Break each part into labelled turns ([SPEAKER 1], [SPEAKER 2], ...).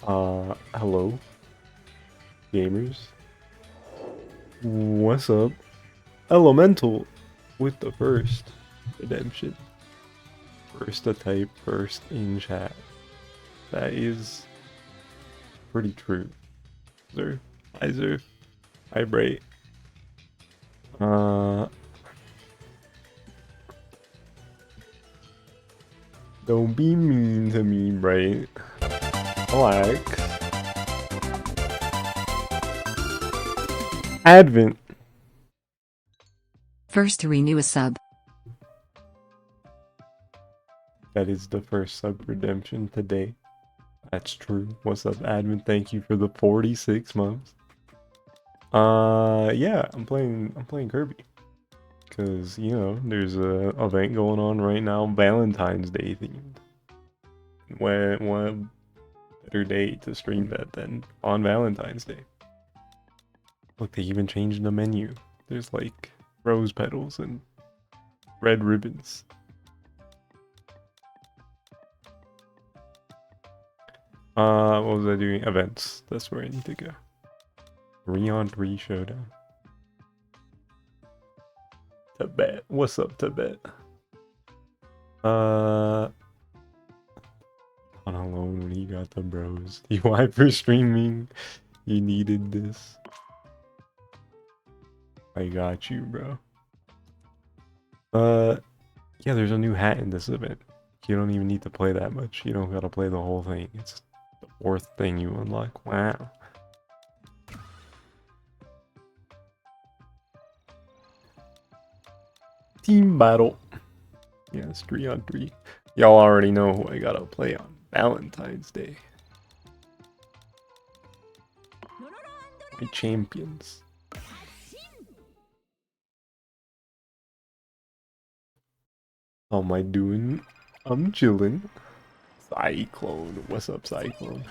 [SPEAKER 1] Hello, gamers. What's up? Elemental with the first redemption. First to type, first in chat. That is pretty true. Zer, hi Zer, hi Bright. Uh, don't be mean to me, Bright. Relax. Advent.
[SPEAKER 2] First to renew a sub.
[SPEAKER 1] That is the first sub redemption today. That's true. What's up, Advent? Thank you for the 46 months. Yeah, I'm playing Kirby. Cause you know, there's a event going on right now, Valentine's Day themed. What better day to stream that than on Valentine's Day? Look, they even changed the menu. There's like rose petals and red ribbons. What was I doing? Events. That's where I need to go. 3-on-3 showdown. Tibet. What's up, Tibet? On alone when he got the bros. You why for streaming? You needed this. I got you, bro. Yeah, there's a new hat in this event. You don't even need to play that much. You don't gotta play the whole thing. It's the 4th thing you unlock. Wow. Team battle. Yeah, it's 3-on-3. Y'all already know who I gotta play on Valentine's Day. My champions. How am I doing? I'm chilling. Cyclone. What's up, Cyclone?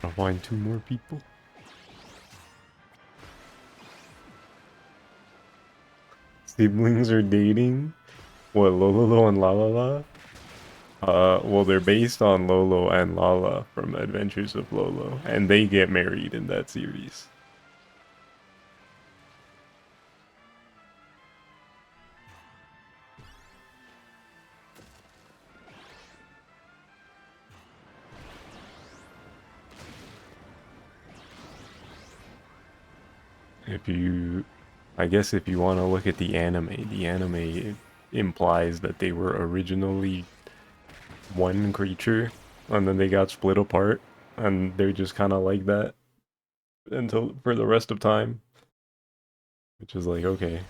[SPEAKER 1] I'll find 2 more people. Siblings are dating? What, Lolo and Lalala? Well, they're based on Lolo and Lala from Adventures of Lolo, and they get married in that series. I guess if you want to look at the anime implies that they were originally one creature, and then they got split apart, and they're just kind of like that until for the rest of time, which is like, okay.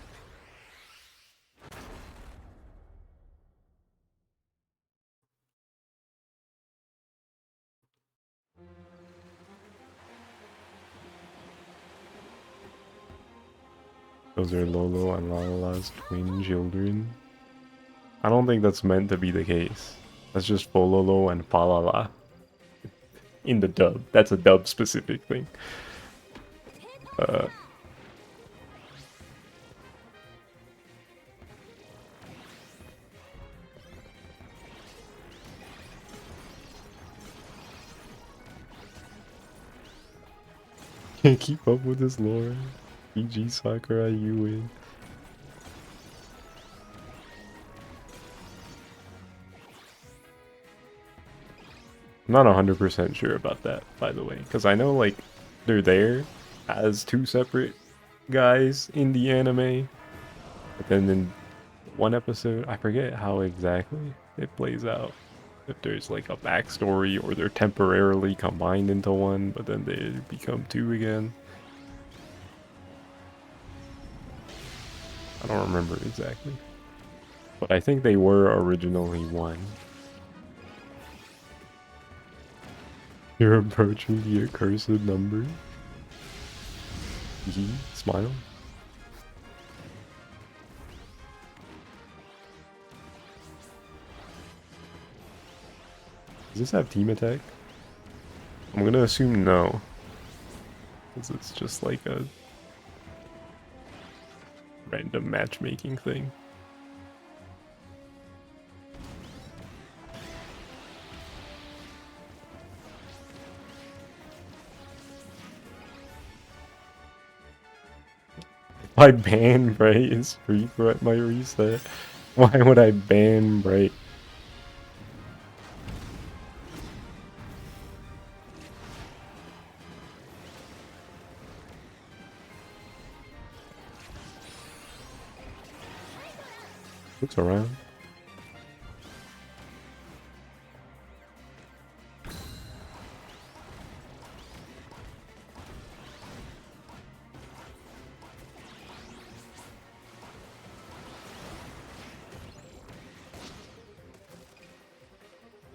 [SPEAKER 1] Those are Lolo and Lalala's twin children. I don't think that's meant to be the case. That's just Fololo and Falala. In the dub. That's a dub specific thing. Can't keep up with this lore. PG Sakurai, you win. I'm not 100% sure about that, by the way, because I know, like, they're there as 2 separate guys in the anime, but then in one episode, I forget how exactly it plays out. If there's, like, a backstory, or they're temporarily combined into one, but then they become 2 again. I don't remember exactly. But I think they were originally 1. You're approaching the accursed number. Smile. Does this have team attack? I'm gonna assume no. Because it's just like a random matchmaking thing. If I ban Bright, is free for my reset. Why would I ban Bright? Looks around.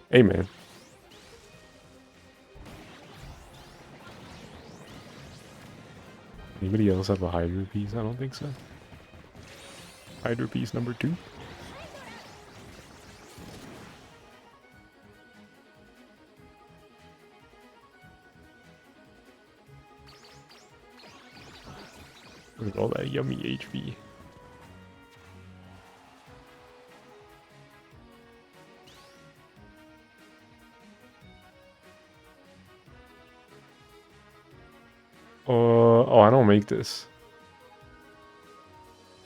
[SPEAKER 1] Hey man. Anybody else have a Hydra piece? I don't think so. Hydra piece number 2. Look at all that yummy HP. Oh, I don't make this.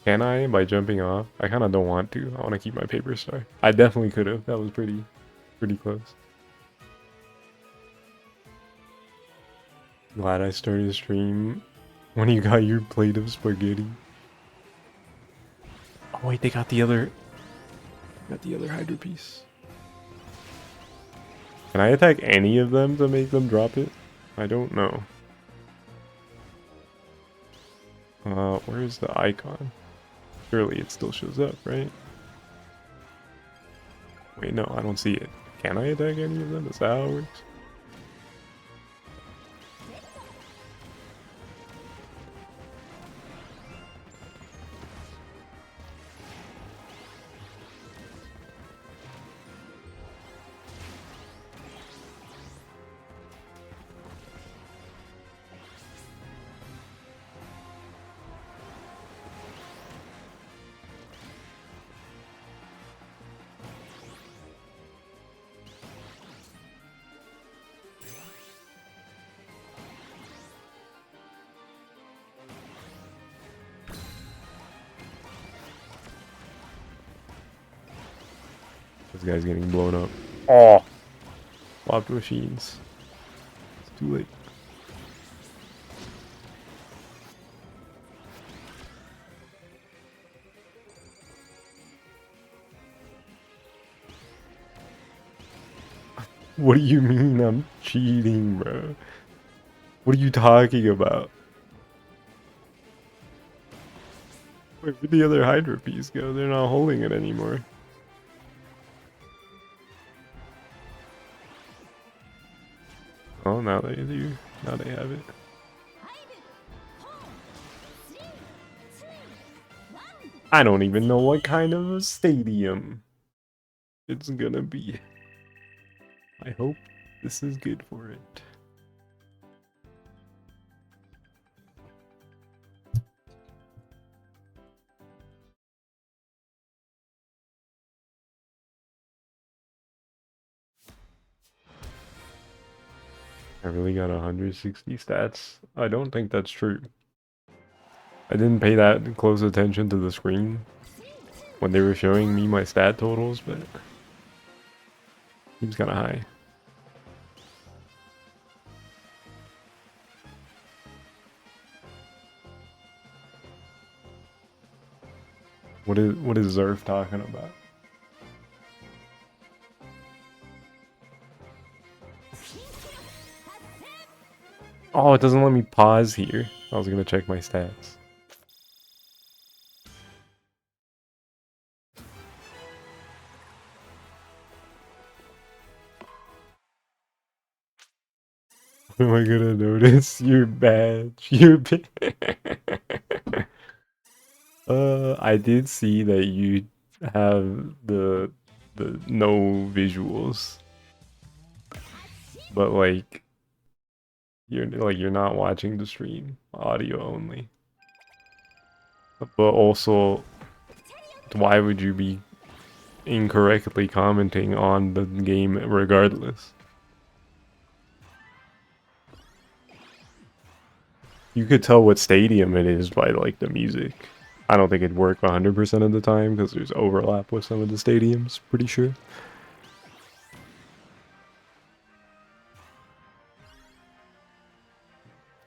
[SPEAKER 1] Can I by jumping off? I kind of don't want to. I want to keep my paper star. I definitely could have. That was pretty close. Glad I started the stream when you got your plate of spaghetti. Oh wait, they got the other Hydra piece. Can I attack any of them to make them drop it? I don't know. Where's the icon? Surely it still shows up, right? Wait, no, I don't see it. Can I attack any of them? Is that how it works? This guy's getting blown up. Oh! Swapped machines. It's too late. What do you mean I'm cheating, bro? What are you talking about? Where did the other Hydra piece go? They're not holding it anymore. Oh, now they do. Now they have it. I don't even know what kind of a stadium it's gonna be. I hope this is good for it. I really got 160 stats. I don't think that's true. I didn't pay that close attention to the screen when they were showing me my stat totals, but seems kind of high. What is Zerf talking about? Oh, it doesn't let me pause here. I was gonna check my stats. Am I gonna notice your badge? Your I did see that you have the no visuals, but like you're not watching the stream, audio only. But also, why would you be incorrectly commenting on the game regardless? You could tell what stadium it is by like the music. I don't think it'd work 100% of the time because there's overlap with some of the stadiums, pretty sure.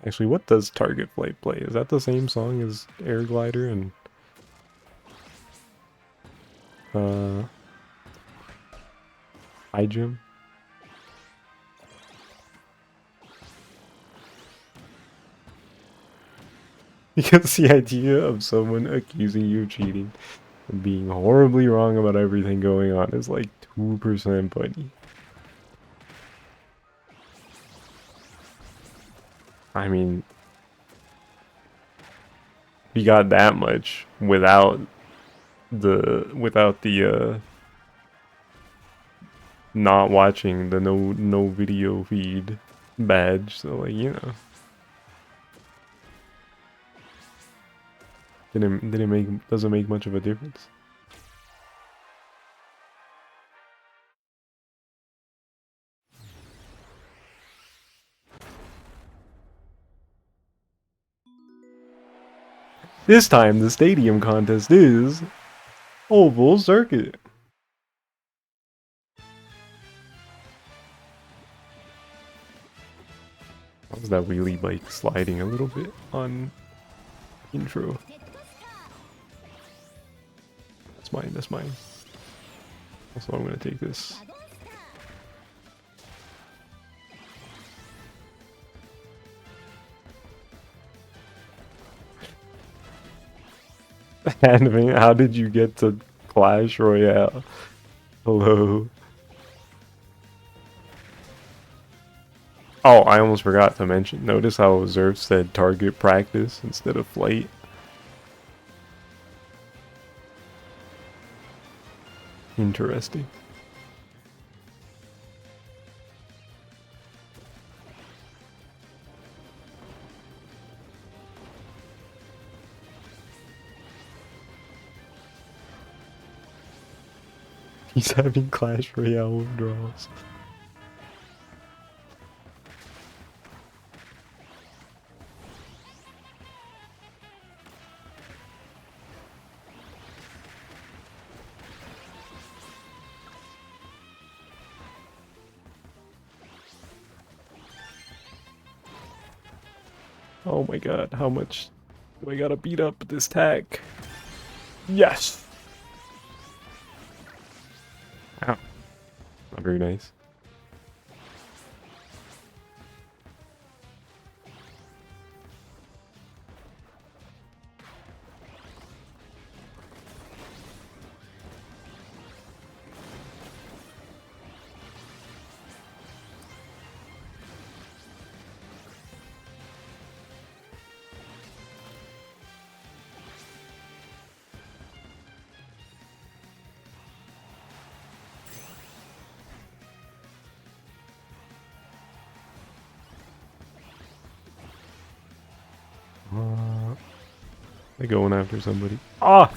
[SPEAKER 1] Actually, what does Target Flight play? Is that the same song as Air Glider and High Jump? Because the idea of someone accusing you of cheating and being horribly wrong about everything going on is like 2% funny. I mean, he got that much without the not watching the no video feed badge, so like, you know. Doesn't make much of a difference. This time the stadium contest is oval circuit. How was that wheelie bike sliding a little bit on intro? That's mine, that's mine. Also, I'm gonna take this. Anime, how did you get to Clash Royale? Hello. Oh, I almost forgot to mention. Notice how Zerf said target practice instead of flight. Interesting. He's having Clash Royale withdrawals. Oh my god, how much do I gotta beat up this tag? Yes! Ow. Not very nice. They're going after somebody. Ah!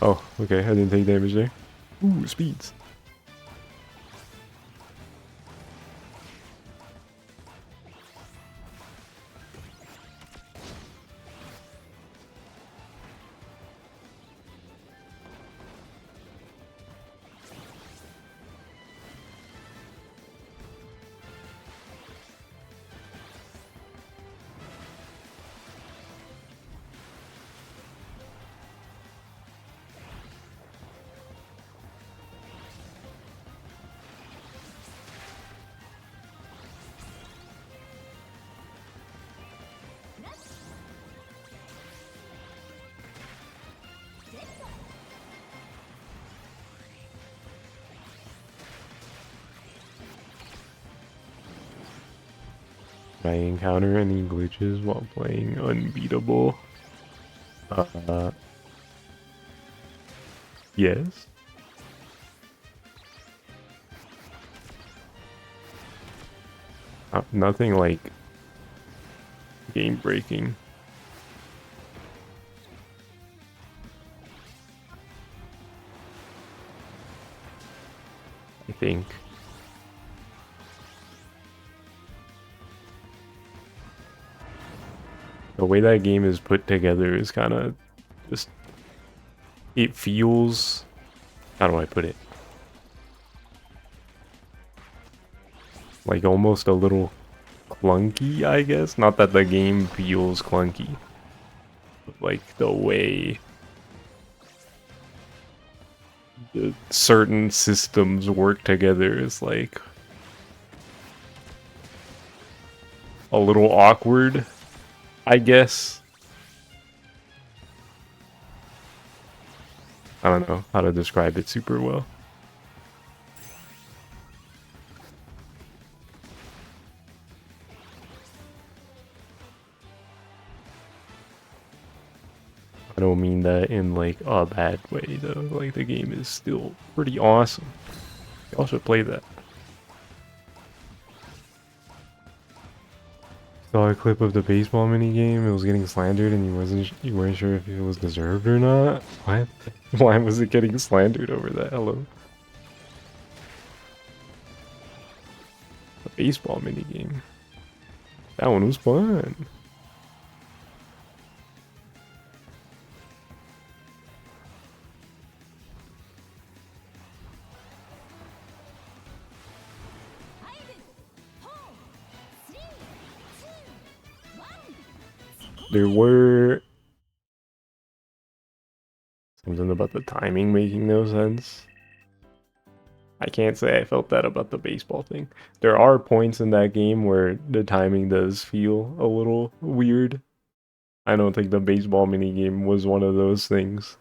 [SPEAKER 1] Oh, okay, I didn't take damage there. Ooh, speeds. I encounter any glitches while playing Unbeatable. Uh, yes. Nothing like game breaking. I think. The way that game is put together is kind of just, it feels, how do I put it? Like almost a little clunky, I guess. Not that the game feels clunky, but like the way the certain systems work together is like a little awkward, I guess. I don't know how to describe it super well. I don't mean that in like a bad way though. Like the game is still pretty awesome. Y'all should play that. Saw a clip of the baseball mini game. It was getting slandered, and you weren't sure if it was deserved or not. What? Why was it getting slandered over that? Hello. The baseball mini game. That one was fun. There were something about the timing making no sense. I can't say I felt that about the baseball thing. There are points in that game where the timing does feel a little weird. I don't think the baseball mini game was one of those things.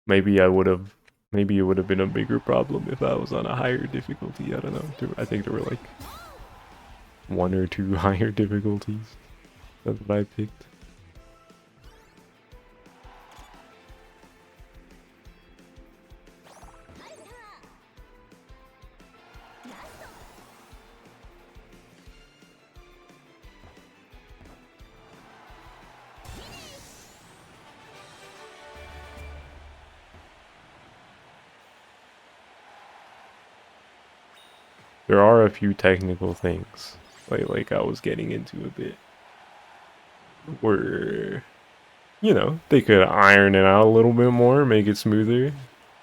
[SPEAKER 1] Maybe maybe it would have been a bigger problem if I was on a higher difficulty. I don't know. I think there were like 1 or 2 higher difficulties. That's what I picked. There are a few technical things, like I was getting into a bit, where, you know, they could iron it out a little bit more, make it smoother.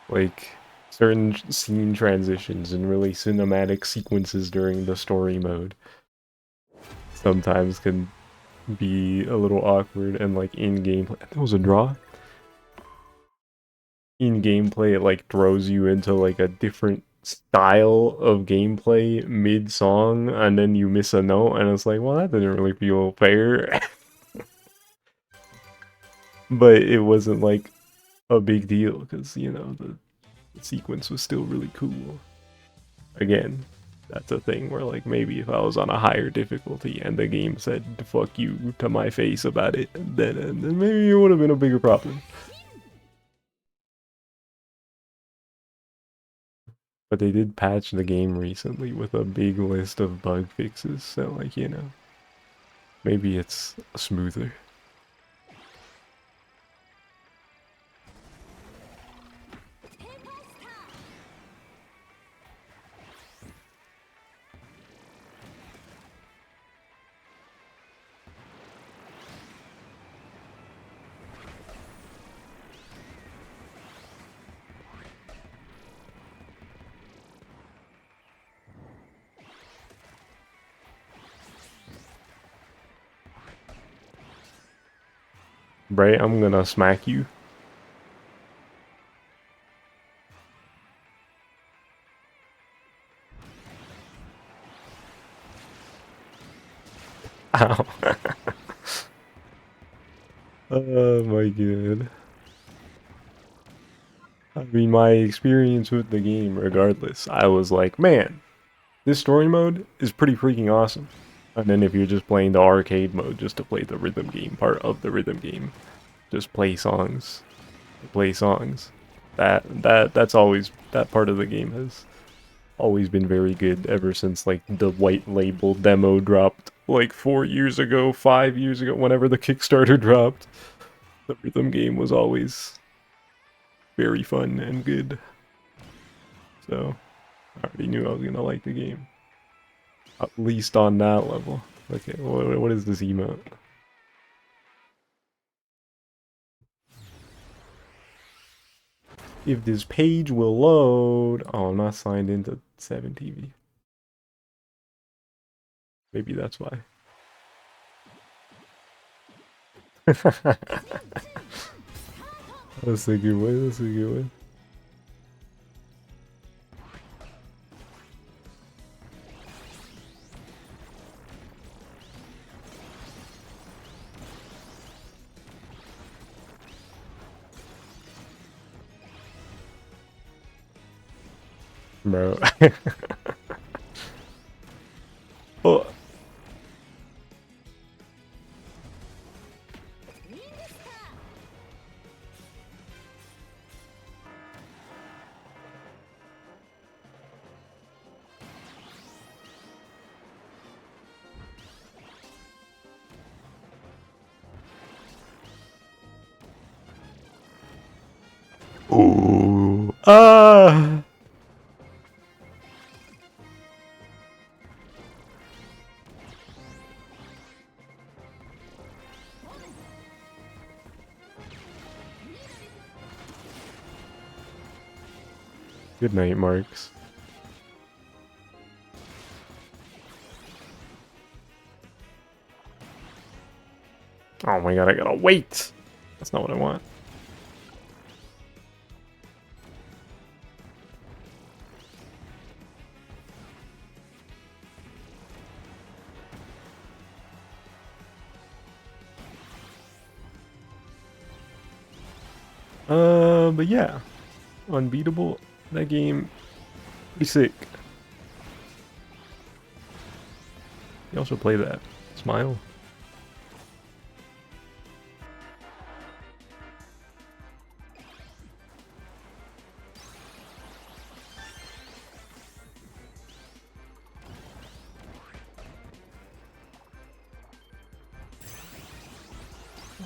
[SPEAKER 1] Like, certain scene transitions and really cinematic sequences during the story mode sometimes can be a little awkward, and like in gameplay, that was a draw. In gameplay, it like throws you into like a different style of gameplay mid-song, and then you miss a note, and it's like, well, that didn't really feel fair. But it wasn't like a big deal, because, you know, the sequence was still really cool. Again, that's a thing where, like, maybe if I was on a higher difficulty and the game said fuck you to my face about it, then maybe it would have been a bigger problem. But they did patch the game recently with a big list of bug fixes, so, like, you know, maybe it's smoother. Bray, I'm gonna smack you. Ow. Oh my god. I mean, my experience with the game, regardless, I was like, man, this story mode is pretty freaking awesome. And then if you're just playing the arcade mode just to play the rhythm game part of the rhythm game, just play songs, play songs. That's always, that part of the game has always been very good ever since like the white label demo dropped like 4 years ago, 5 years ago, whenever the Kickstarter dropped. The rhythm game was always very fun and good. So I already knew I was gonna like the game. At least on that level. Okay, what is this emote? If this page will load... Oh, I'm not signed into 7TV. Maybe that's why. That's a good one, that's a good one. Bro. Oh. Ooh. Ah! Good night, Marks. Oh my god, I gotta wait! That's not what I want. But yeah. Unbeatable. That game, pretty sick. You also play that. Smile.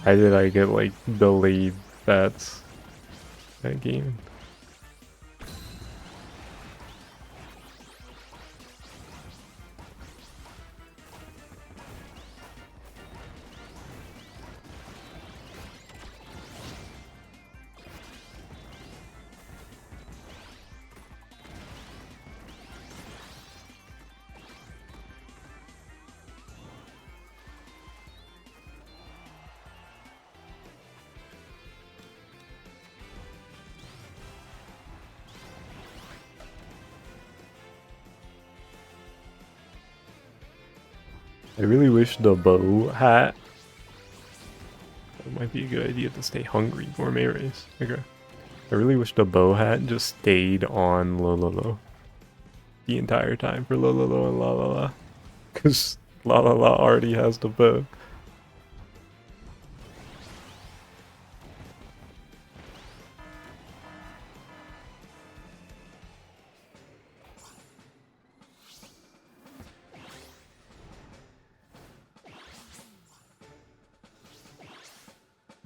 [SPEAKER 1] Why did I get like delayed that game? I really wish the bow hat. That might be a good idea to stay hungry. Gourmet race. Okay. I really wish the bow hat just stayed on Lololo the entire time for Lololo and La La La. Because La La La already has the bow.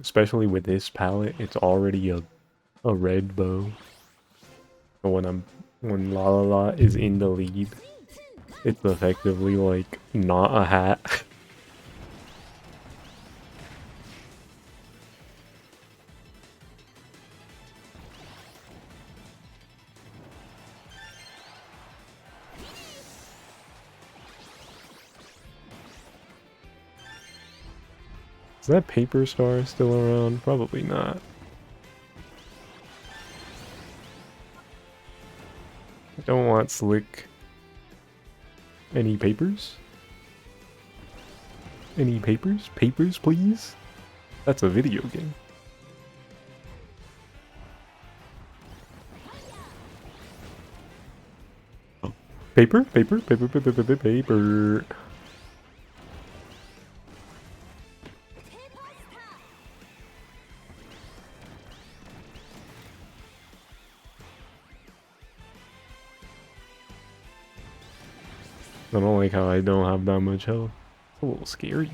[SPEAKER 1] Especially with this palette, it's already a red bow. But when La La La is in the lead, it's effectively like not a hat. Is that Paper Star still around? Probably not. I don't want Slick. Any papers? Any papers? Papers, please? That's a video game. Paper, paper, paper, paper, paper, paper. I don't like how I don't have that much health. It's a little scary.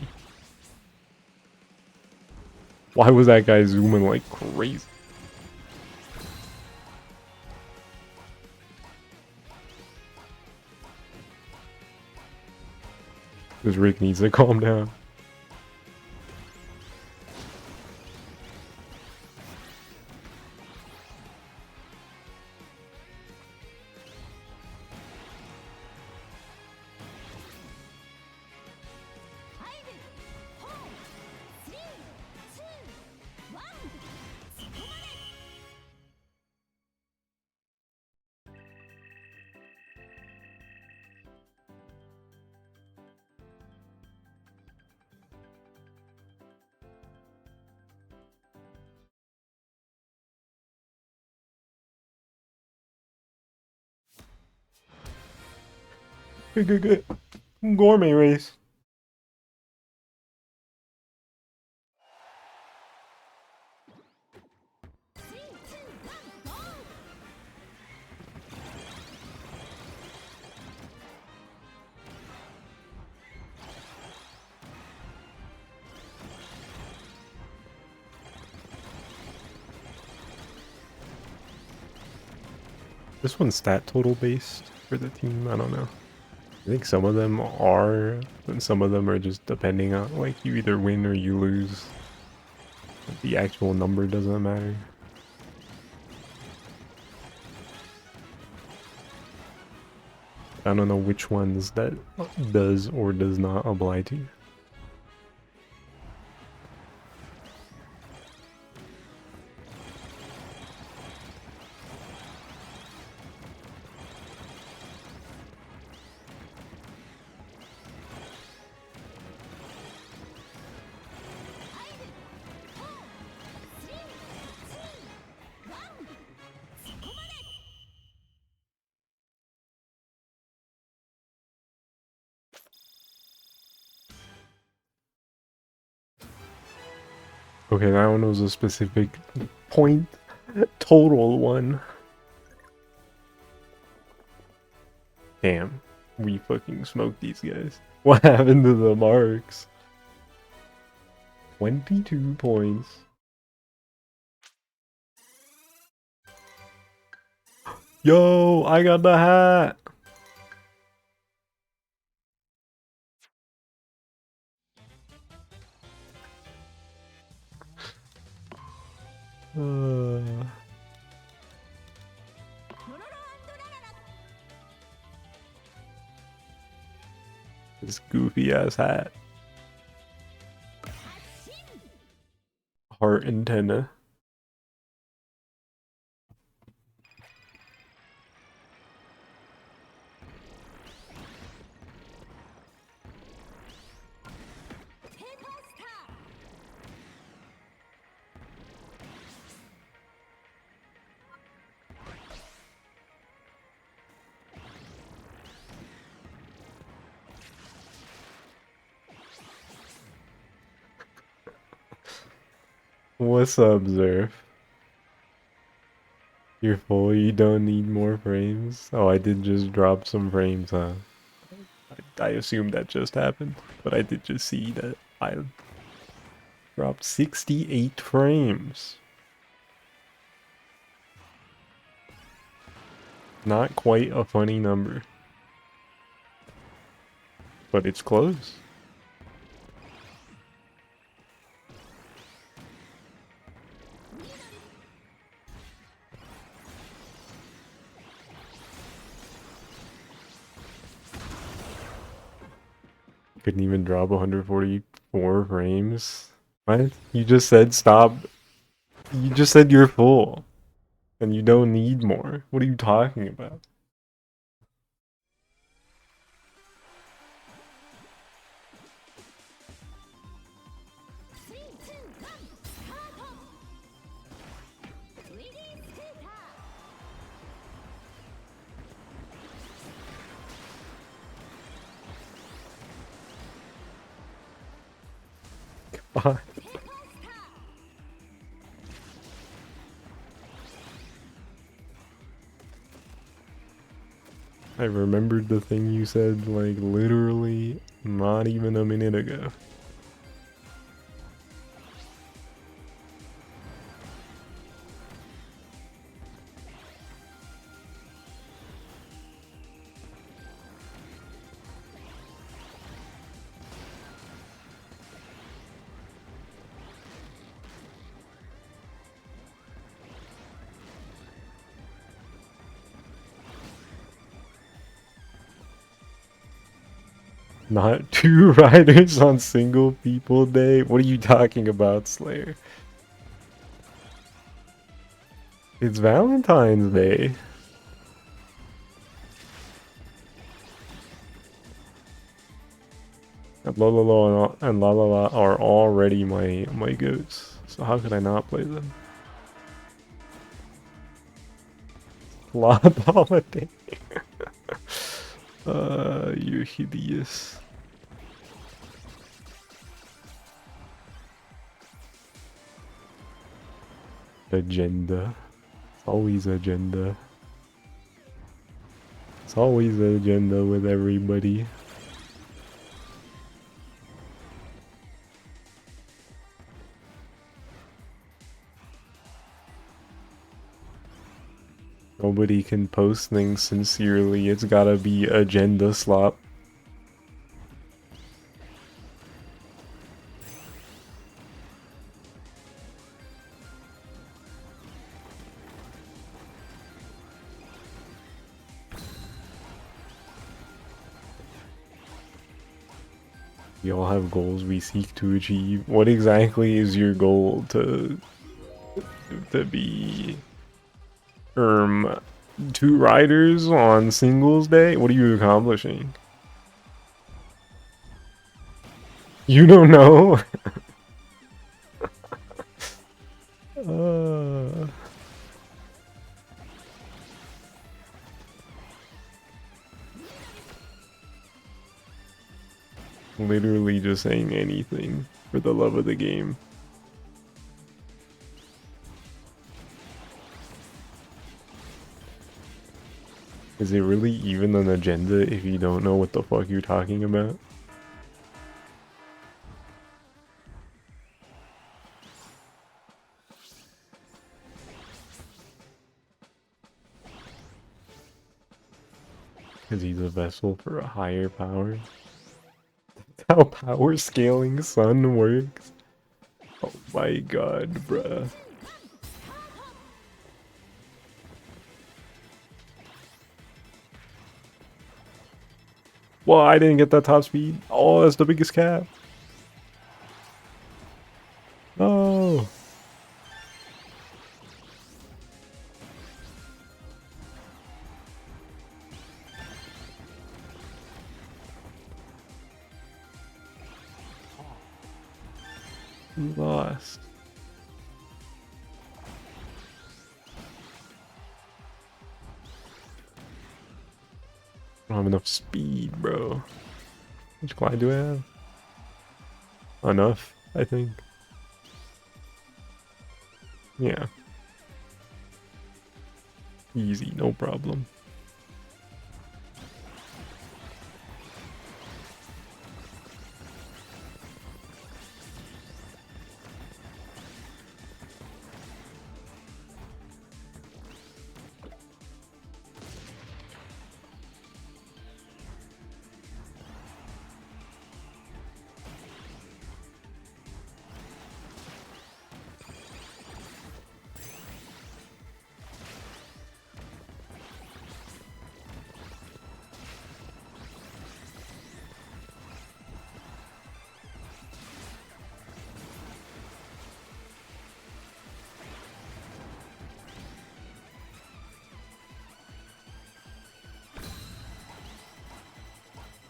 [SPEAKER 1] Why was that guy zooming like crazy? This Rick needs to calm down. Good, good, good. Gourmet race. This one's stat total based for the team. I don't know. I think some of them are, and some of them are just depending on, like, you either win or you lose. The actual number doesn't matter. I don't know which ones that does or does not apply to. Okay, that one was a specific point total one. Damn, we fucking smoked these guys. What happened to the marks? 22 points. Yo, I got the hat. This goofy ass hat. Heart antenna. What's up, Zerf? You're full, you don't need more frames? Oh, I did just drop some frames, huh? I assumed that just happened, but I did just see that I dropped 68 frames. Not quite a funny number, but it's close. Couldn't even drop 144 frames. What? You just said stop. You just said you're full. And you don't need more. What are you talking about? spot. I remembered the thing you said, like, literally not even a minute ago. Not 2 riders on single people day? What are you talking about, Slayer? It's Valentine's Day. And Lololo and La La La are already my goats, so how could I not play them? La Holiday. You're hideous. Agenda. It's always agenda. It's always an agenda with everybody. Nobody can post things sincerely. It's gotta be agenda slop. We all have goals we seek to achieve. What exactly is your goal to be 2 riders on singles day? What are you accomplishing? You don't know? Literally just saying anything for the love of the game. Is it really even an agenda if you don't know what the fuck you're talking about? Because he's a vessel for a higher power. That's how power scaling sun works. Oh my god, bruh. Well, I didn't get that top speed. Oh, that's the biggest cap. Oh. You lost. I don't have enough speed, bro. How much glide do I have? Enough, I think. Yeah. Easy, no problem.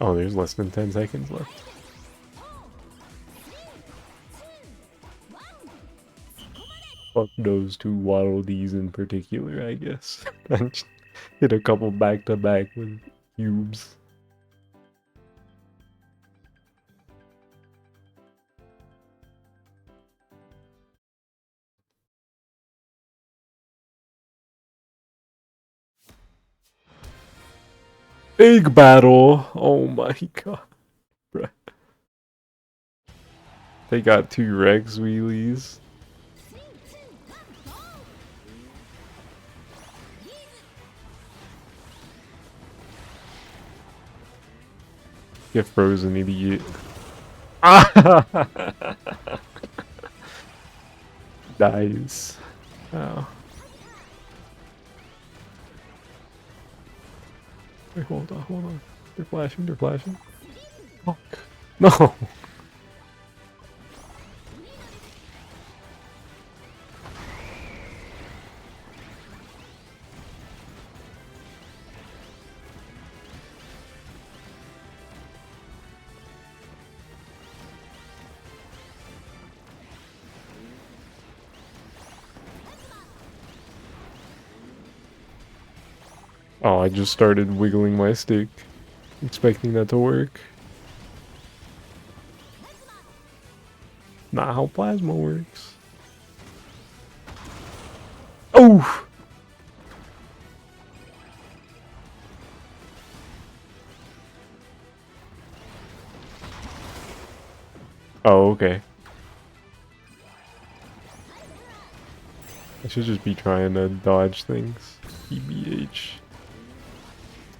[SPEAKER 1] Oh, there's less than 10 seconds left. Fuck those 2 Waddle Dees in particular, I guess. Hit a couple back-to-back with cubes. Big battle. Oh my god. Bruh. They got 2 Rex wheelies. Get frozen, idiot. Nice. Oh. Wait, hold on, hold on. They're flashing, they're flashing. Fuck. No! Oh, I just started wiggling my stick, expecting that to work. Not how plasma works. Oh! Oh, okay. I should just be trying to dodge things. EBH.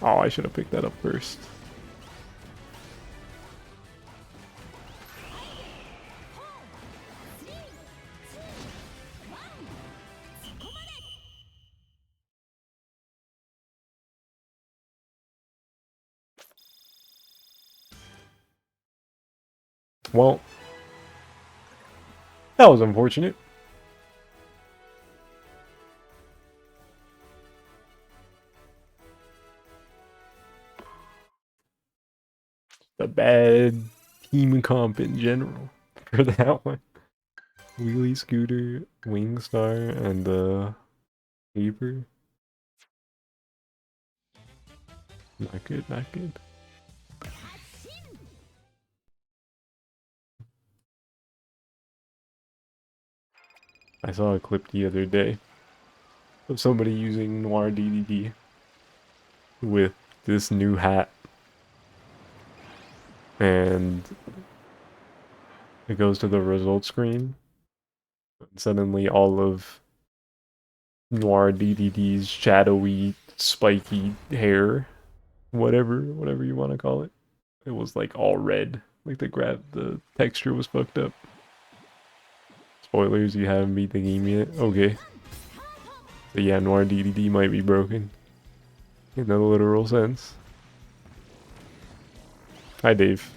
[SPEAKER 1] Oh, I should have picked that up first. Well, that was unfortunate. The bad team comp in general for that one. Wheelie Scooter, Wingstar, and Paper. Not good, not good. I saw a clip the other day of somebody using Noir DDD with this new hat, and it goes to the result screen, and suddenly all of Noir DDD's shadowy, spiky hair, whatever you want to call it, it was like all red. Like the texture was fucked up. Spoilers, you haven't beat the game yet? Okay. So yeah, Noir DDD might be broken. In the literal sense. Hi, Dave.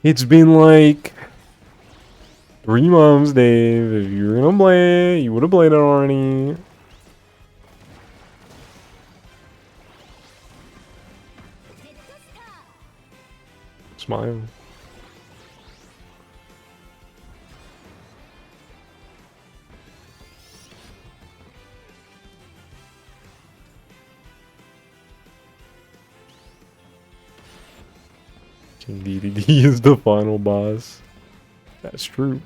[SPEAKER 1] It's been like 3 months, Dave. If you were gonna play it, you would have played it already. Smile. King DDD is the final boss. That's true.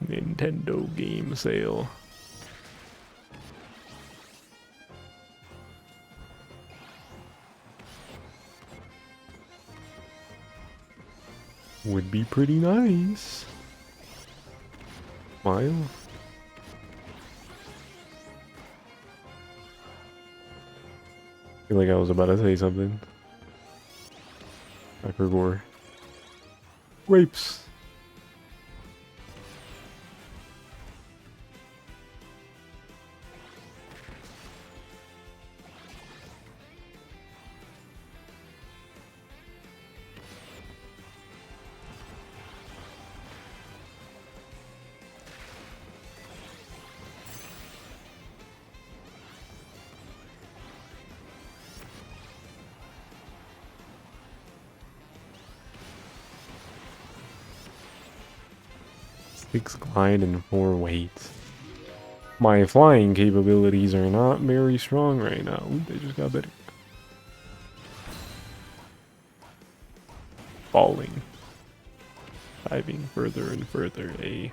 [SPEAKER 1] Nintendo game sale. Would be pretty nice. Smile. I feel like I was about to say something. I forgot. Grapes. 6 glide and 4 weight. My flying capabilities are not very strong right now. Ooh, they just got better. Falling. Diving further and further, eh?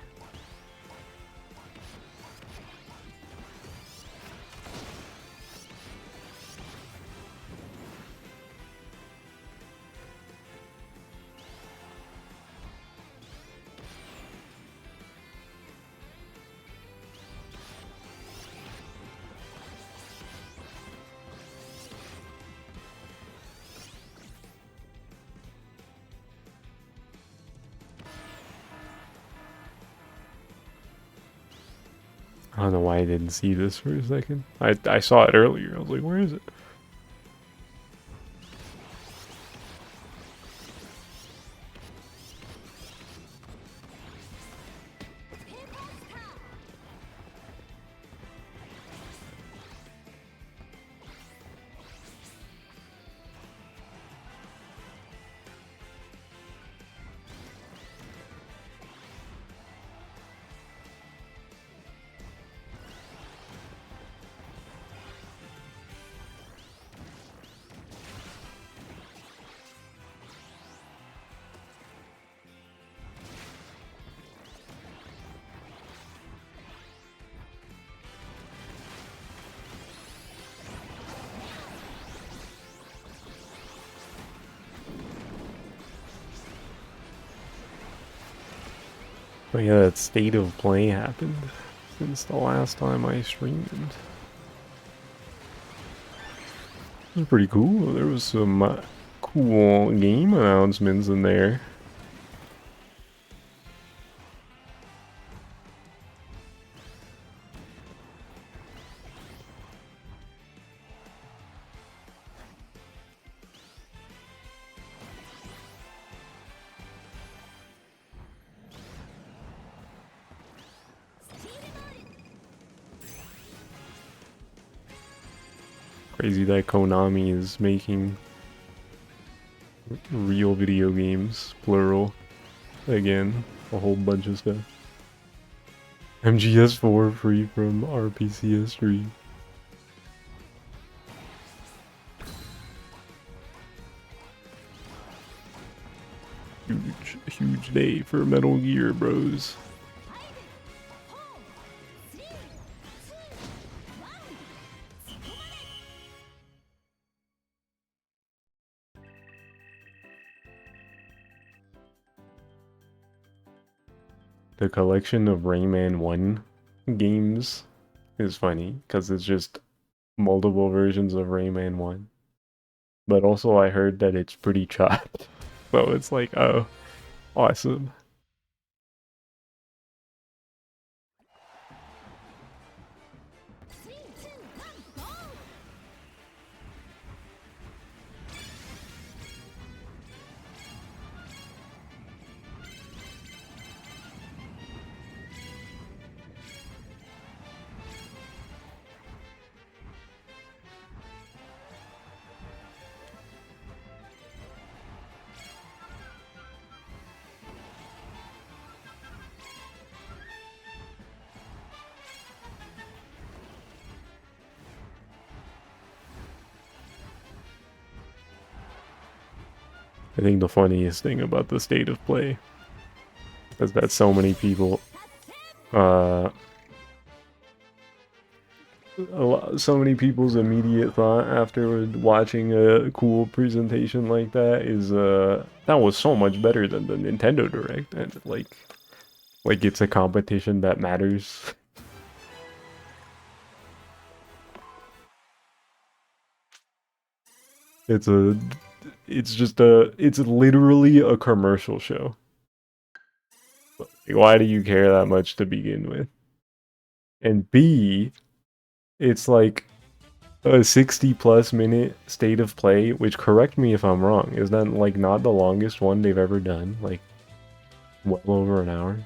[SPEAKER 1] I don't know why I didn't see this for a second. I saw it earlier. I was like, where is it? Oh yeah, that state of play happened since the last time I streamed. It was pretty cool. There was some cool game announcements in there. Crazy that Konami is making real video games, plural, again, a whole bunch of stuff. MGS4 free from RPCS3. Huge day for Metal Gear, bros. The collection of Rayman 1 games is funny, because it's just multiple versions of Rayman 1. But also I heard that it's pretty chopped. So it's like, oh, awesome. I think the funniest thing about the state of play is that so many people, so many people's immediate thought after watching a cool presentation like that is, that was so much better than the Nintendo Direct, and like it's a competition that matters. It's it's literally a commercial show. Like, why do you care that much to begin with? And B, it's like a 60+ minute state of play, which, correct me if I'm wrong, is that like not the longest one they've ever done? Like well over an hour.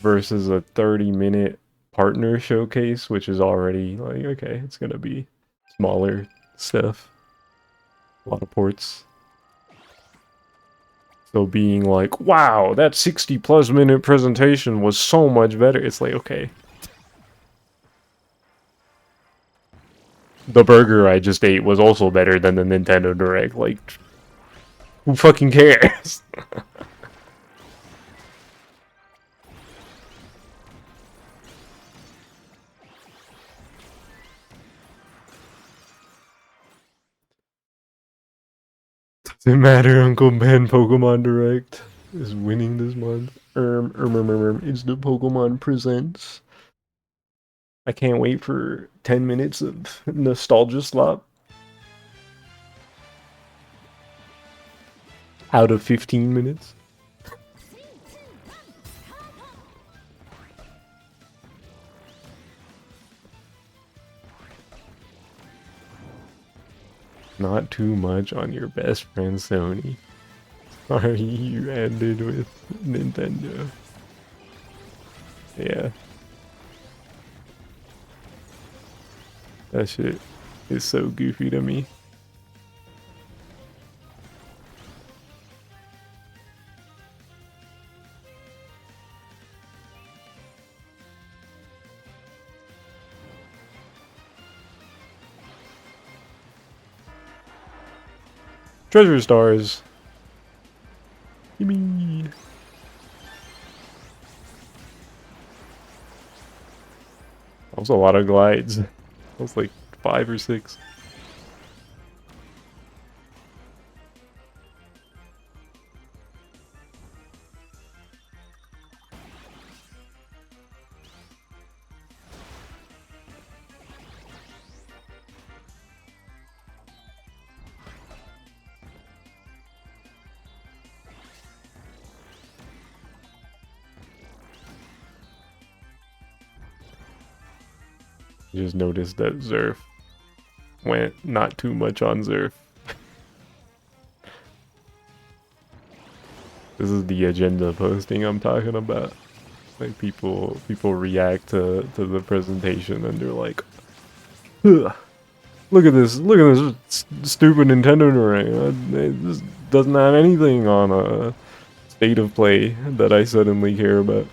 [SPEAKER 1] Versus a 30-minute partner showcase, which is already like, okay, it's gonna be smaller stuff. A lot of ports. So being like, wow, that 60+ minute presentation was so much better. It's like, okay. The burger I just ate was also better than the Nintendo Direct. Like, who fucking cares? Doesn't matter, Uncle Ben. Pokemon Direct is winning this month. It's the Pokemon Presents. I can't wait for 10 minutes of nostalgia slop. Out of 15 minutes. Not too much on your best friend Sony. Sorry, you ended with Nintendo. Yeah. That shit is so goofy to me. Treasure stars. Gimme. That was a lot of glides. That was like 5 or 6. Just noticed that Zerf went not too much on Zerf. This is the agenda posting I'm talking about. Like people react to the presentation and they're like, ugh, look at this stupid Nintendo Direct. It just doesn't have anything on a state of play that I suddenly care about.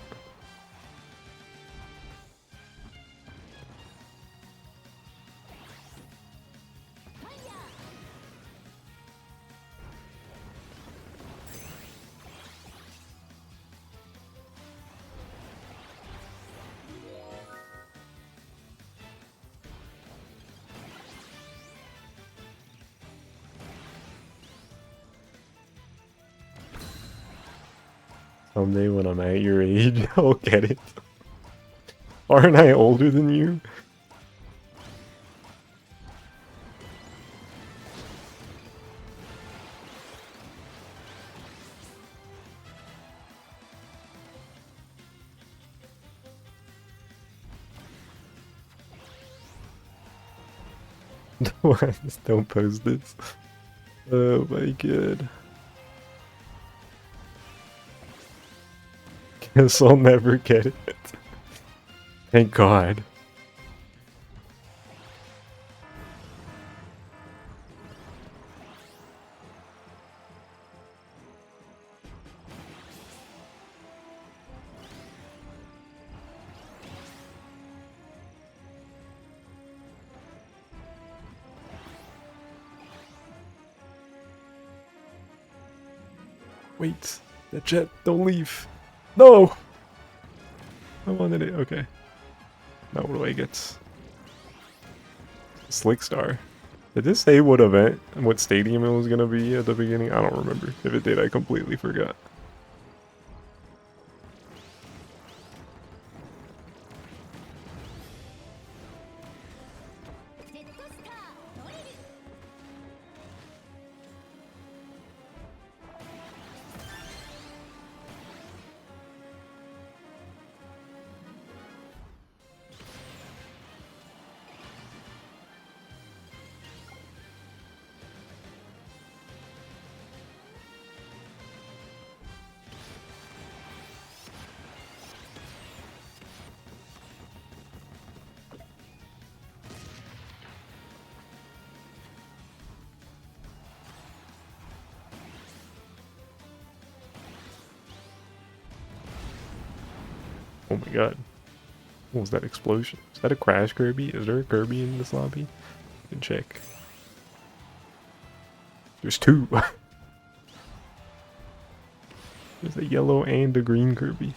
[SPEAKER 1] Someday when I'm at your age, I'll get it. Aren't I older than you? Just don't post this. Oh my god. Guess I'll never get it. Thank God. Wait, that jet, don't leave. No! I wanted it, okay. Now what do I get? Slick Star. Did this say what event and what stadium it was gonna be at the beginning? I don't remember. If it did, I completely forgot. Oh my god. What was that explosion? Is that a crash Kirby? Is there a Kirby in this lobby? I can check. There's two. There's a yellow and a green Kirby.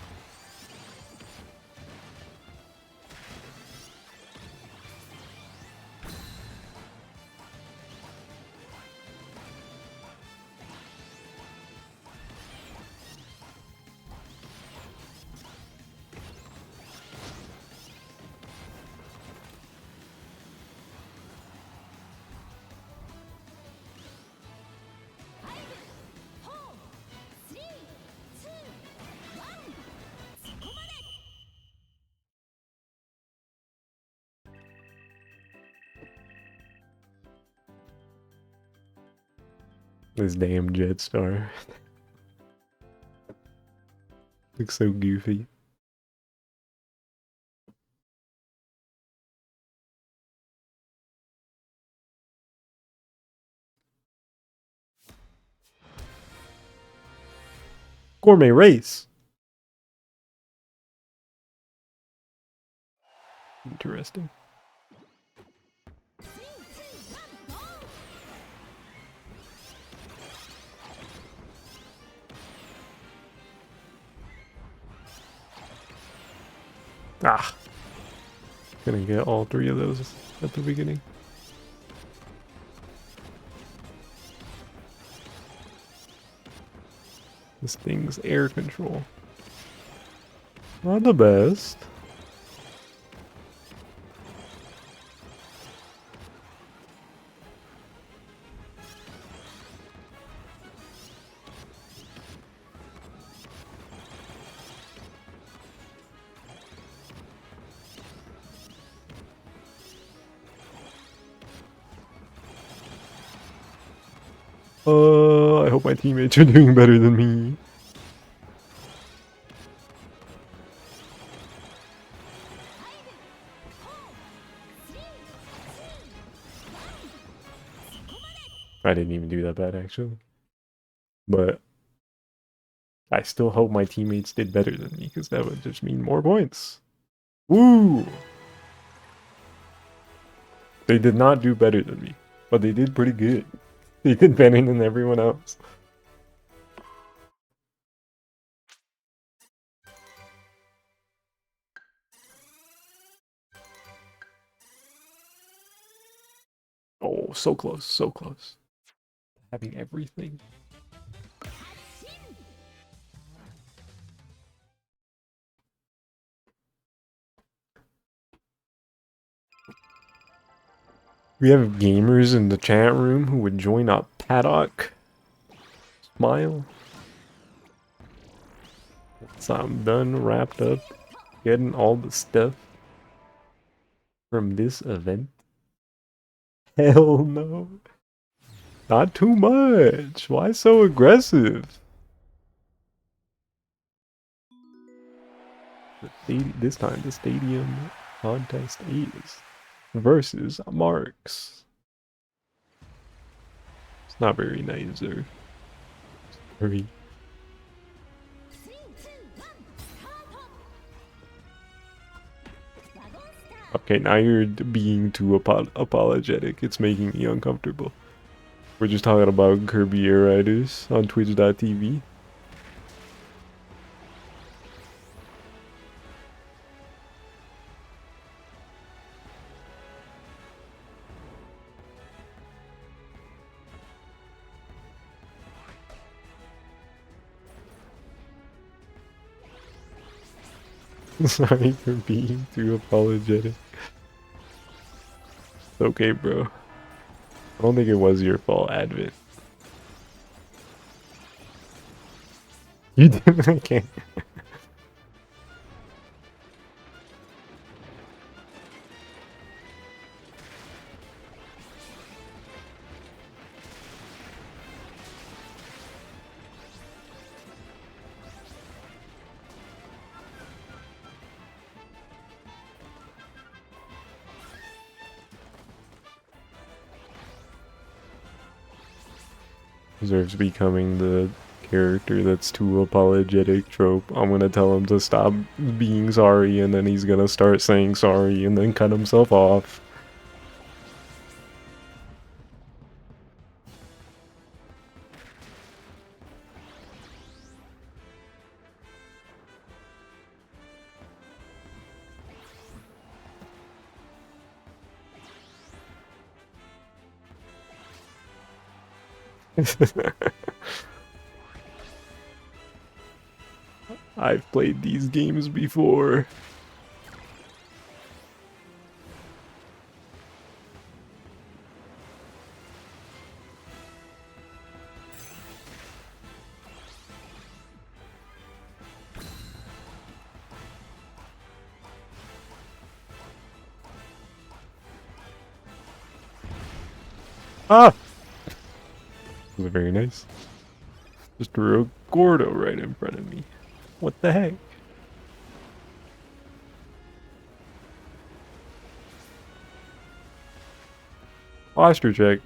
[SPEAKER 1] This damn Jetstar. Looks so goofy. Gourmet race. Interesting. Ah. Gonna get all three of those at the beginning. This thing's air control. Not the best. I hope my teammates are doing better than me. I didn't even do that bad, actually. But I still hope my teammates did better than me, because that would just mean more points. Woo! They did not do better than me, but they did pretty good. They did better than everyone else. Oh, so close, so close. Having everything. We have gamers in the chat room who would join a paddock. Smile. So I'm done, wrapped up, getting all the stuff from this event. Hell no. Not too much. Why so aggressive? This time the stadium contest is versus Marks. It's not very nice, or very. Okay, now you're being too apologetic. It's making me uncomfortable. We're just talking about Kirby Air Riders on Twitch.tv. Sorry for being too apologetic. It's okay, bro. I don't think it was your fault, Advent. You didn't. I can't. Deserves becoming the character that's too apologetic trope. I'm gonna tell him to stop being sorry, and then he's gonna start saying sorry and then cut himself off. I've played these games before. Ah! That was very nice. Just threw a Gordo right in front of me. What the heck? Posture check.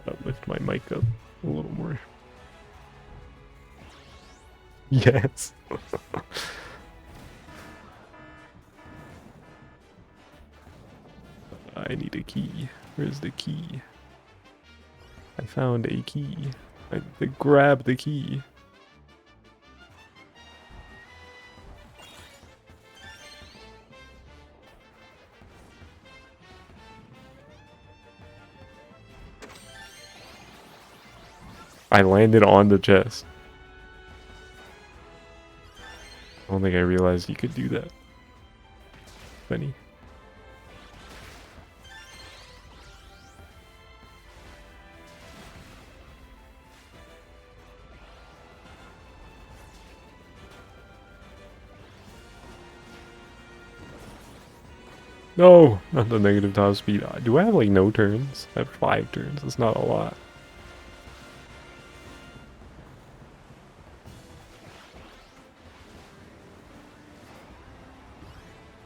[SPEAKER 1] Gotta lift my mic up a little more. Yes. I need a key. Where's the key? I found a key. I need to grab the key. I landed on the chest. I don't think I realized you could do that. Funny. No, not the negative top speed. Do I have like no turns? I have 5 turns. That's not a lot.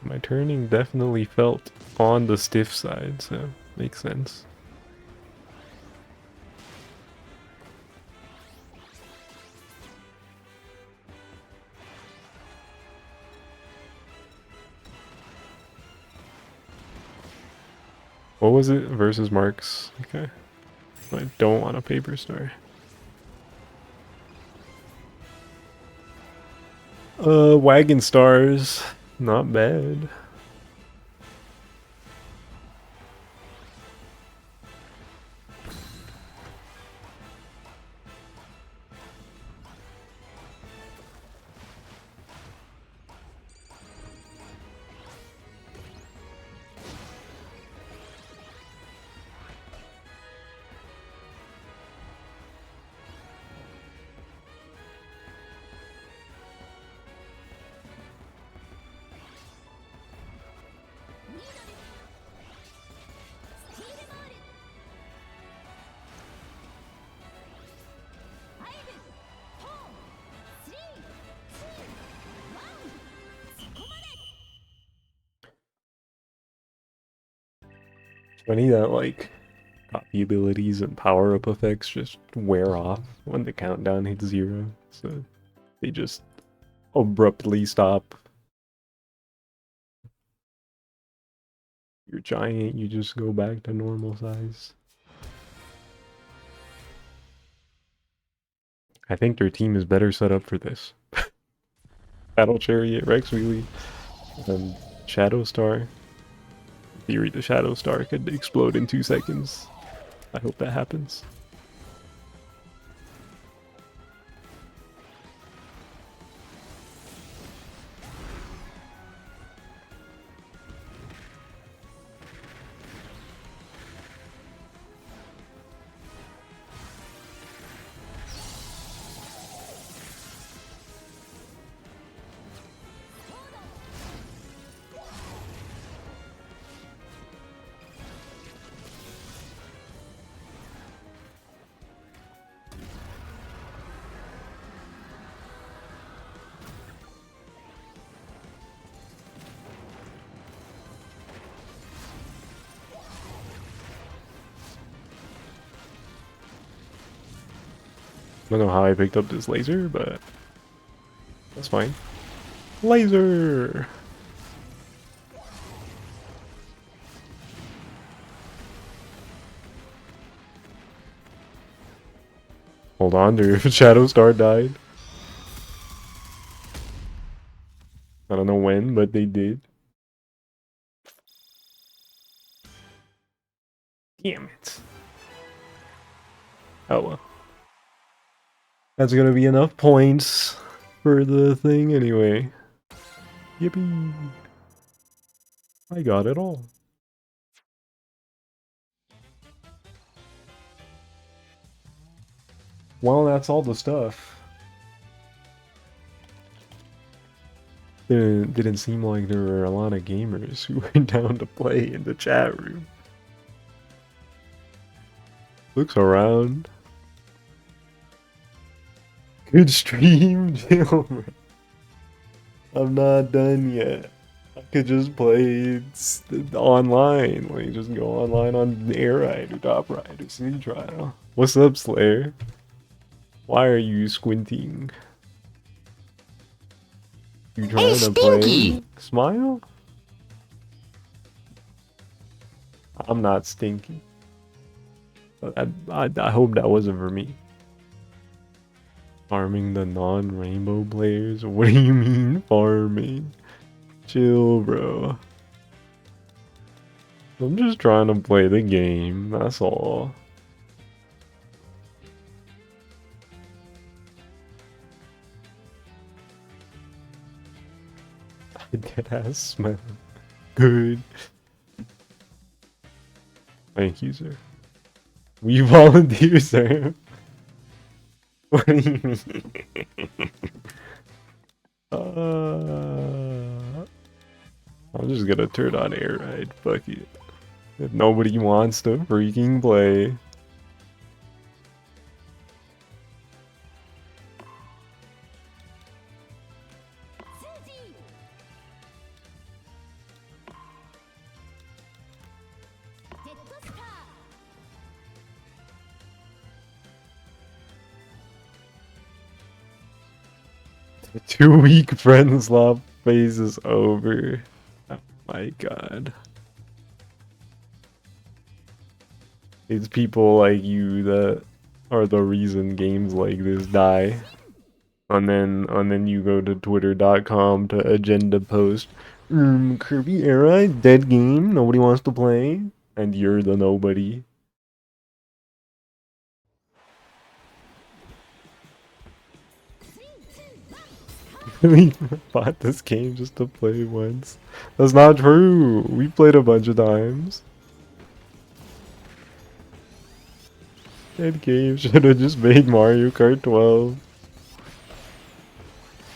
[SPEAKER 1] My turning definitely felt on the stiff side, so makes sense. What was it? Versus marks. Okay. I don't want a paper star. Wagon stars. Not bad. Funny that like copy abilities and power-up effects just wear off when the countdown hits 0, so they just abruptly stop. You're giant, you just go back to normal size. I think their team is better set up for this. Battle Chariot, Rex Wheelie, and Shadow Star. In theory, the Shadow Star could explode in 2 seconds. I hope that happens. I don't know how I picked up this laser, but that's fine. Laser! Hold on, dude. Shadow Star died. I don't know when, but they did. Damn it. Oh well. That's gonna be enough points for the thing anyway. Yippee. I got it all. Well, that's all the stuff. Didn't seem like there were a lot of gamers who were down to play in the chat room. Looks around. Good stream, jailbreak. I'm not done yet. I could just play online. Like, just go online on Air Ride or Top Ride or City Trial. What's up, Slayer? Why are you squinting? You trying to play? Smile? I'm not stinky. I hope that wasn't for me. Farming the non-rainbow players? What do you mean farming? Chill, bro. I'm just trying to play the game, that's all. Deadass smell. Good. Thank you, sir. We volunteer, sir. What do you mean? I'm just gonna turn on Air Ride. Fuck it. If nobody wants to freaking play. The 2-week friend swap phase is over. Oh my god. It's people like you that are the reason games like this die. And then you go to twitter.com to agenda post, Kirby era, dead game, nobody wants to play, and you're the nobody. We bought this game just to play once. That's not true. We played a bunch of times. That game should have just made Mario Kart 12.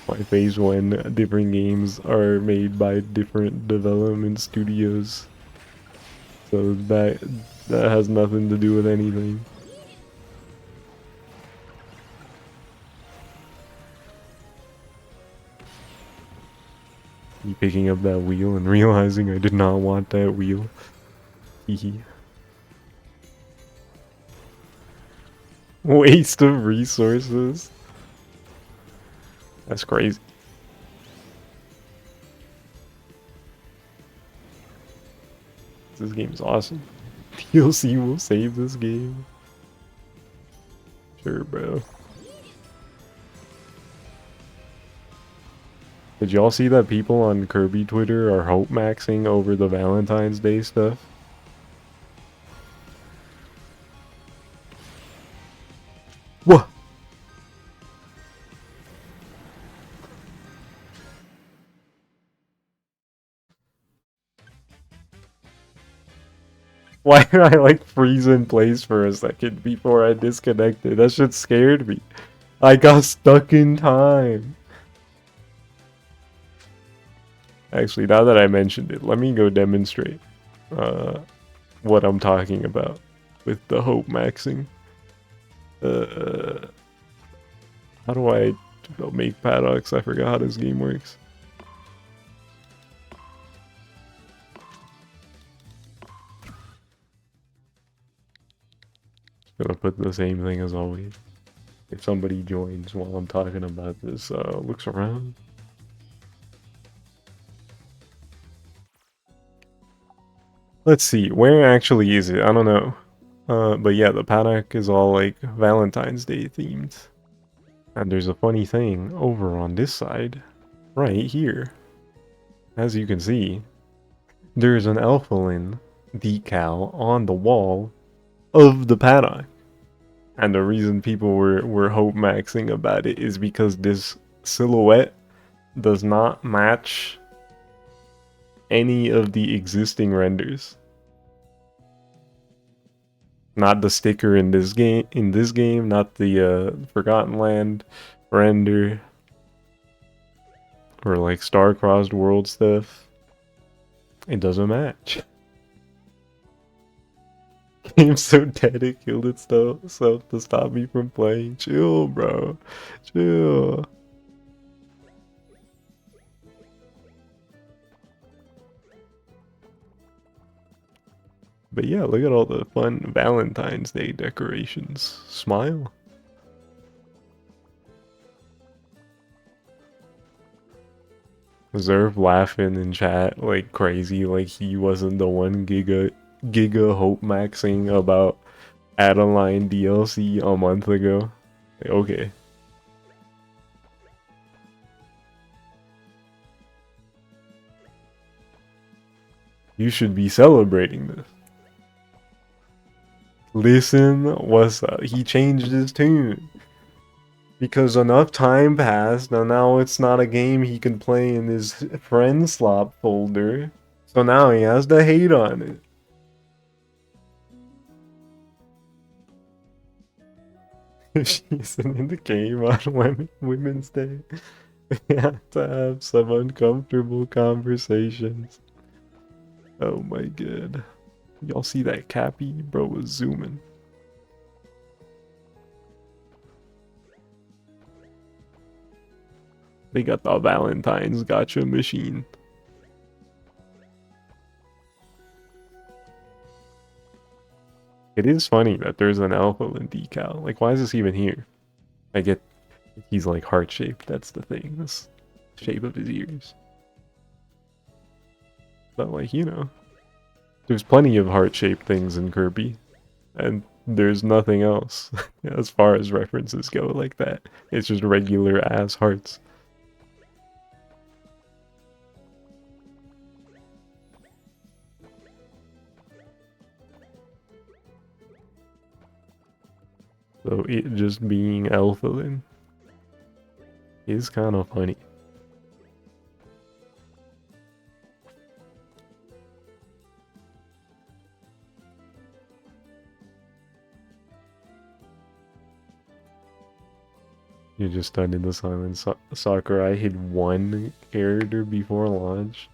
[SPEAKER 1] My face when different games are made by different development studios. So that has nothing to do with anything. Me picking up that wheel and realizing I did not want that wheel. Hehe. Waste of resources. That's crazy. This game is awesome. DLC will save this game. Sure, bro. Did y'all see that people on Kirby Twitter are hope maxing over the Valentine's Day stuff? What? Why did I like freeze in place for a second before I disconnected? That shit scared me. I got stuck in time. Actually, now that I mentioned it, let me go demonstrate what I'm talking about with the hope maxing. How do I make paddocks? I forgot how this game works. Gonna put the same thing as always. If somebody joins while I'm talking about this, looks around. Let's see, where actually is it? I don't know. But yeah, the paddock is all like Valentine's Day themed. And there's a funny thing over on this side, right here. As you can see, there's an Alphalin decal on the wall of the paddock. And the reason people were hope maxing about it is because this silhouette does not match any of the existing renders. Not the sticker in this game, not the Forgotten Land render or like star-crossed world stuff. It doesn't match. Game's so dead it killed itself to stop me from playing. Chill, bro. Chill. But yeah, look at all the fun Valentine's Day decorations. Smile. Zerv laughing in chat like crazy, like he wasn't the one giga hope maxing about Adeline DLC a month ago. Like, okay. You should be celebrating this. Listen, what's up? He changed his tune. Because enough time passed, and now it's not a game he can play in his friend slop folder. So now he has to hate on it. She isn't in the game on Women's Day. We have to have some uncomfortable conversations. Oh my god. Y'all see that Cappy? Bro was zooming. They got the Valentine's gotcha machine. It is funny that there's an Alphalin decal. Like, why is this even here? I get he's like heart-shaped, that's the thing. That's the shape of his ears. But like, you know, there's plenty of heart-shaped things in Kirby. And there's nothing else as far as references go like that. It's just regular ass hearts. So it just being Alphalin is kind of funny. You just stunned the silent soccer. I hit one character before launch.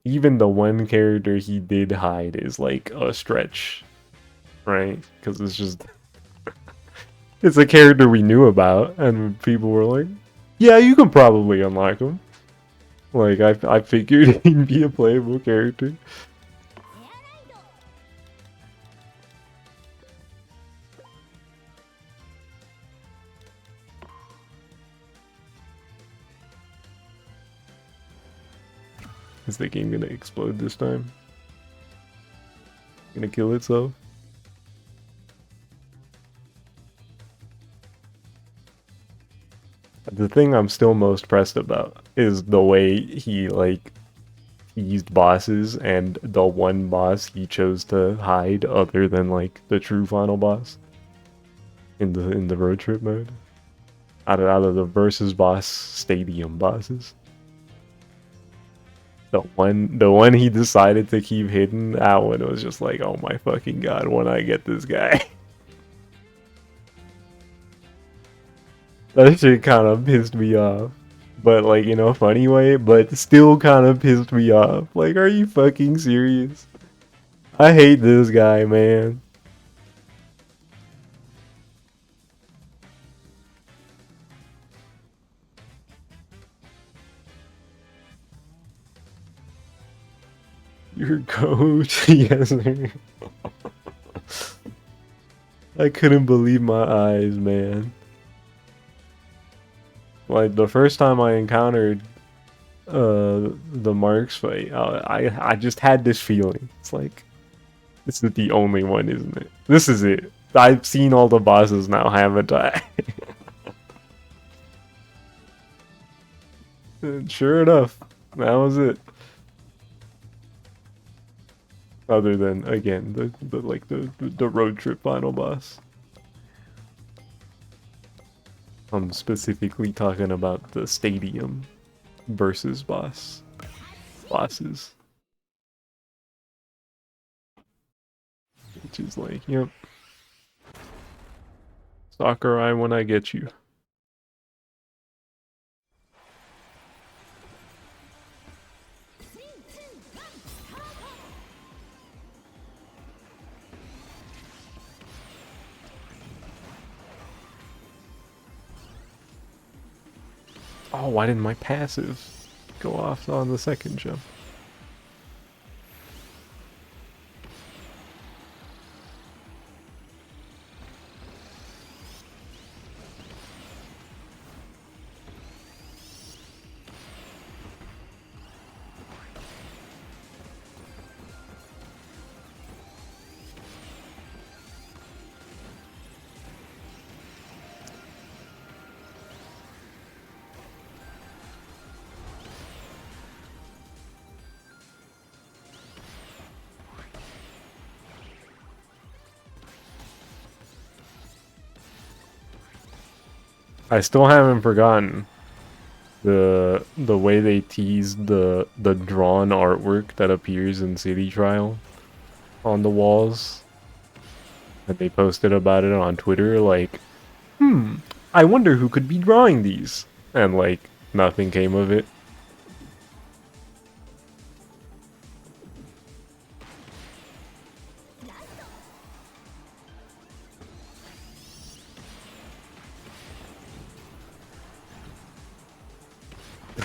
[SPEAKER 1] Even the one character he did hide is like a stretch, right? Because it's just it's a character we knew about, and people were like, "Yeah, you can probably unlock him." Like I figured he'd be a playable character. Is the game gonna explode this time? Gonna kill itself? The thing I'm still most pressed about is the way he like used bosses and the one boss he chose to hide other than like the true final boss in the road trip mode. Out of the versus boss stadium bosses. The one he decided to keep hidden, that one was just like, oh my fucking god, when I get this guy. That shit kind of pissed me off. But like, in a funny way, but still kind of pissed me off. Like, are you fucking serious? I hate this guy, man. Your coach, yes sir. I couldn't believe my eyes, man. Like the first time I encountered the Marks fight, I just had this feeling. It's like this is the only one, isn't it? This is it. I've seen all the bosses now, haven't I? And sure enough, that was it. Other than again the road trip final boss. I'm specifically talking about the stadium versus bosses, which is like, yep, Sakurai when I get you. Oh, why didn't my passive go off on the second jump? I still haven't forgotten the way they teased the drawn artwork that appears in City Trial on the walls. And they posted about it on Twitter, like, I wonder who could be drawing these. And like, nothing came of it.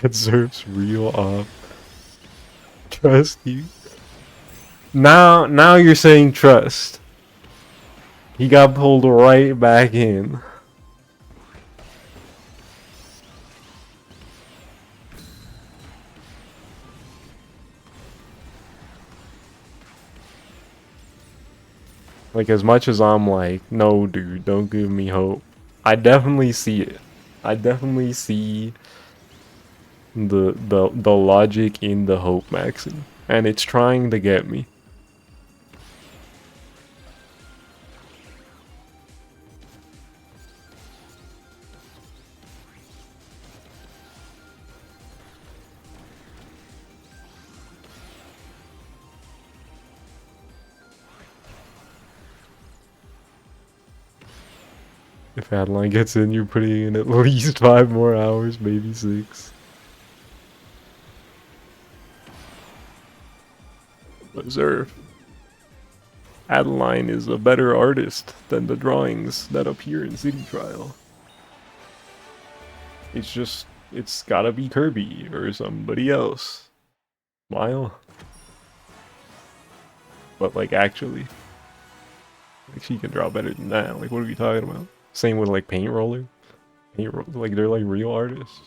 [SPEAKER 1] That Zerf's real off. Trust you. Now you're saying trust. He got pulled right back in. Like, as much as I'm like, no dude, don't give me hope. I definitely see it. I definitely see the logic in the hope maxing. And it's trying to get me. If Adeline gets in, you're putting in at least 5 more hours, maybe 6. Observe. Adeline is a better artist than the drawings that appear in City Trial. It's gotta be Kirby or somebody else. Smile. But like, actually, like, she can draw better than that. Like, what are we talking about? Same with like Paint Roller. Like, they're like real artists.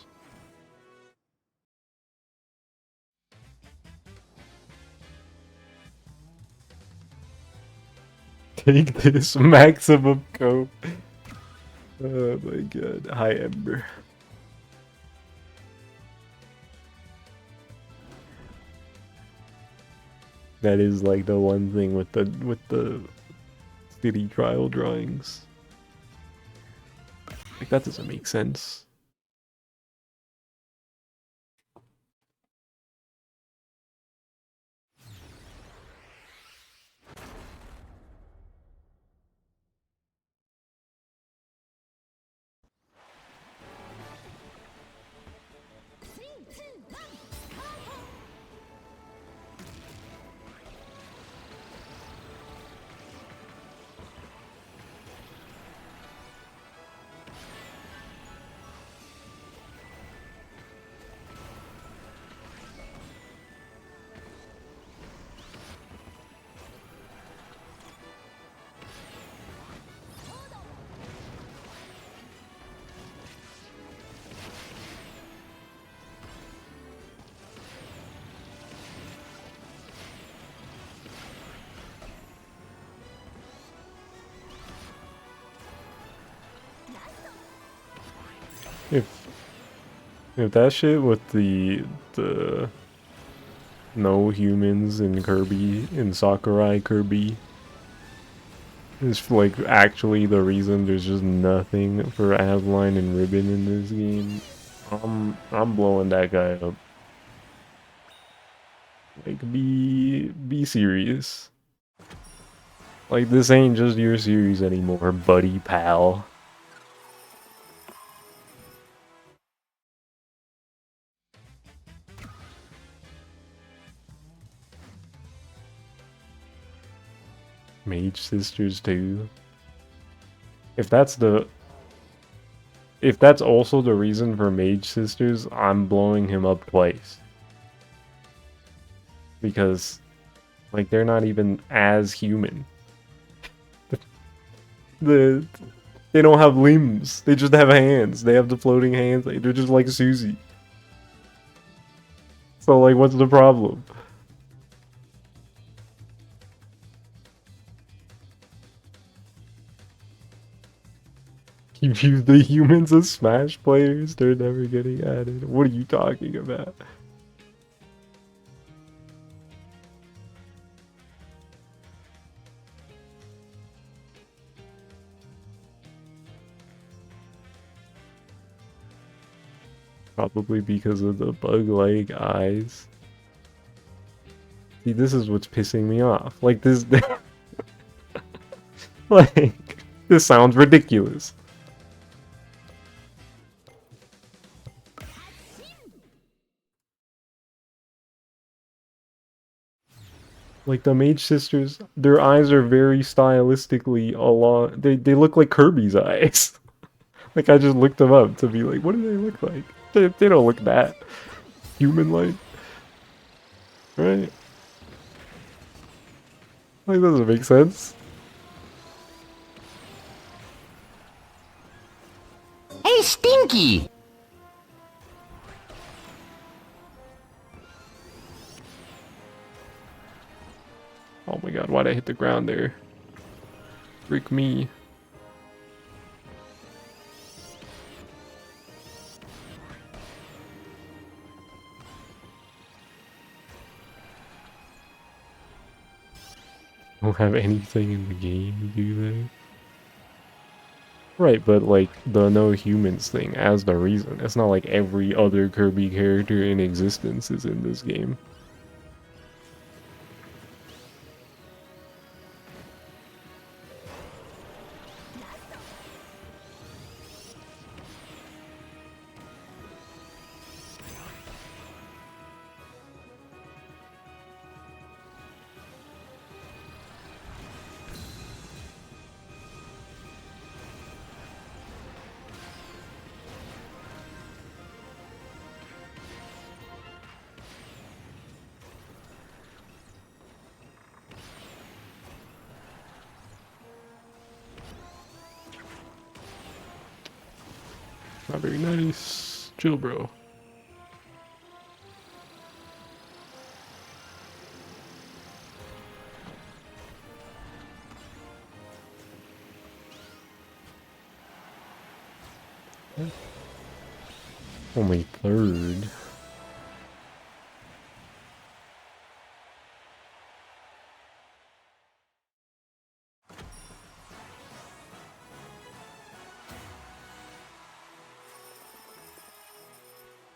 [SPEAKER 1] Take this maximum coat. Oh my god. Hi, Ember. That is like the one thing with the city trial drawings. Like, that doesn't make sense. If that shit with the no humans in Kirby in Sakurai Kirby is like actually the reason there's just nothing for Avaline and Ribbon in this game, I'm blowing that guy up. Like be serious. Like this ain't just your series anymore, buddy pal. Mage Sisters too. If that's also the reason for Mage Sisters, I'm blowing him up twice. Because like they're not even as human. They don't have limbs. They just have hands. They have the floating hands. Like, they're just like Susie. So like what's the problem? You view the humans as Smash players, they're never getting added. What are you talking about? Probably because of the bug-like eyes. See, this is what's pissing me off. Like this like this sounds ridiculous. Like the Mage Sisters, their eyes are very stylistically along. They look like Kirby's eyes. Like I just looked them up to be like, what do they look like? They don't look that human-like, right? Like that doesn't make sense.
[SPEAKER 2] Hey, Stinky!
[SPEAKER 1] Oh my god, why'd I hit the ground there? Freak me. Don't have anything in the game to do that. Right, but like the no humans thing as the reason. It's not like every other Kirby character in existence is in this game. Not very nice. Chill, bro. Only third.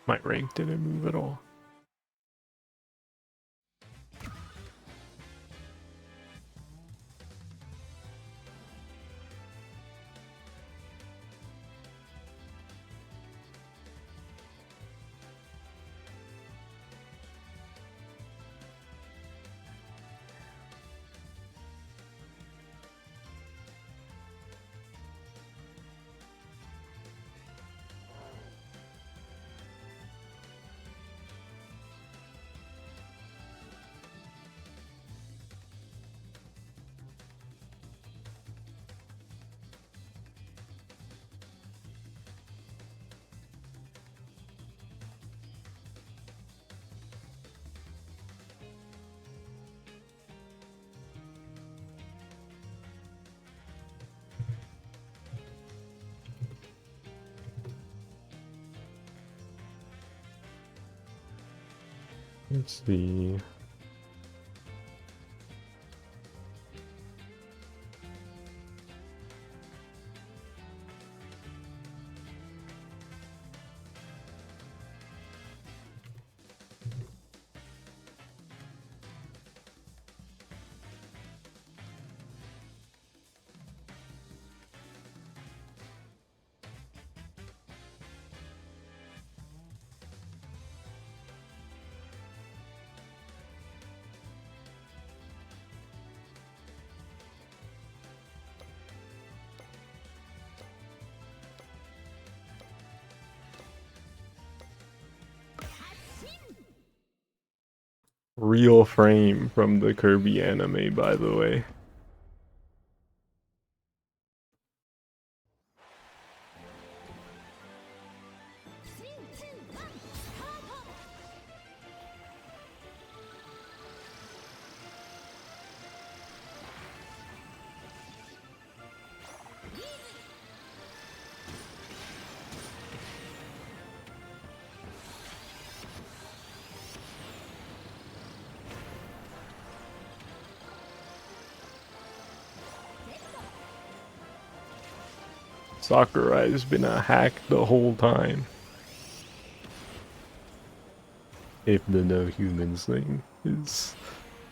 [SPEAKER 1] My rank didn't move at all. Let's see. Real frame from the Kirby anime, by the way. Sakurai's been a hack the whole time. If the no humans thing is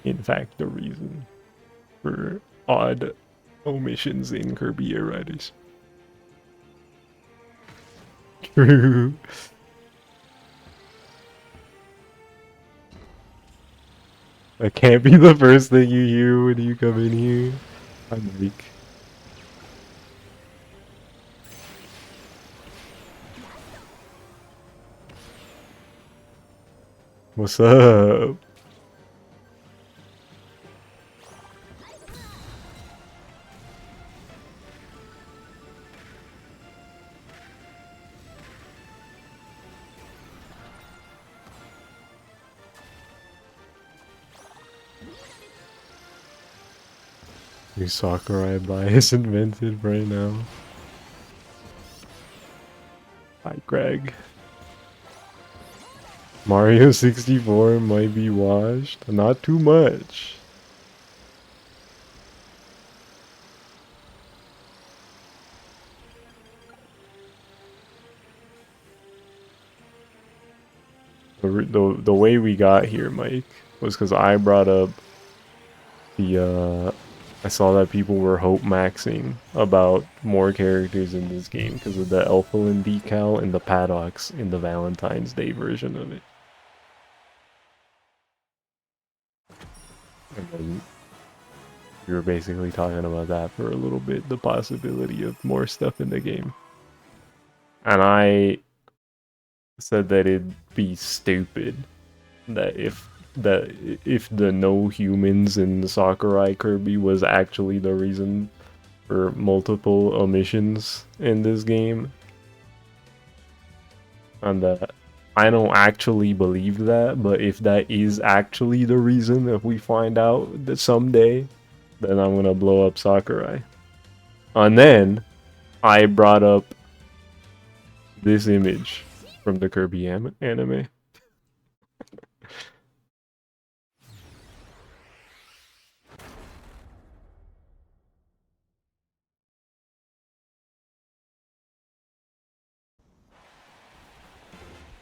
[SPEAKER 1] in fact the reason for odd omissions in Kirby Air Riders. True. That can't be the first thing you hear when you come in here. I'm weak. What's up? New Sakurai bias invented right now. Hi, Greg. Mario 64 might be washed. Not too much. The way we got here, Mike, was because I brought up the I saw that people were hope maxing about more characters in this game because of the Elfalin decal and the paddocks in the Valentine's Day version of it. And then we were basically talking about that for a little bit, the possibility of more stuff in the game. And I said that it'd be stupid that if the no humans in the Sakurai Kirby was actually the reason for multiple omissions in this game. And that I don't actually believe that, but if that is actually the reason, if we find out that someday, then I'm gonna blow up Sakurai. And then I brought up this image from the Kirby anime.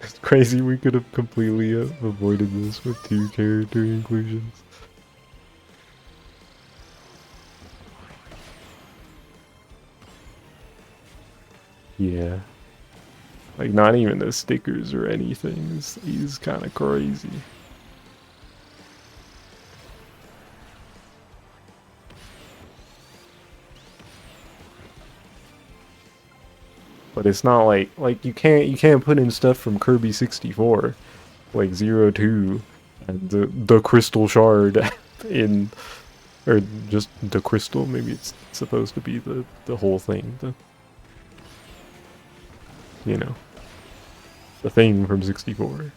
[SPEAKER 1] It's crazy we could have completely avoided this with 2 character inclusions. Yeah. Like, not even the stickers or anything is kind of crazy. But it's not like you can't put in stuff from Kirby 64, like 02 and the crystal shard in, or just the crystal. Maybe it's supposed to be the whole thing. You know, the thing from 64.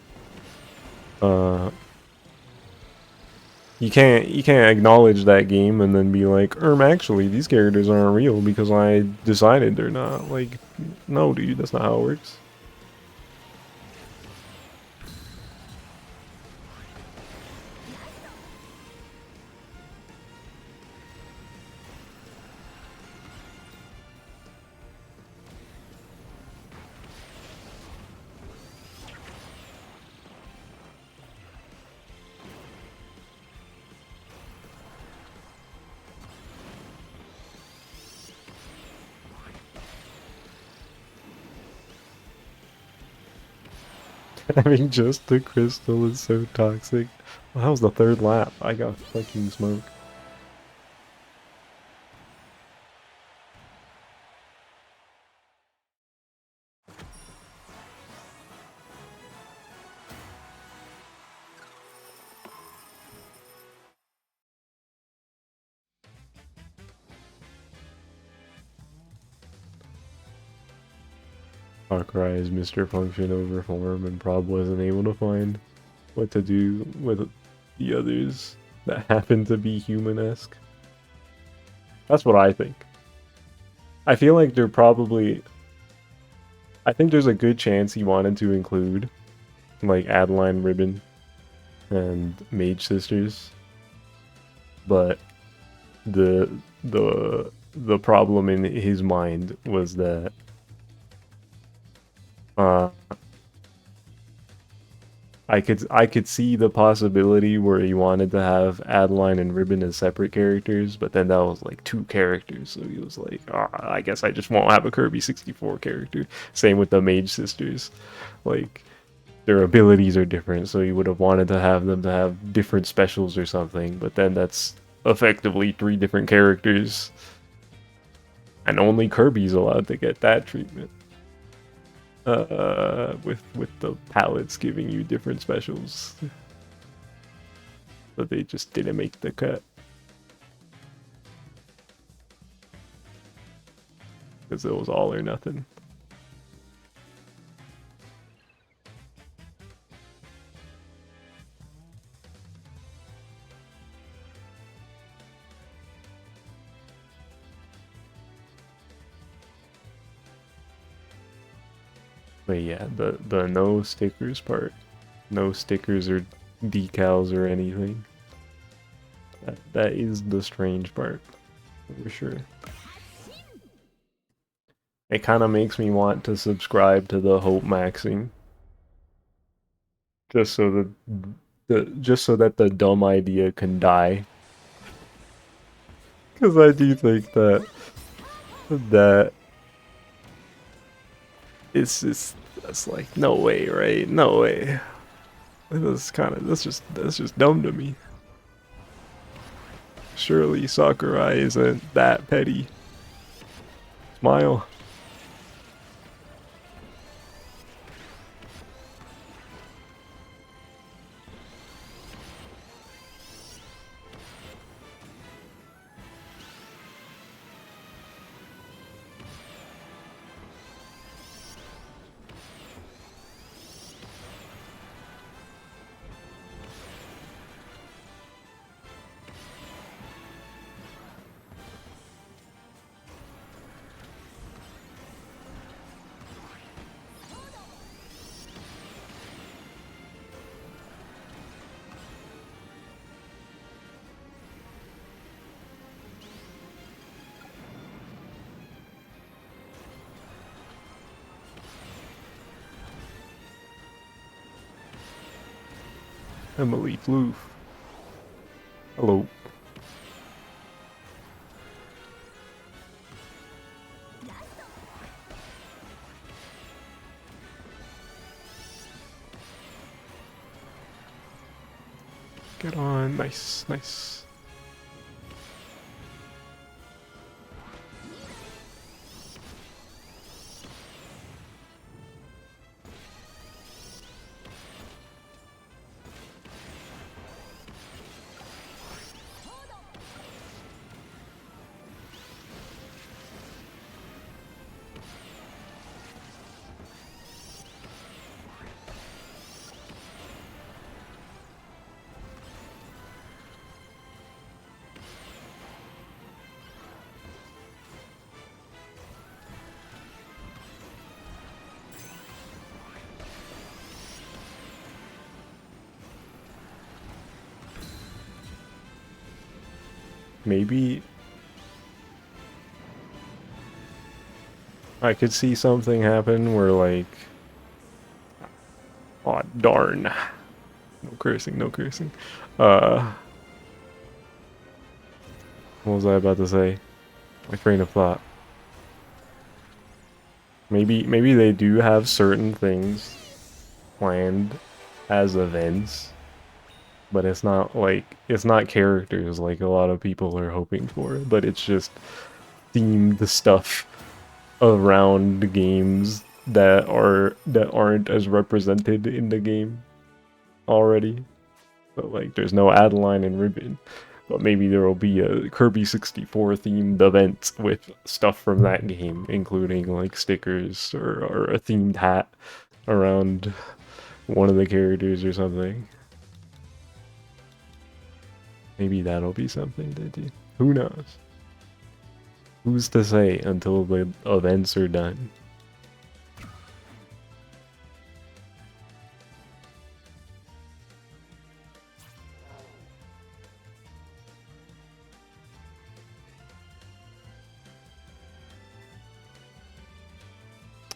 [SPEAKER 1] You can't acknowledge that game and then be like, actually these characters aren't real because I decided they're not. Like, no, dude, that's not how it works. Having just the crystal is so toxic. Well, that was the third lap. I got fucking smoke. Far Mr. Function overform and Prob wasn't able to find what to do with the others that happen to be human-esque. That's what I think. I feel like they're probably... I think there's a good chance he wanted to include like Adeline Ribbon and Mage Sisters, but the the problem in his mind was that I could see the possibility where he wanted to have Adeline and Ribbon as separate characters, but then that was like two characters, so he was like, I guess I just won't have a Kirby 64 character. Same with the Mage Sisters, like their abilities are different, so he would have wanted to have them to have different specials or something, but then that's effectively three different characters, and only Kirby's allowed to get that treatment. With the palettes giving you different specials. But they just didn't make the cut. Because it was all or nothing. But yeah, the no stickers part. No stickers or decals or anything. That is the strange part. For sure. It kind of makes me want to subscribe to the hope maxing. Just so that the dumb idea can die. Because I do think that that's like no way, right? No way. That's just dumb to me. Surely Sakurai isn't that petty. Smile. Emily Floof. Hello. Get on. Nice, nice. Maybe I could see something happen where like, oh darn, no cursing, no cursing. What was I about to say? My train of thought. Maybe they do have certain things planned as events, but it's not like it's not characters like a lot of people are hoping for, but it's just themed stuff around the games that aren't as represented in the game already. But like there's no Adeline and Ribbon. But maybe there will be a Kirby 64 themed event with stuff from that game, including like stickers or a themed hat around one of the characters or something. Maybe that'll be something to do. Who knows? Who's to say until the events are done?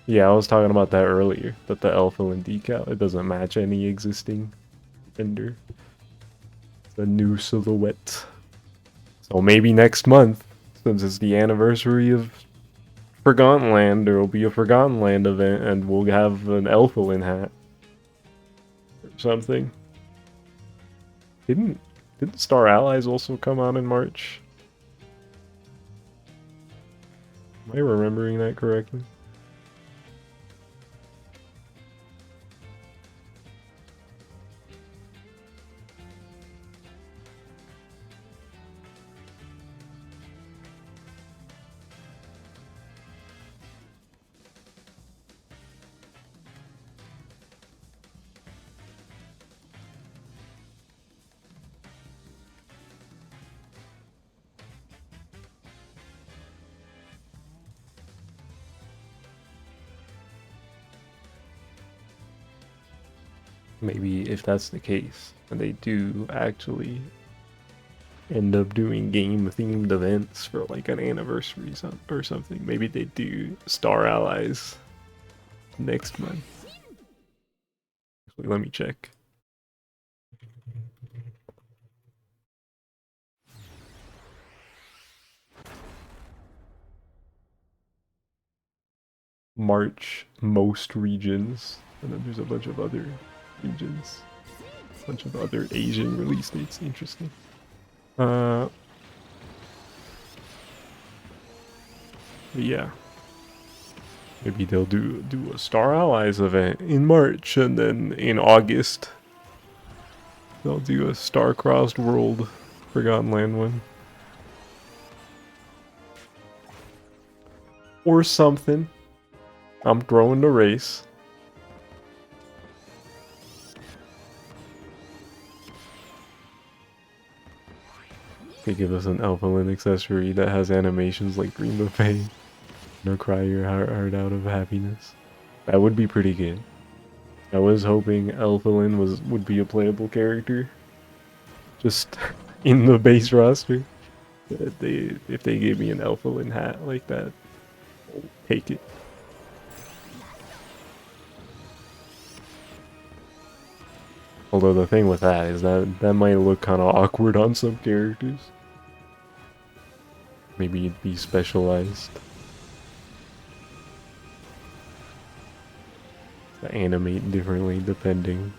[SPEAKER 1] Yeah, I was talking about that earlier, that the Alpha and decal, it doesn't match any existing render. It's a new silhouette. So maybe next month, since it's the anniversary of Forgotten Land, there will be a Forgotten Land event and we'll have an Elfilin hat. Or something. Didn't Star Allies also come out in March? Am I remembering that correctly? Maybe if that's the case, and they do actually end up doing game-themed events for like an anniversary or something, maybe they do Star Allies next month. Actually, let me check. March, most regions, and then there's a bunch of other regions. A bunch of other Asian release dates. Interesting. Yeah. Maybe they'll do a Star Allies event in March, and then in August they'll do a Star-Crossed World Forgotten Land one. Or something. I'm throwing the race. They give us an Alphalin accessory that has animations like Green Buffet. No, cry your heart out of happiness. That would be pretty good. I was hoping Alphalin would be a playable character. Just in the base roster. If they gave me an Alphalin hat like that, I'll take it. Although the thing with that is that might look kind of awkward on some characters. Maybe it'd be specialized. To animate differently depending.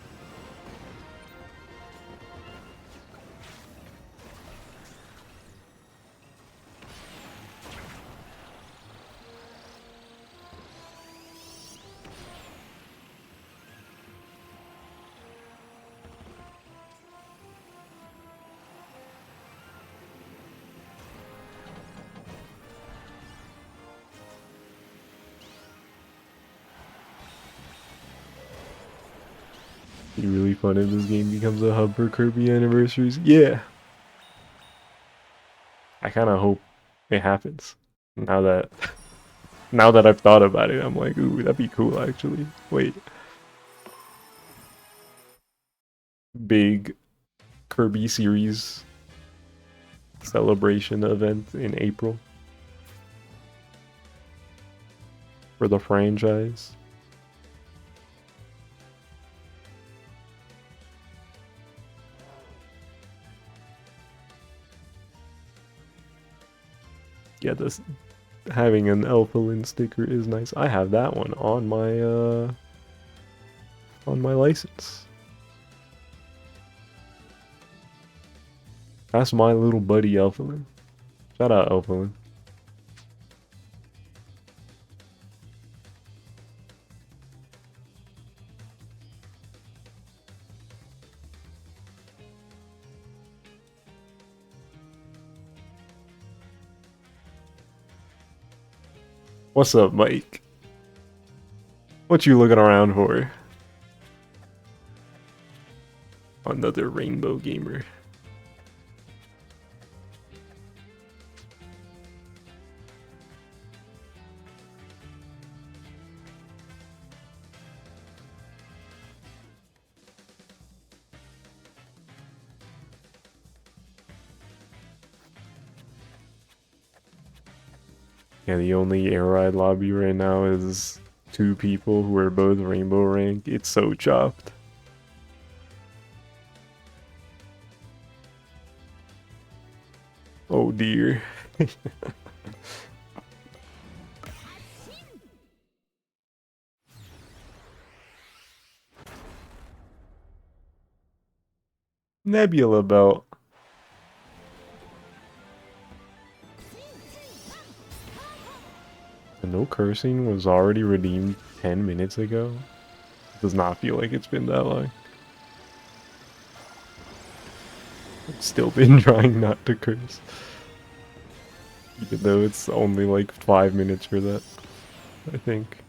[SPEAKER 1] Be really fun if this game becomes a hub for Kirby anniversaries. Yeah. I kind of hope it happens. Now that I've thought about it, I'm like, ooh, that'd be cool actually. Wait. Big Kirby series celebration event in April for the franchise. Yeah, this having an Alphalin sticker is nice. I have that one on my on my license. That's my little buddy Elflin. Shout out Elflin. What's up, Mike? What you looking around for? Another rainbow gamer. Yeah, the only air ride lobby right now is 2 people who are both rainbow rank. It's so chopped. Oh dear. Nebula belt. The no cursing was already redeemed 10 minutes ago. Does not feel like it's been that long. I've still been trying not to curse. Even though it's only like 5 minutes for that, I think.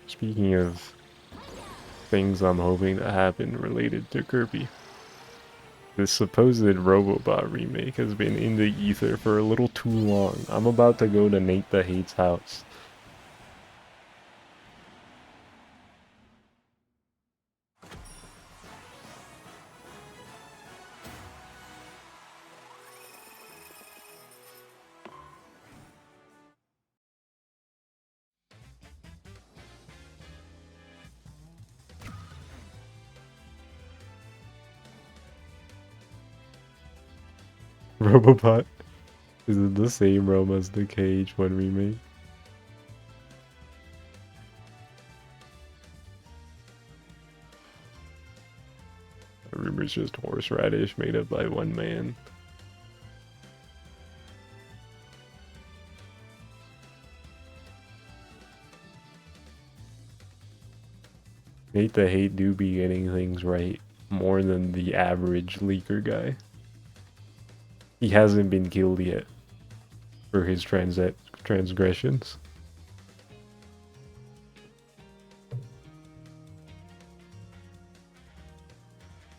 [SPEAKER 1] Speaking of things I'm hoping to happen related to Kirby, this supposed Robobot remake has been in the ether for a little too long. I'm about to go to Nate the Hate's house. Robobot is in the same realm as the KH1 remake. The rumor's just horseradish made up by one man. Nate the Hate do be getting things right more than the average leaker guy. He hasn't been killed yet for his transgressions.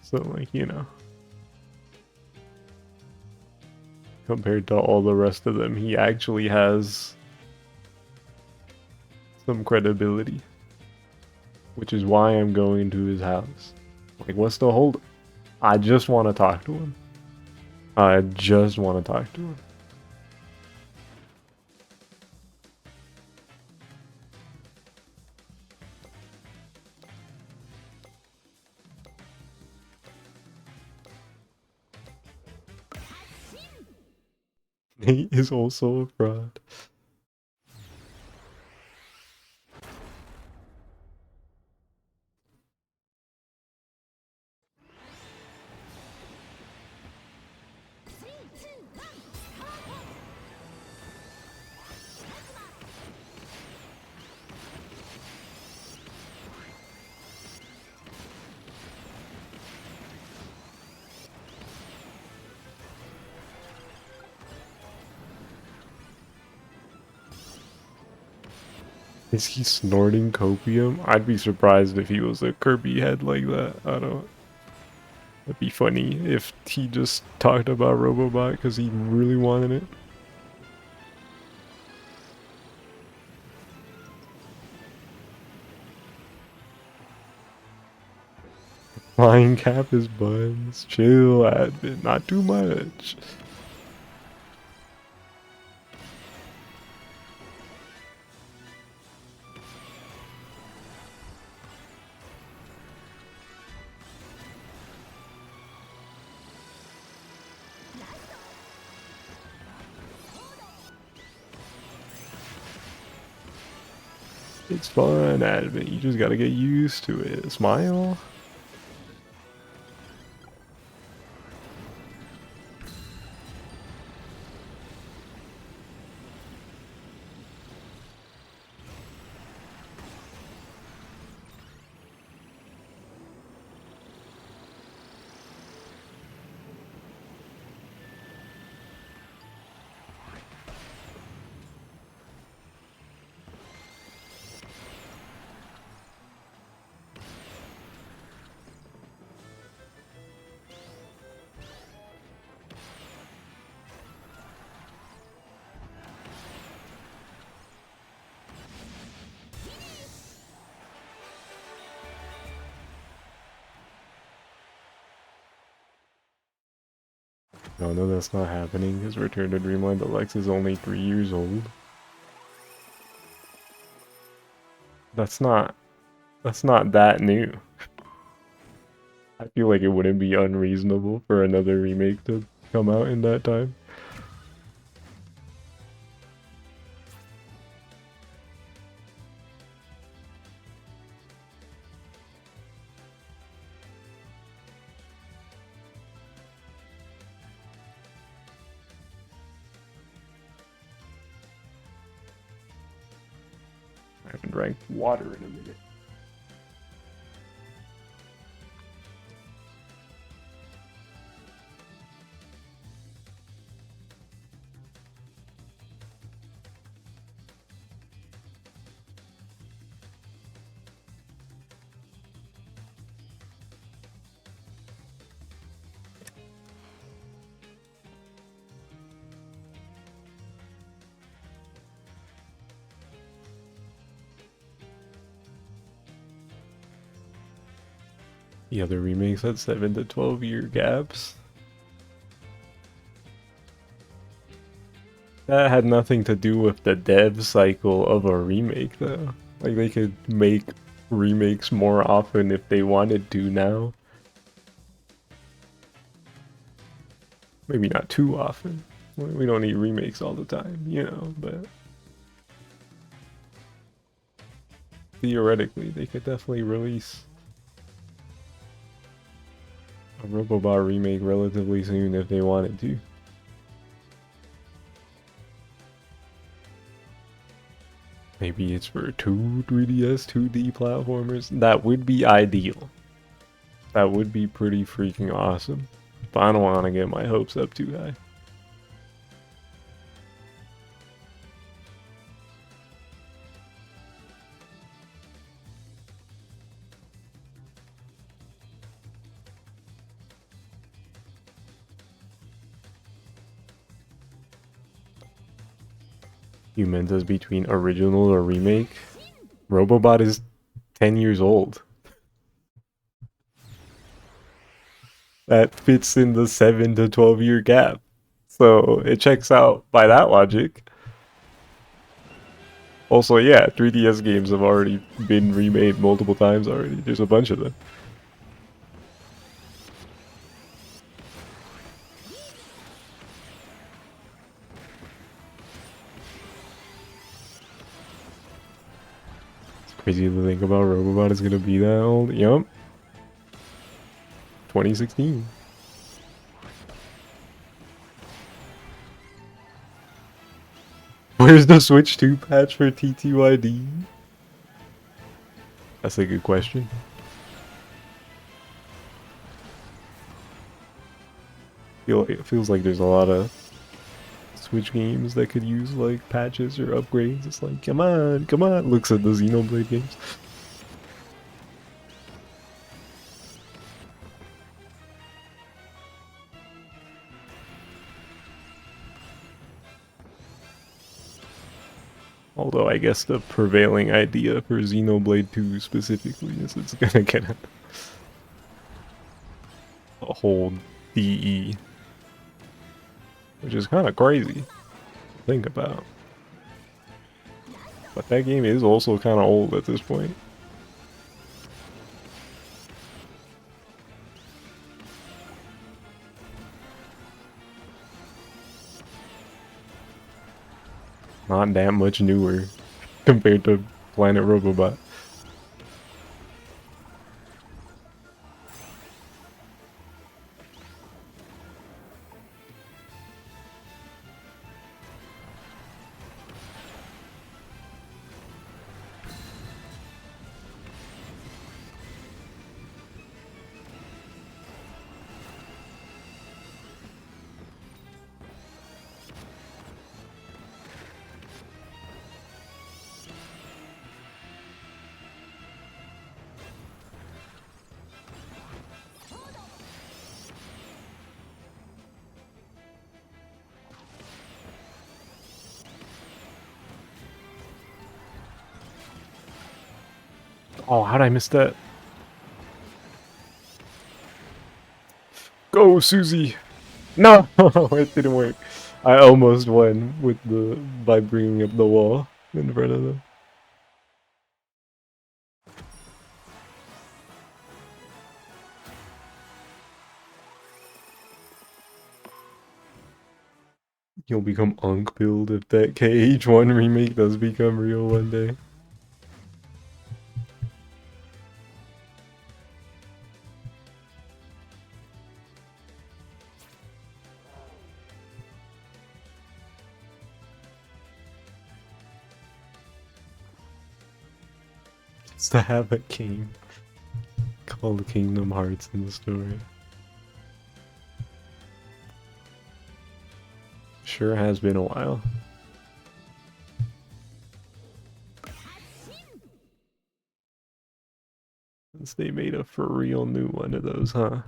[SPEAKER 1] So, like, you know, compared to all the rest of them, he actually has some credibility. Which is why I'm going to his house. Like, what's the hold? I just want to talk to him. I just want to talk to him. Nate is also a fraud. Is he snorting copium? I'd be surprised if he was a Kirby head like that. I don't. It'd be funny if he just talked about Robobot because he really wanted it. Flying cap his buns. Chill, Advent. Not too much. It's fun, Advent. You just gotta get used to it. Smile. No, that's not happening. His Return to Dreamland Deluxe is only 3 years old. That's not that new. I feel like it wouldn't be unreasonable for another remake to come out in that time. I haven't drank water in a minute. The other remakes had 7 to 12 year gaps. That had nothing to do with the dev cycle of a remake though. Like they could make remakes more often if they wanted to now. Maybe not too often. We don't need remakes all the time, you know, but theoretically they could definitely release a Robobot remake relatively soon if they wanted to. Maybe it's for two 3DS 2D platformers. That would be ideal. That would be pretty freaking awesome. But I don't want to get my hopes up too high. You meant us between original or remake? Robobot is 10 years old. That fits in the 7 to 12 year gap. So it checks out by that logic. Also, yeah, 3DS games have already been remade multiple times already. There's a bunch of them. Crazy to think about Robobot is gonna be that old. Yup. 2016. Where's the Switch 2 patch for TTYD? That's a good question. It feels like there's a lot of Switch games that could use like patches or upgrades. It's like, come on, come on. Looks at the Xenoblade games. Although I guess the prevailing idea for Xenoblade 2 specifically is it's gonna get a whole DE. Which is kind of crazy to think about. But that game is also kind of old at this point. Not that much newer compared to Planet Robobot. Oh, how'd I miss that? Go, Susie! No! It didn't work. I almost won with by bringing up the wall in front of them. You'll become Unk build if that KH1 remake does become real one day. Just to have a game called Kingdom Hearts in the story. Sure has been a while. Since they made a for real new one of those, huh?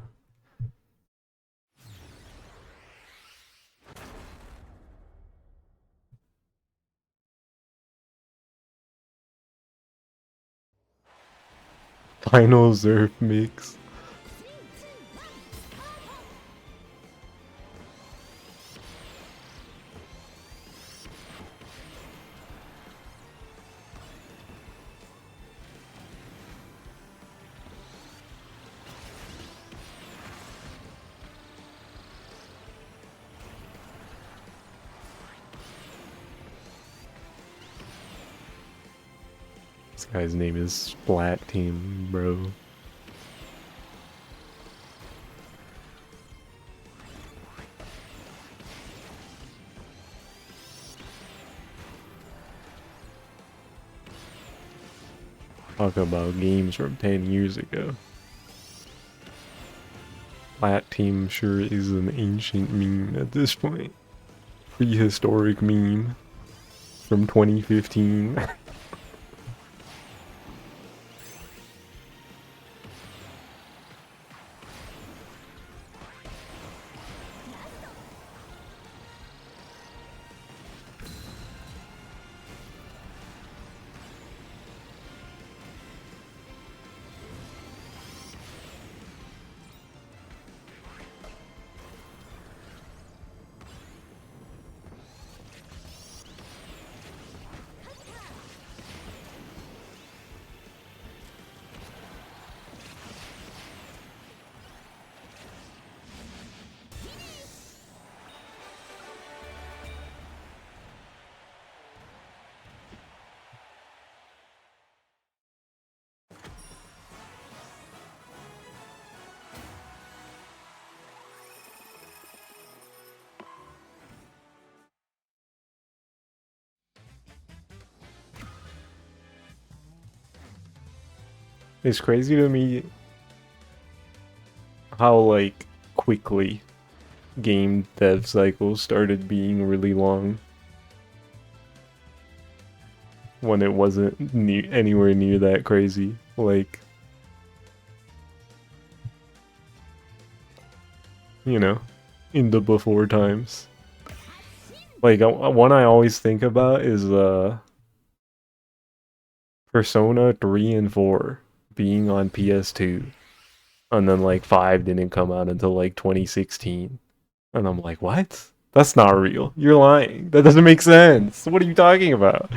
[SPEAKER 1] Final Zerf mix. This guy's name is Splat Team, bro. Talk about games from 10 years ago. Splat Team sure is an ancient meme at this point. Prehistoric meme from 2015. It's crazy to me how like quickly game dev cycles started being really long when it wasn't anywhere near that crazy. Like, you know, in the before times. Like one I always think about is Persona 3 and 4 being on PS2, and then like 5 didn't come out until like 2016. And I'm like, what? That's not real. You're lying. That doesn't make sense. What are you talking about?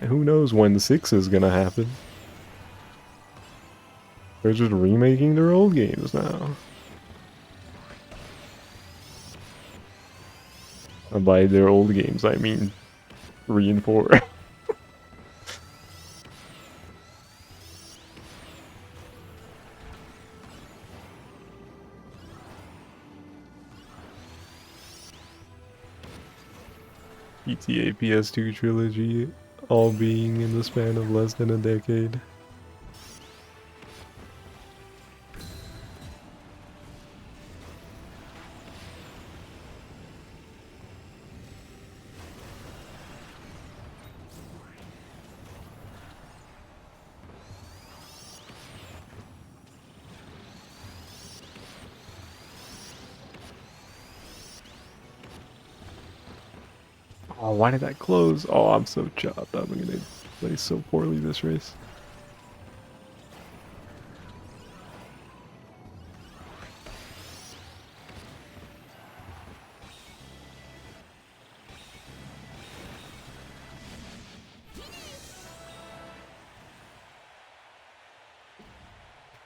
[SPEAKER 1] Who knows when the 6 is gonna happen? They're just remaking their old games now. And by their old games, I mean 3 and 4. GTA PS2 trilogy, all being in the span of less than a decade. Oh, why did that close? Oh, I'm so chopped. I'm gonna play so poorly this race.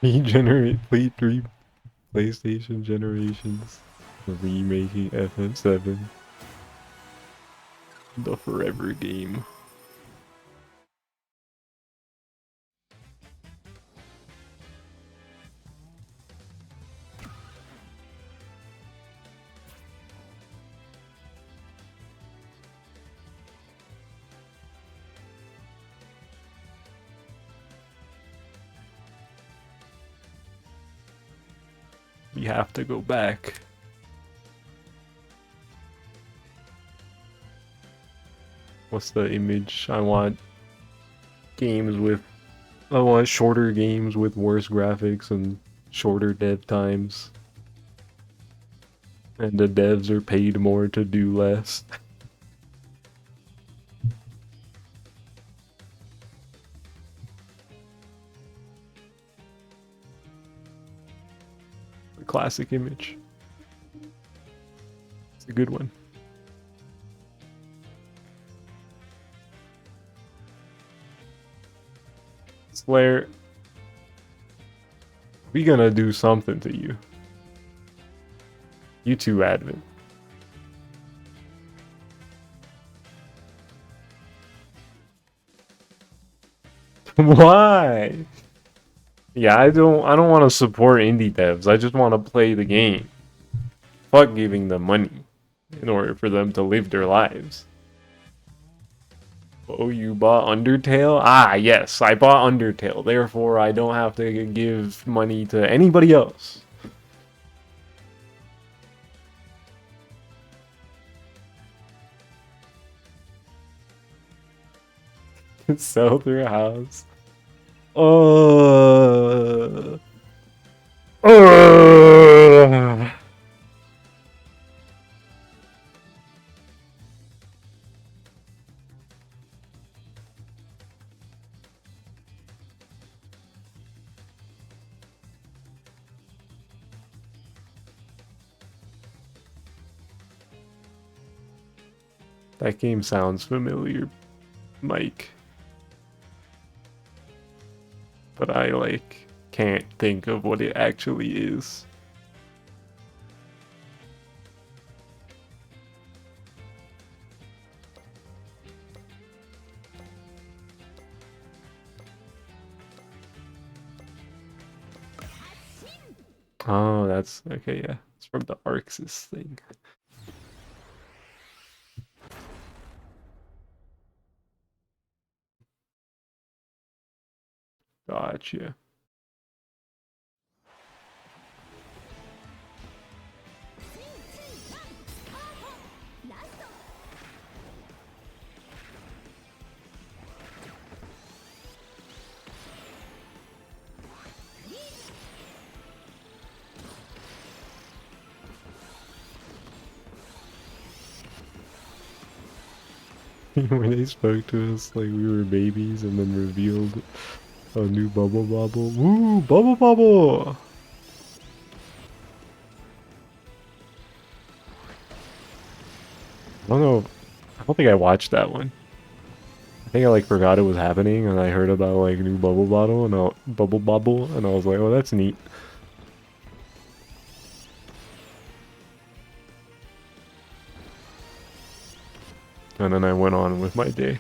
[SPEAKER 1] Regenerate play 3 PlayStation generations. Remaking FF7. The forever game. We have to go back. What's the image? I want shorter games with worse graphics and shorter dev times. And the devs are paid more to do less. The classic image. It's a good one. Slayer, we gonna do something to you. You too, Advent. Why? Yeah, I don't want to support indie devs. I just want to play the game. Fuck giving them money in order for them to live their lives. Oh, you bought Undertale? Ah, yes, I bought Undertale. Therefore, I don't have to give money to anybody else. Sell their house. Uh, uh. That game sounds familiar, Mike. But I, like, can't think of what it actually is. Oh, that's okay. Yeah, it's from the Arxis thing. Gotcha. When they spoke to us like we were babies and then revealed a new Bubble Bobble. Woo! Bubble Bobble! I don't know. I don't think I watched that one. I think I like forgot it was happening and I heard about like new Bubble Bobble and I was like, oh, that's neat. And then I went on with my day.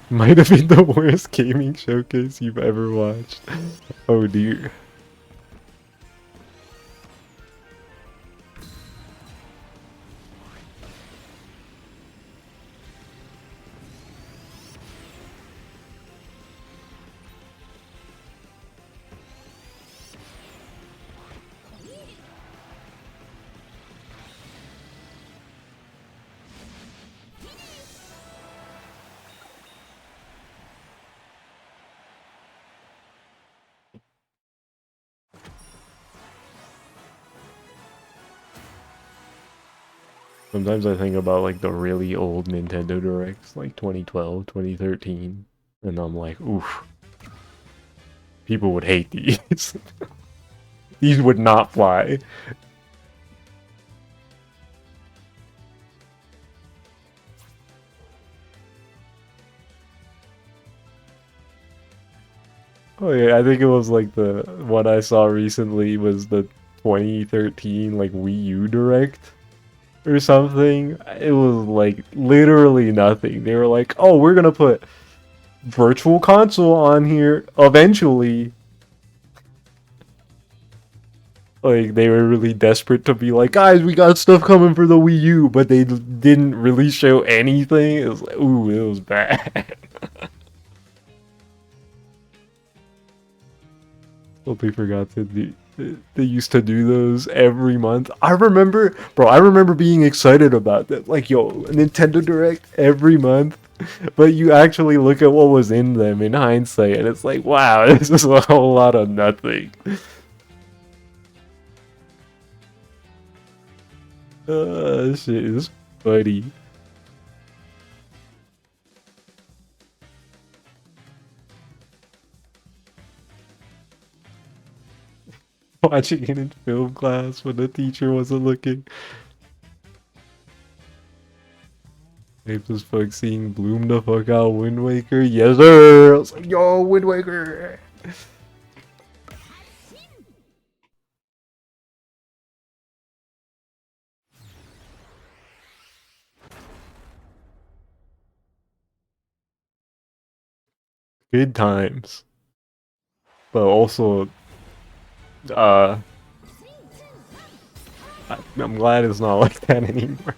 [SPEAKER 1] Might have been the worst gaming showcase you've ever watched. Oh dear. Sometimes I think about like the really old Nintendo Directs, like 2012, 2013, and I'm like, oof, people would hate these. These would not fly. Oh yeah, I think it was like the one I saw recently was the 2013 like Wii U Direct or something. It was like literally nothing. They were like, "Oh, we're gonna put Virtual Console on here eventually." Like they were really desperate to be like, "Guys, we got stuff coming for the Wii U," but they didn't really show anything. It was like, ooh, it was bad. Totally forgot that they used to do those every month. I remember, bro, I remember being excited about that. Like, yo, Nintendo Direct every month. But you actually look at what was in them in hindsight, and it's like, wow, this is a whole lot of nothing. Shit is funny. Watching it in film class when the teacher wasn't looking. Apes as fuck seeing Bloom the fuck out Wind Waker. Yes, sir. I was like, yo, Wind Waker. Good times. But also, uh, I'm glad it's not like that anymore.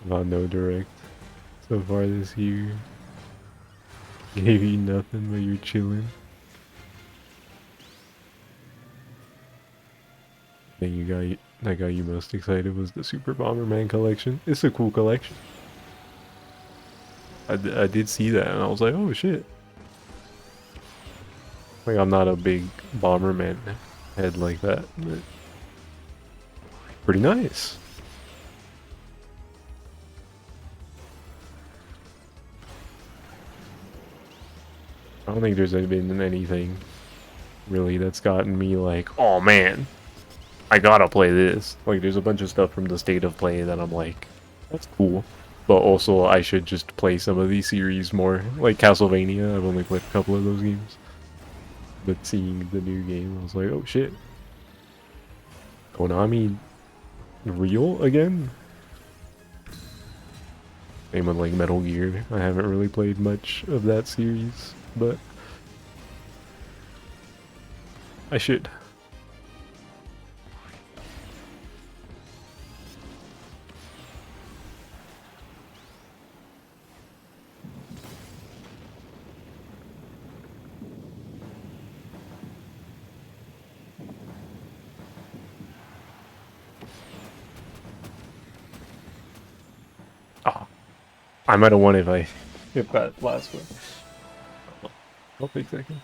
[SPEAKER 1] Not no direct so far this year. Gave you nothing but you're chilling. Thing you got that got you most excited was the Super Bomberman collection. It's a cool collection. I did see that and I was like, oh shit. Like I'm not a big Bomberman head like that. But pretty nice. I don't think there's been anything really that's gotten me like, oh man, I gotta play this. Like, there's a bunch of stuff from the state of play that I'm like, that's cool. But also, I should just play some of these series more. Like Castlevania, I've only played a couple of those games. But seeing the new game, I was like, oh shit. Konami real again? Same with like Metal Gear. I haven't really played much of that series, but I should. Oh, I might have won if I hit that last one. I'll take second.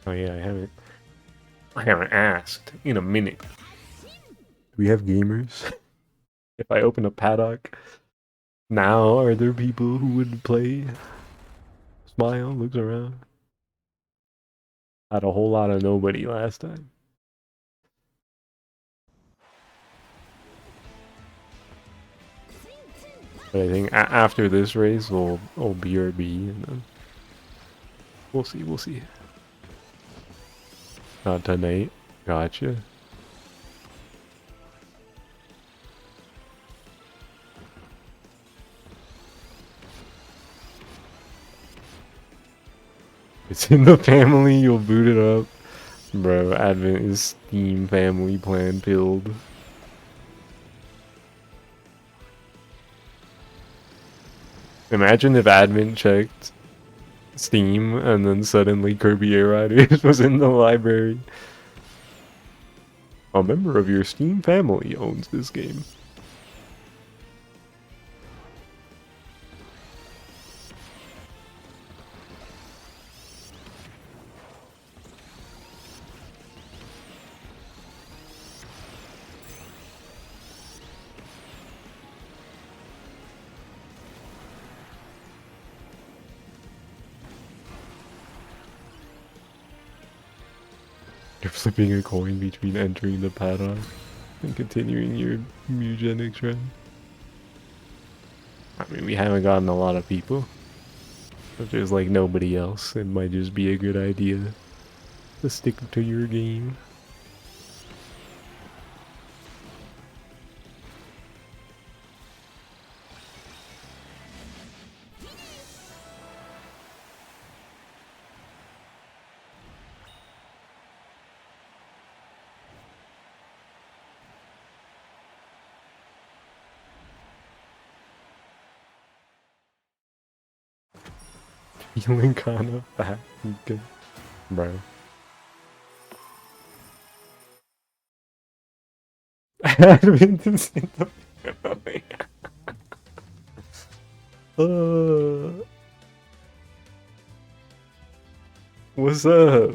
[SPEAKER 1] Oh yeah, I haven't asked in a minute. Do we have gamers? If I open a paddock now, are there people who would play? Smile, looks around. Had a whole lot of nobody last time. But I think after this race, we'll BRB, and then we'll see, we'll see. Not tonight. Gotcha. It's in the family, you'll boot it up. Bro, Advent is Steam family plan pilled. Imagine if Advent checked Steam and then suddenly Kirby Air Riders was in the library. A member of your Steam family owns this game. You're flipping a coin between entering the paddock and continuing your eugenics run. I mean, we haven't gotten a lot of people. If there's like nobody else, it might just be a good idea to stick to your game. Feeling kinda fat and good, bro. Advent in the family. What's up?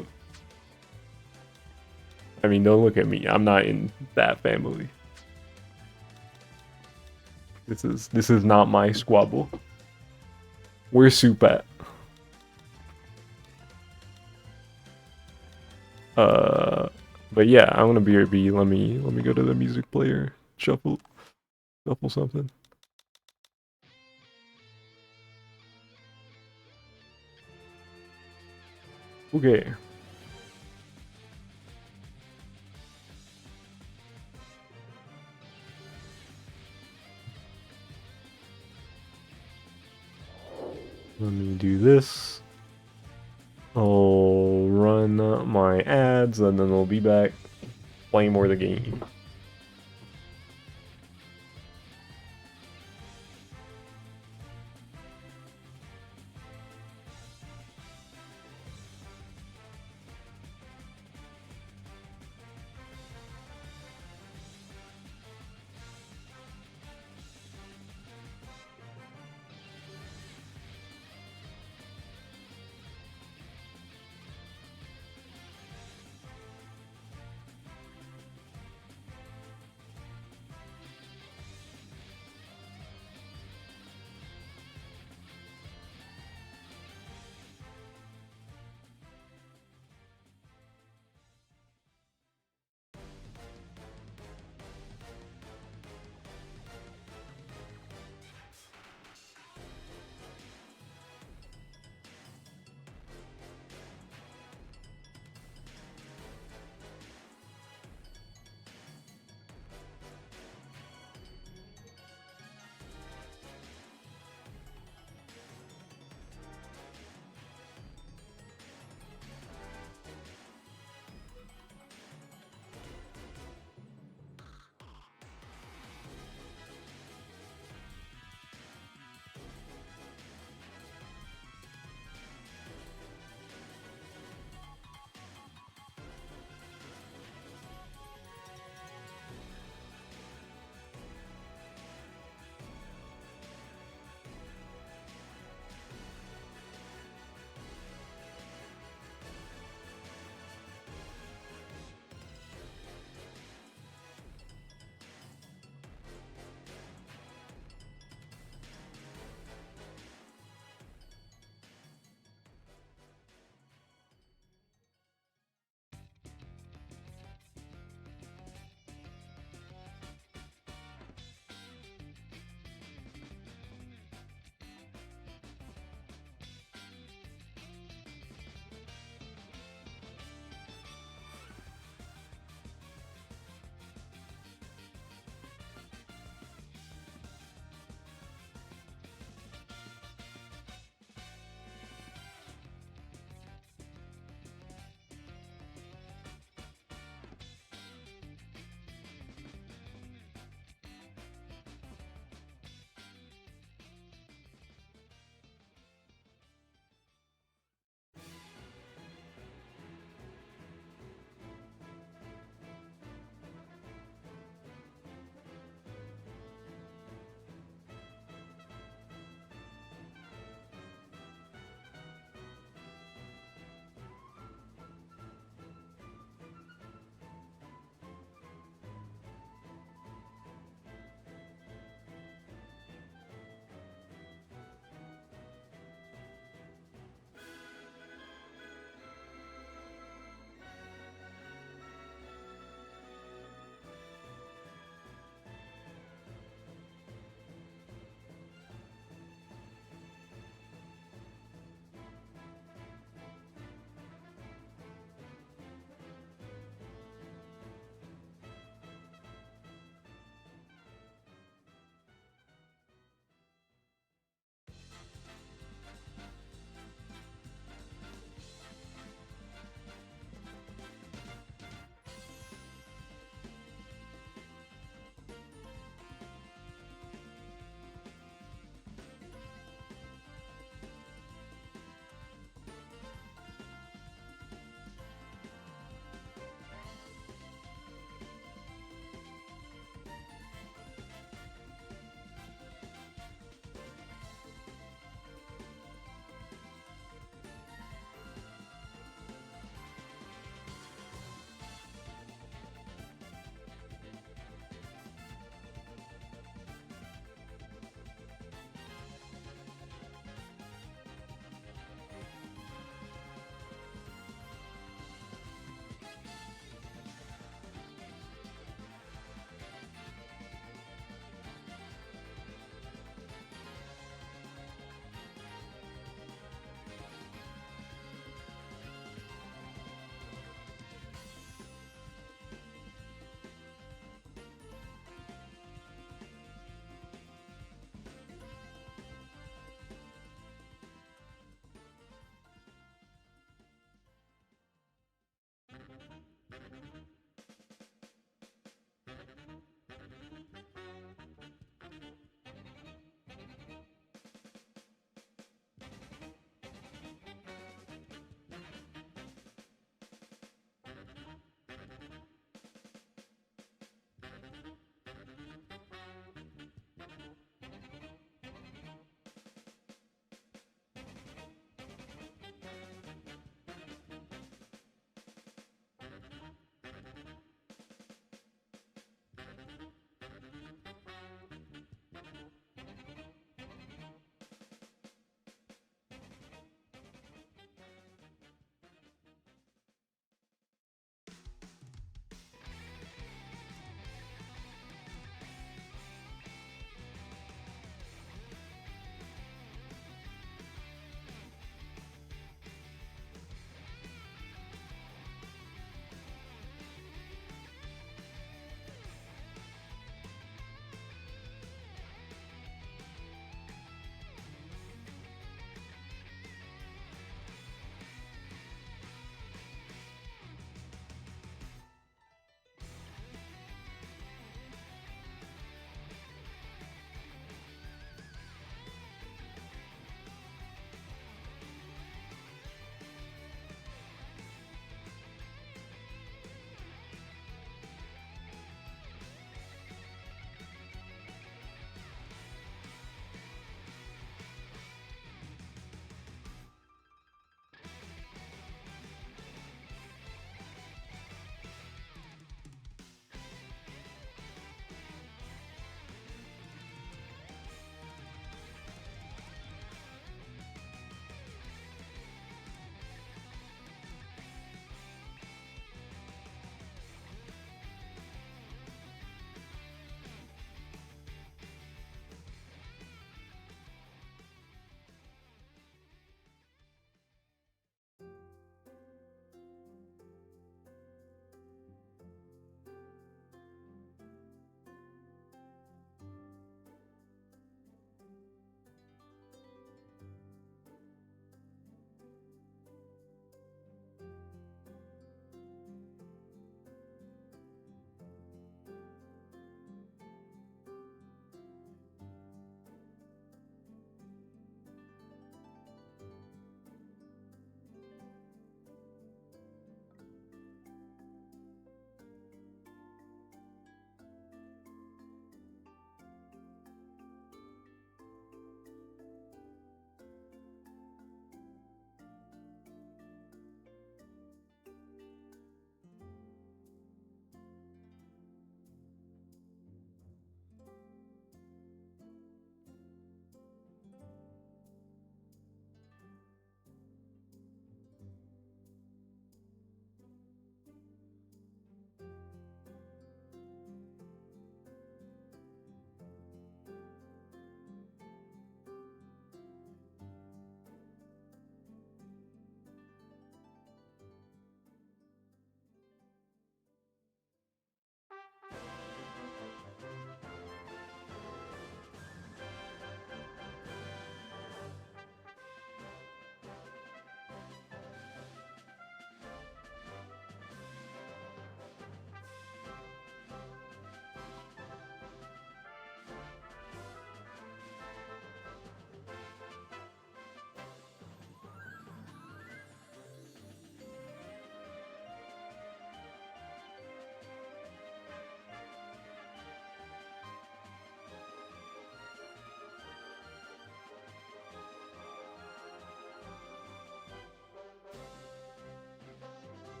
[SPEAKER 1] I mean, don't look at me. I'm not in that family. This is not my squabble. Where's Soup at? But yeah, I want to BRB. Let me go to the music player. Shuffle something. Okay. Let me do this. I'll run run my ads, and then we'll be back playing more of the game.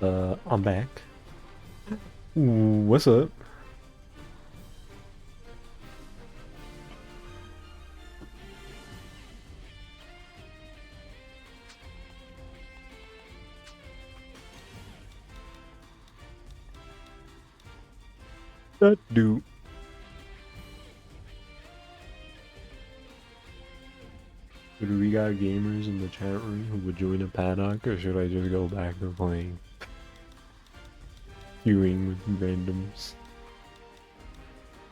[SPEAKER 1] I'm back. What's up? That dude. Do we got gamers in the chat room who would join a paddock, or should I just go back to playing queuing with randoms?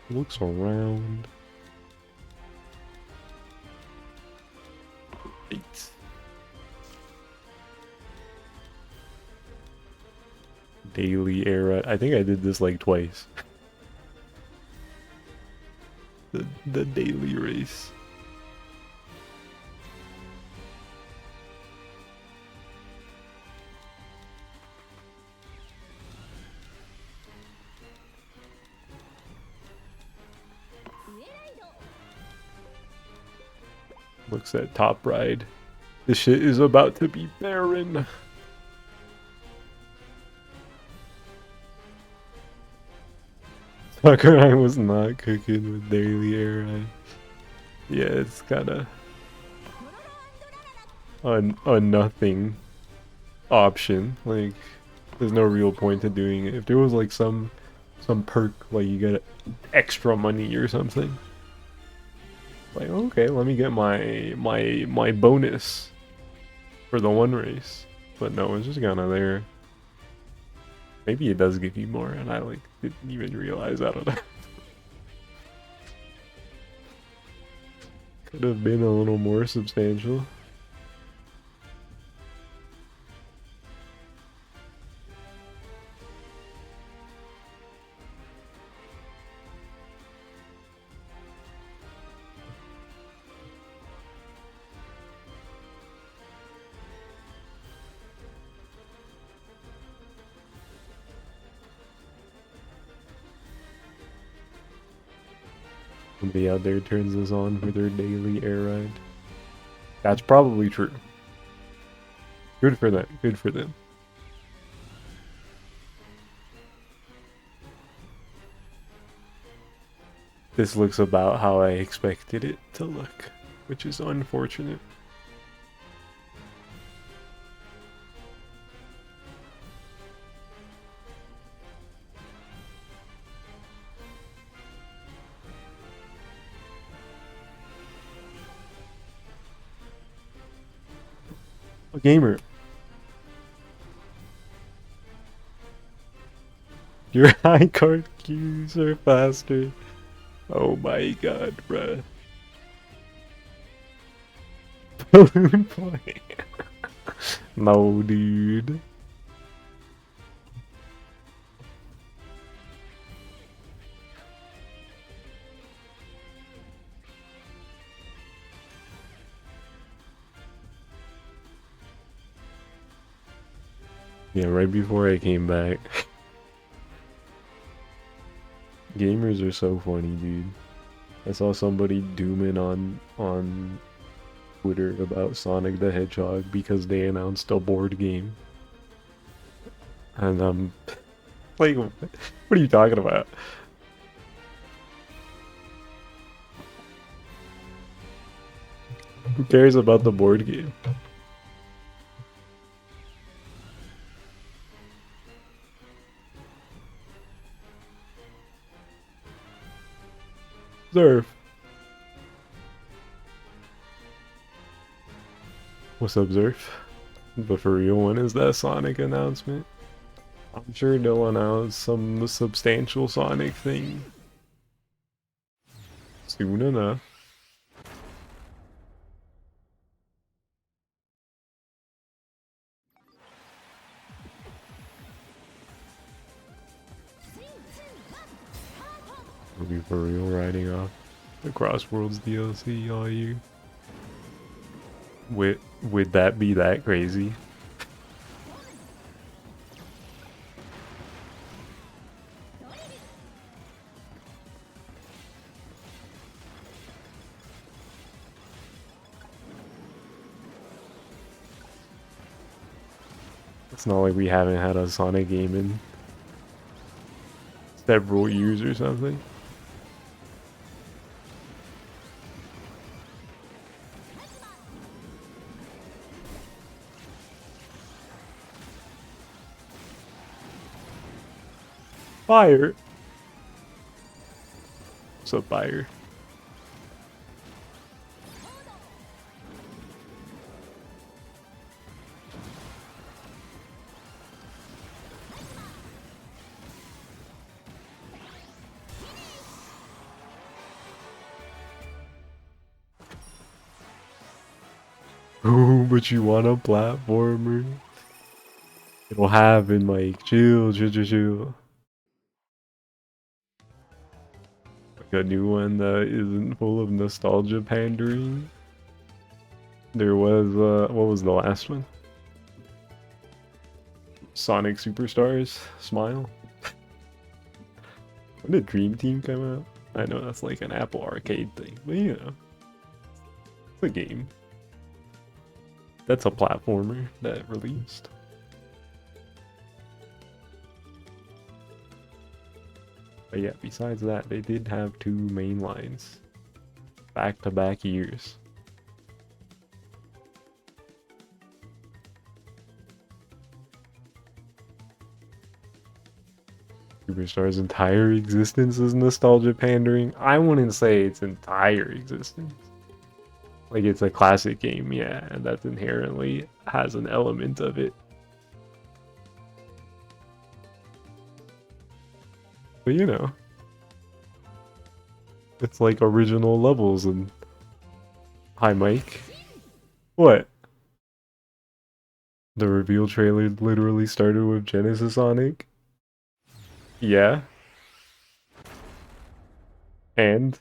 [SPEAKER 1] Looks around. Eight. Daily era. I think I did this like twice. The daily race. Looks at top ride. This shit is about to be barren. Sakurai was not cooking with daily air ride. Yeah, it's kinda a nothing option. Like, there's no real point to doing it. If there was like some perk, like you get extra money or something, like, okay, let me get my bonus for the one race. But no, it's just kinda there. Maybe it does give you more, and I like didn't even realize. I don't know. Could have been a little more substantial. Somebody out there turns this on for their daily air ride. That's probably true. Good for them. Good for them. This looks about how I expected it to look, which is unfortunate. A gamer. Your high card queues are faster. Oh my god, bruh. Balloon play. No, dude. Yeah, right before I came back. Gamers are so funny, dude. I saw somebody dooming on Twitter about Sonic the Hedgehog because they announced a board game. And like, what are you talking about? Who cares about the board game? Zerf. What's up, Zerf? But for real, when is that Sonic announcement? I'm sure they'll announce some substantial Sonic thing soon enough. Will be for real riding off the Crossworlds DLC all year. Would that be that crazy? It's not like we haven't had a Sonic game in several years or something. Fire! What's up, fire? Ooh, but you want a platformer? It'll happen, Mike. Chill, chill, chill, chill. Like a new one that isn't full of nostalgia pandering. There was, what was the last one? Sonic Superstars? Smile? When did Dream Team come out? I know that's like an Apple Arcade thing, but you know. It's a game. That's a platformer that released. But yeah, besides that, they did have 2 main lines. Back-to-back years. Superstar's entire existence is nostalgia pandering. I wouldn't say its entire existence. Like, it's a classic game, yeah, and that inherently has an element of it. But you know, it's like original levels and... Hi, Mike. What? The reveal trailer literally started with Genesis Sonic? Yeah. And?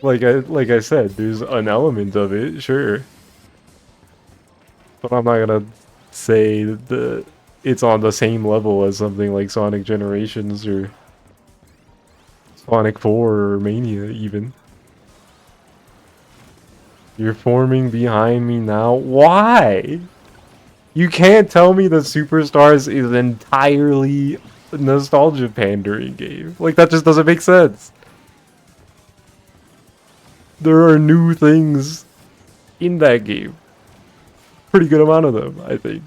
[SPEAKER 1] Like I said, there's an element of it, sure. But I'm not gonna say that it's on the same level as something like Sonic Generations or Sonic 4 or Mania even. You're forming behind me now? Why? You can't tell me that Superstars is entirely a nostalgia pandering game. Like, that just doesn't make sense. There are new things in that game. Pretty good amount of them, I think.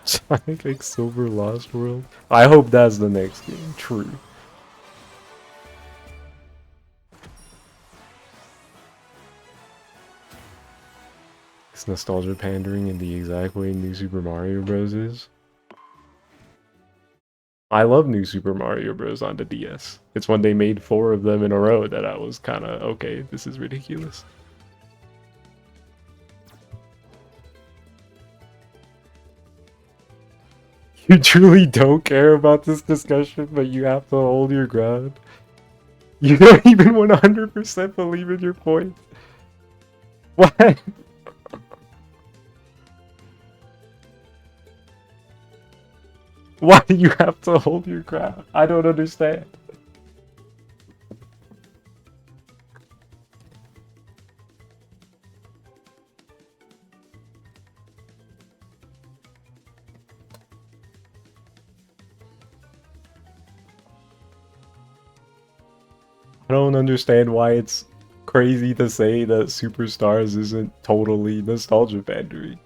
[SPEAKER 1] Sonic X Silver Lost World? I hope that's the next game. True. It's nostalgia pandering in the exact way New Super Mario Bros. Is. I love New Super Mario Bros. On the DS. It's when they made 4 of them in a row that I was kind of, okay, this is ridiculous. You truly don't care about this discussion, but you have to hold your ground. You don't even 100% believe in your point. What? Why do you have to hold your ground? I don't understand. I don't understand why it's crazy to say that Superstars isn't totally nostalgia pandering.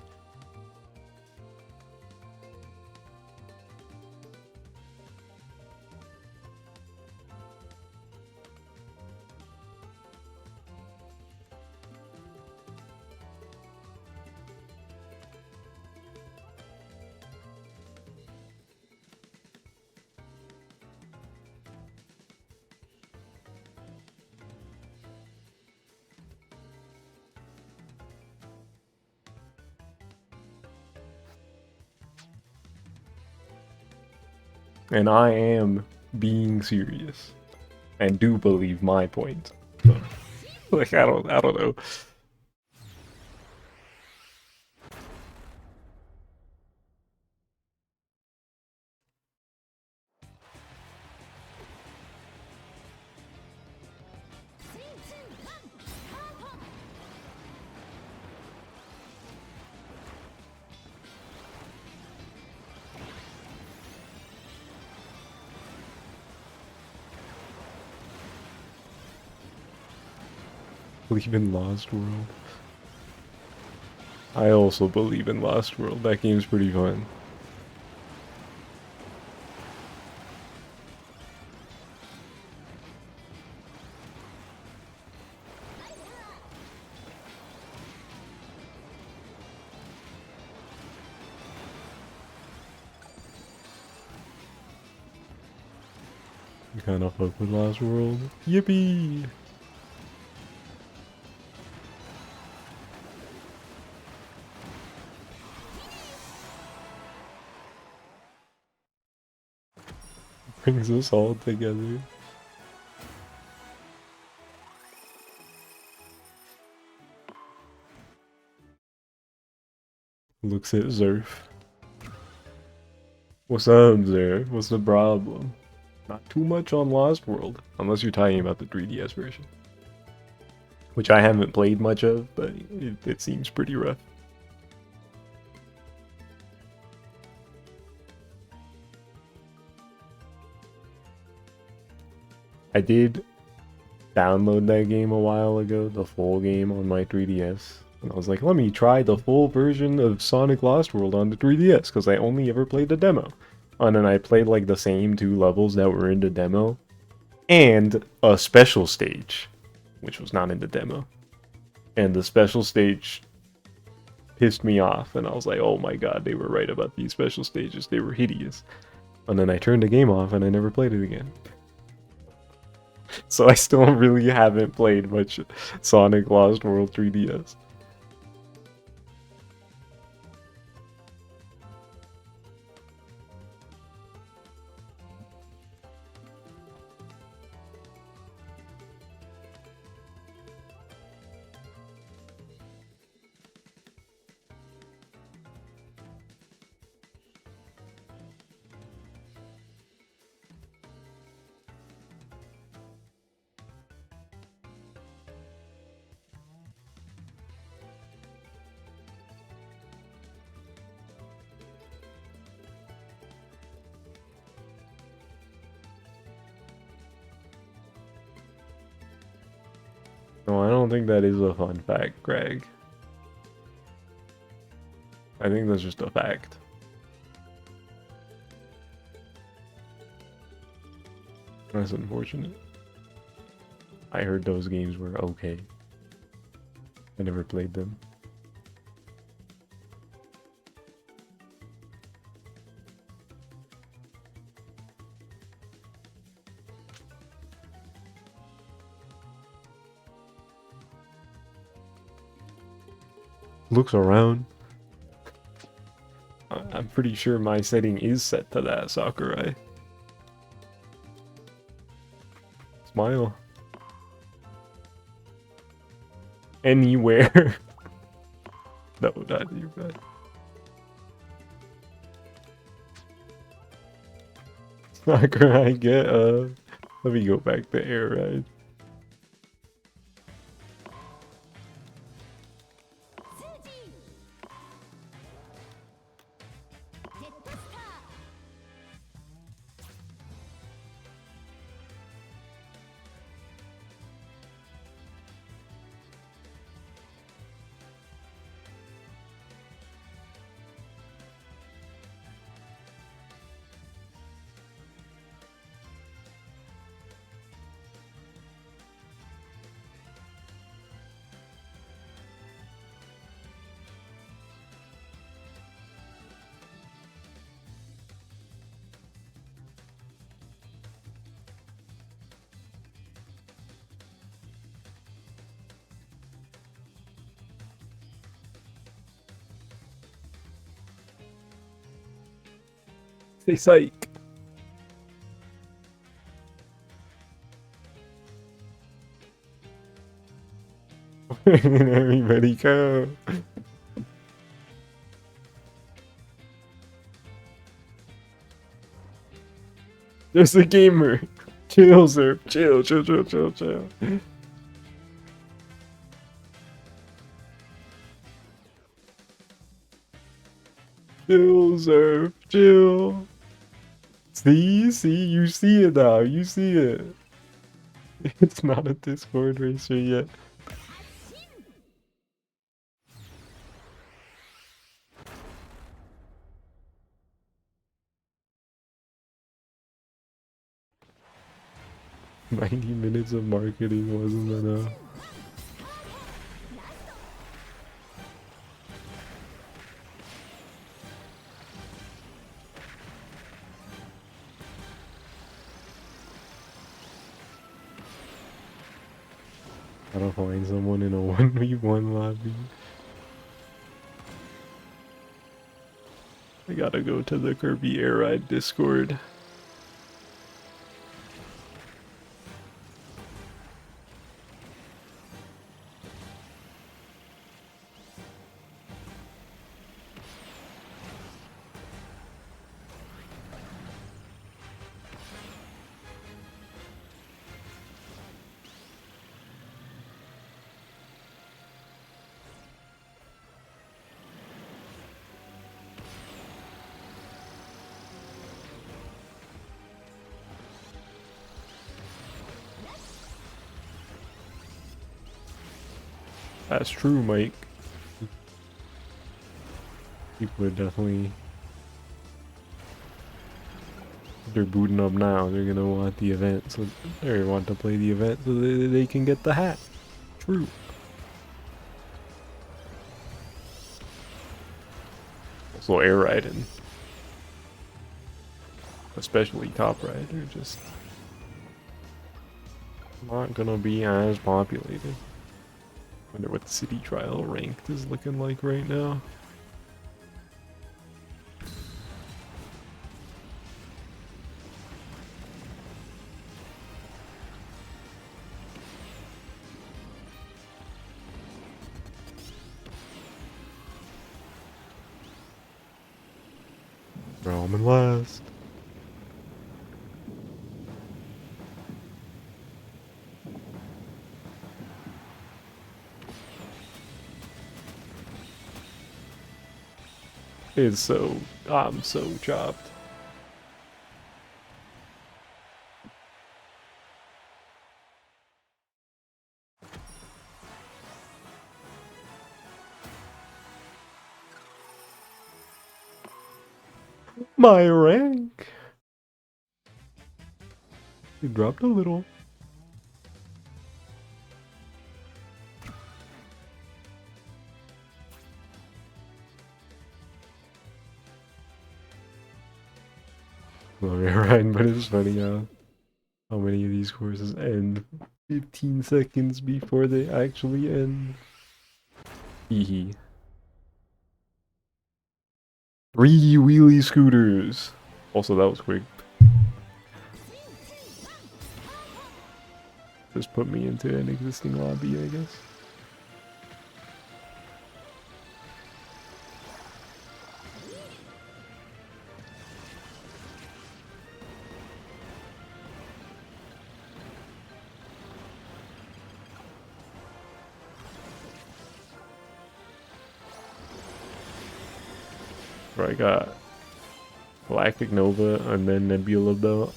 [SPEAKER 1] And I am being serious and do believe my point. So, like I don't know. Believe in Lost World. I also believe in Lost World. That game's pretty fun. Kinda fuck with Lost World. Yippee! Brings us all together. Looks at Zerf. What's up, Zerf? What's the problem? Not too much on Lost World, unless you're talking about the 3DS version. Which I haven't played much of, but it seems pretty rough. I did download that game a while ago, the full game on my 3DS. And I was like, let me try the full version of Sonic Lost World on the 3DS, because I only ever played the demo. And then I played like the same 2 levels that were in the demo, and a special stage, which was not in the demo. And the special stage pissed me off, and I was like, oh my god, they were right about these special stages, they were hideous. And then I turned the game off and I never played it again. So I still really haven't played much Sonic Lost World 3DS. No, I don't think that is a fun fact, Greg. I think that's just a fact. That's unfortunate. I heard those games were okay. I never played them. Looks around. I'm pretty sure my setting is set to that, Sakurai. Smile. Anywhere. No, not you, bad. Sakurai, get let me go back to air ride. Stay psych. Where did everybody go? There's a gamer. Chill, sir. Chill, chill, chill, chill, chill. Chill, sir. Chill. See, you see it now. You see it. It's not a Discord racer yet. 90 minutes of marketing wasn't enough. Gotta find someone in a 1v1 lobby. I gotta go to the Kirby Air Ride Discord. That's true, Mike. People are definitely... if they're booting up now, they're gonna want the event, so they want to play the event so they can get the hat. True. Also air riding. Especially top ride, they're just not gonna be as populated. Wonder what the city trial ranked is looking like right now. Roman last. It's so... I'm so chopped. My rank! It dropped a little. Right, but it's funny how many of these courses end 15 seconds before they actually end. Hehe. 3 wheelie scooters. Also, that was quick. Just put me into an existing lobby, I guess. Where I got Galactic Nova and then Nebula Belt.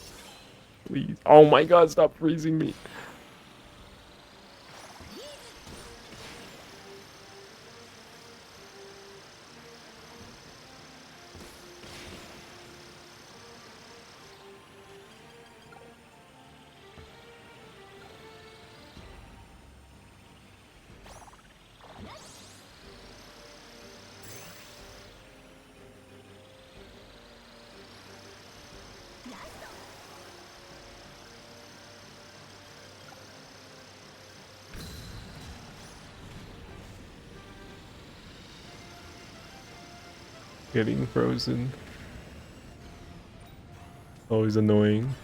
[SPEAKER 1] Please. Oh my god, stop freezing me. Getting frozen. Always annoying.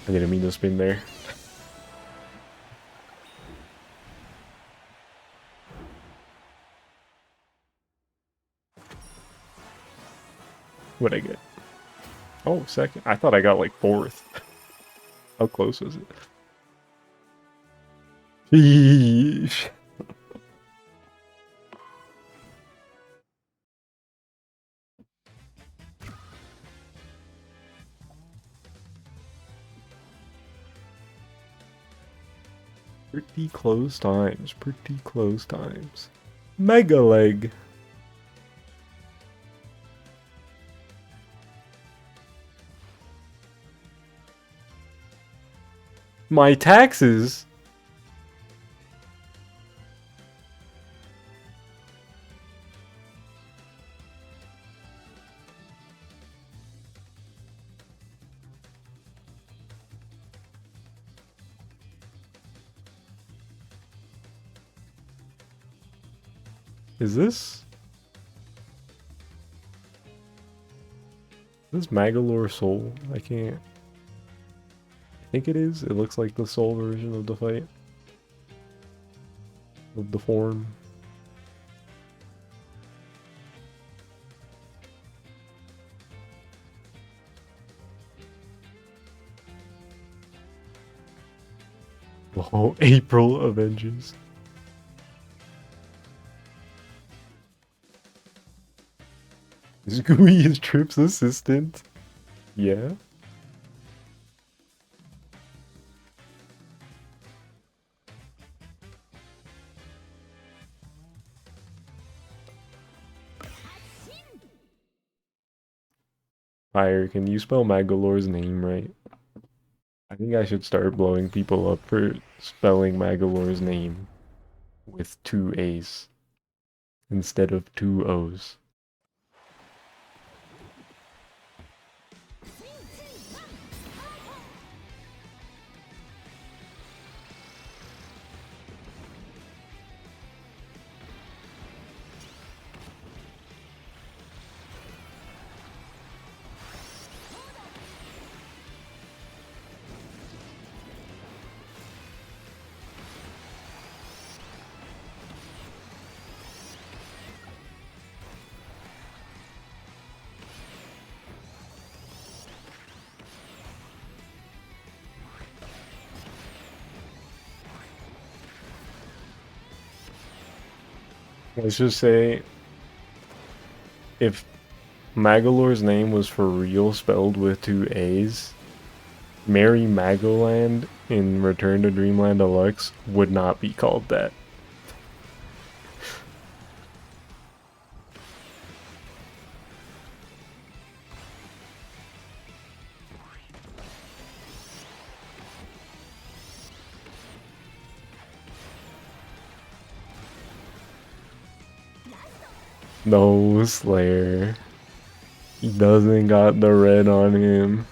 [SPEAKER 1] I didn't mean to spin there. What'd I get? Oh, second. I thought I got like fourth. How close was it? Sheesh. Pretty close times. Pretty close times. Mega leg. My taxes. Is this Magalore Soul? I can't. I think it is. It looks like the Soul version of the fight. Of the form. Oh, April Avengers. Is Gooey his Trip's assistant? Yeah. Fire, can you spell Magalore's name right? I think I should start blowing people up for spelling Magalore's name with 2 A's instead of 2 O's. Let's just say if Magalore's name was for real spelled with 2 A's, Mary Magoland in Return to Dreamland Deluxe would not be called that. No, Slayer. He doesn't got the red on him.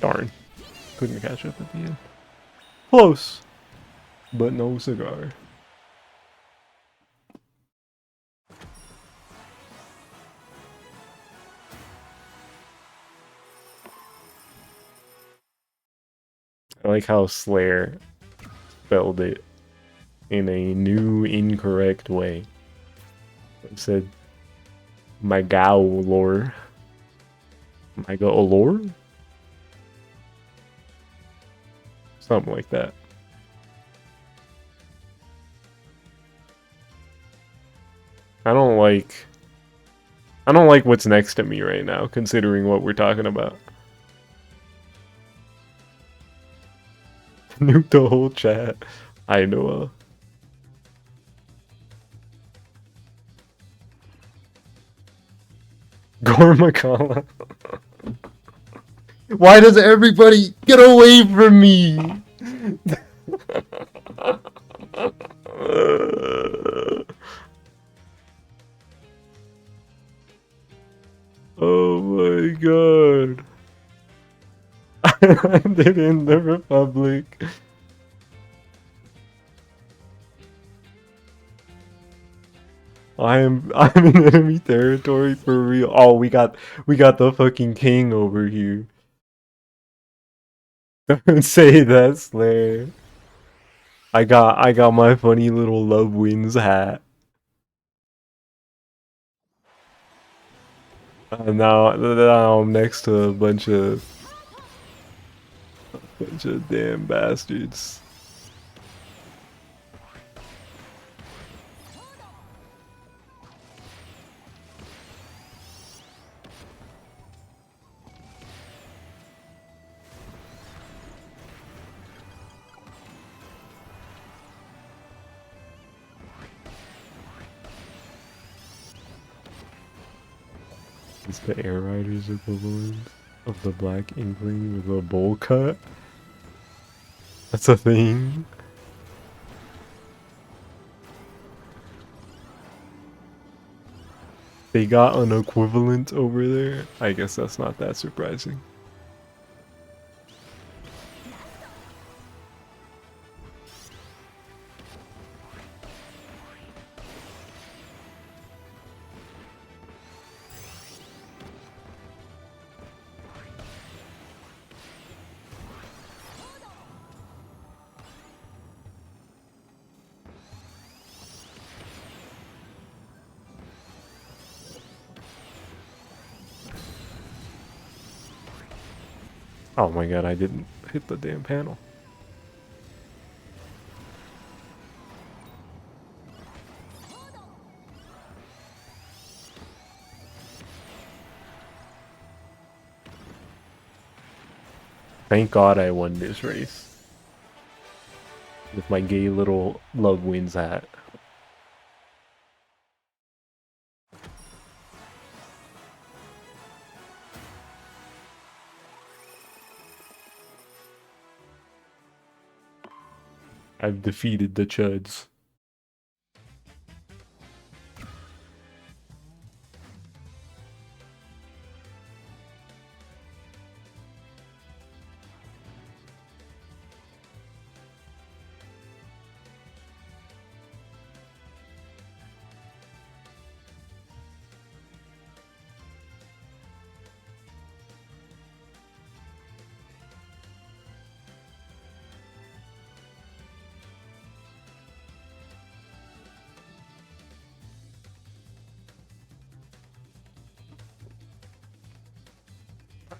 [SPEAKER 1] Darn. Couldn't catch up at the end. Close. But no cigar. I like how Slayer spelled it in a new, incorrect way. It said Magalore. Magalore? Something like that. I don't like what's next to me right now, considering what we're talking about. Nuke the whole chat. I know. Gormakala. Why does everybody get away from me? Oh my god. I did in the Republic. I'm in enemy territory for real. Oh, we got the fucking king over here. Don't say that, Slayer. I got my funny little love wins hat. Now I'm next to a bunch of damn bastards. It's the Air Riders equivalent of the Black Inkling with a bowl cut. That's a thing. They got an equivalent over there. I guess that's not that surprising. Oh my god, I didn't hit the damn panel. Thank god I won this race. With my gay little love wins hat. I've defeated the Chuds.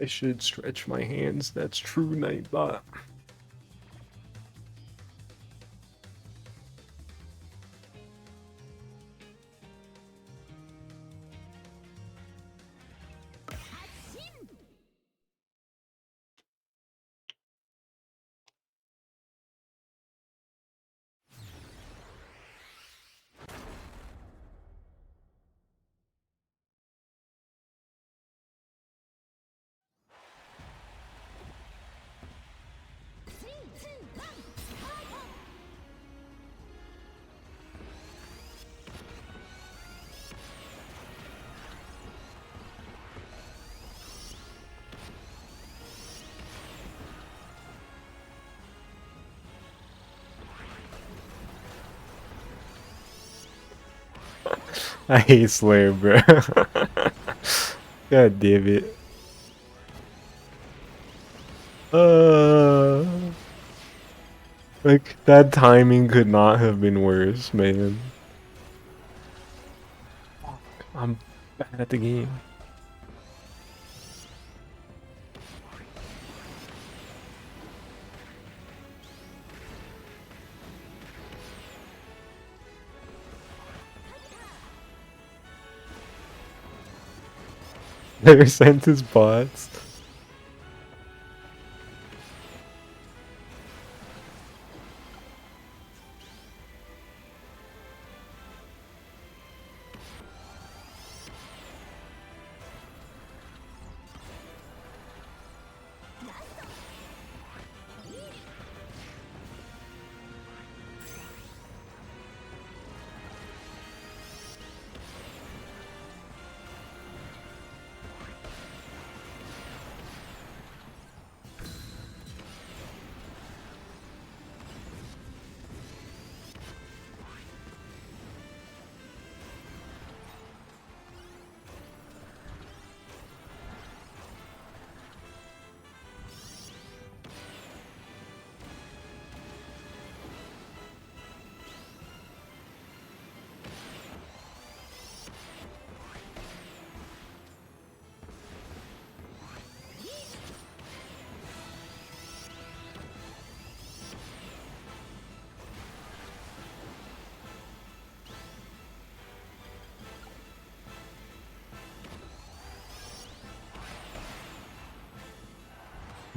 [SPEAKER 1] I should stretch my hands. That's true, Nightbot. I hate Slayer, bro. God damn it. Like, that timing could not have been worse, man. Fuck, I'm bad at the game. They sent his bots.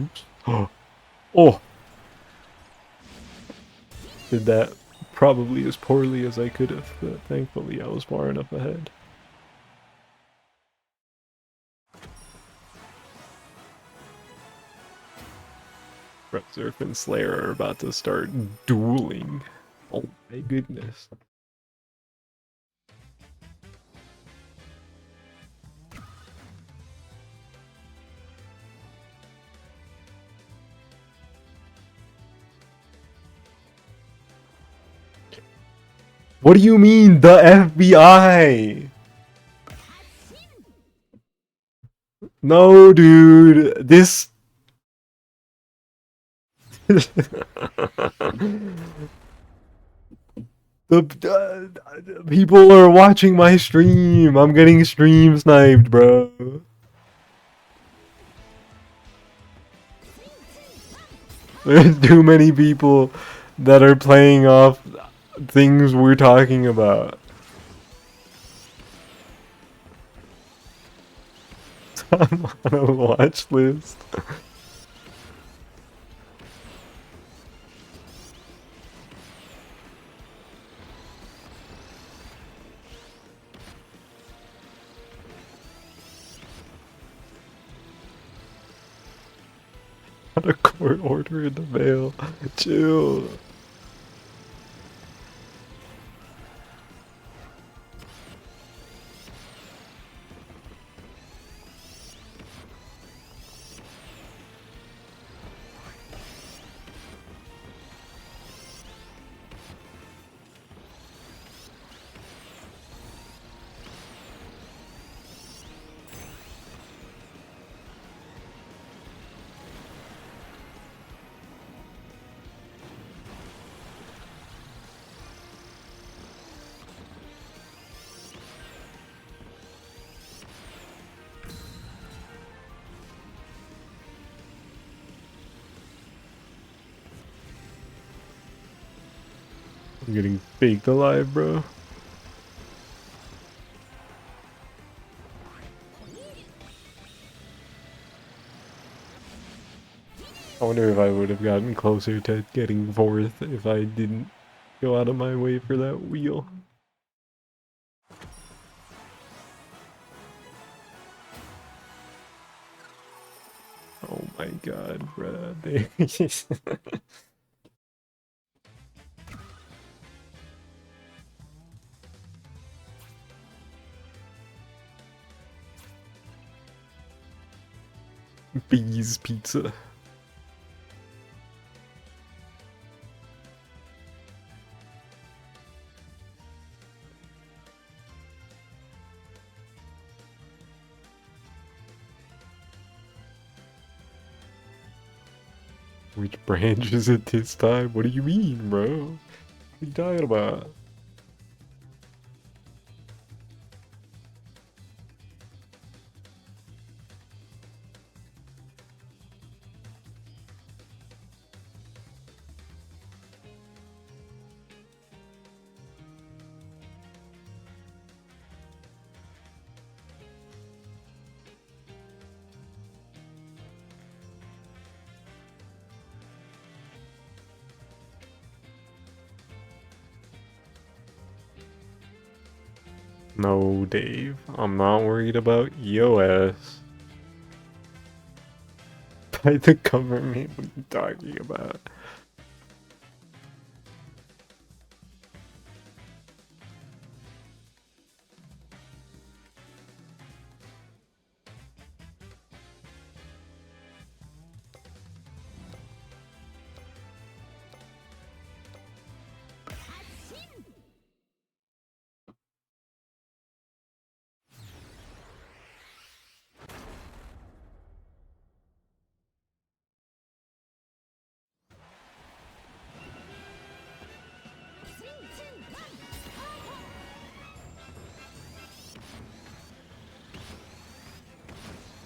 [SPEAKER 1] Oops. Oh! Did that probably as poorly as I could have, but thankfully I was far enough ahead. Surf and Slayer are about to start dueling. Oh my goodness. What do you mean, the FBI? No, dude. This... The people are watching my stream. I'm getting stream sniped, bro. There's too many people that are playing off things we're talking about. I'm on a watch list. Got a court order in the mail. Chill. I'm getting baked alive, bro. I wonder if I would have gotten closer to getting fourth if I didn't go out of my way for that wheel. Oh my god, bro. Bees pizza. Which branch is it this time? What do you mean, bro? What are you talking about? No, Dave. I'm not worried about yo ass. By the government, what are you talking about?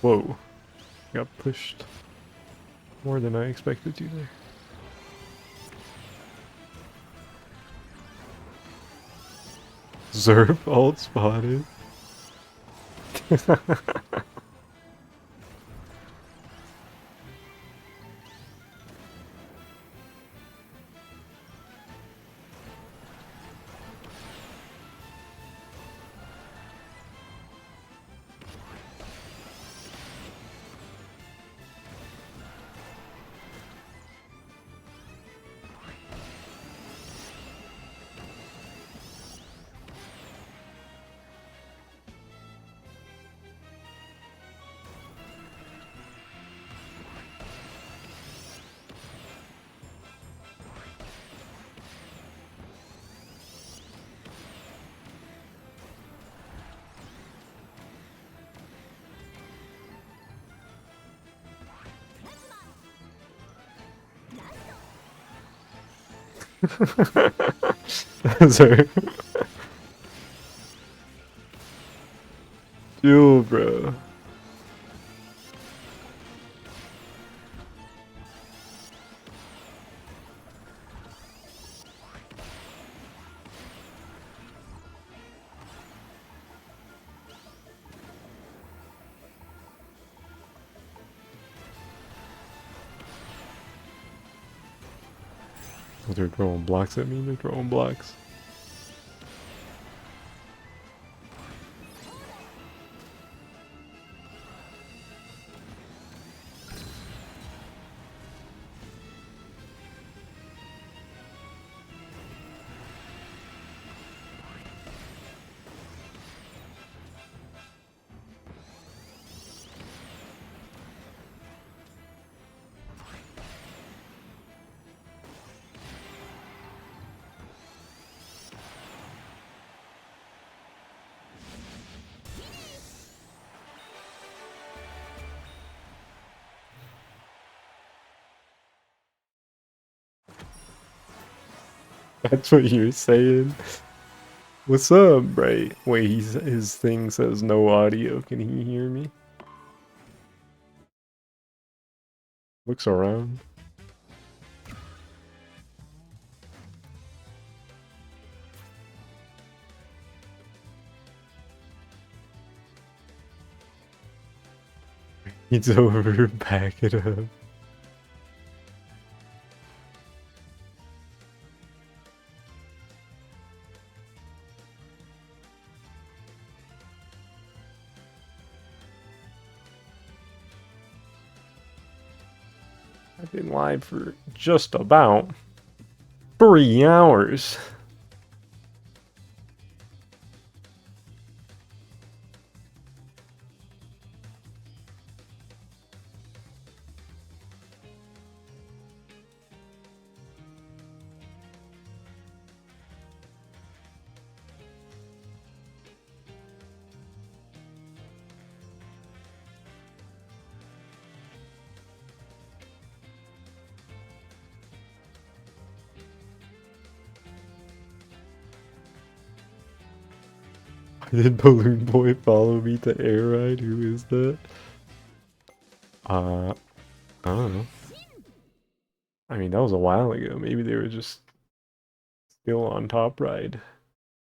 [SPEAKER 1] Whoa. Got pushed more than I expected to there. Zerp alt spotted. Sorry. Chill, bro. Oh, they're throwing blocks at me. They're throwing blocks. That's what you're saying. What's up, Bright? Wait, his thing says no audio. Can he hear me? Looks around. It's over. Back it up. I've been live for just about 3 hours. Did Balloon Boy follow me to Air Ride? Who is that? I don't know. I mean, that was a while ago. Maybe they were just still on Top Ride,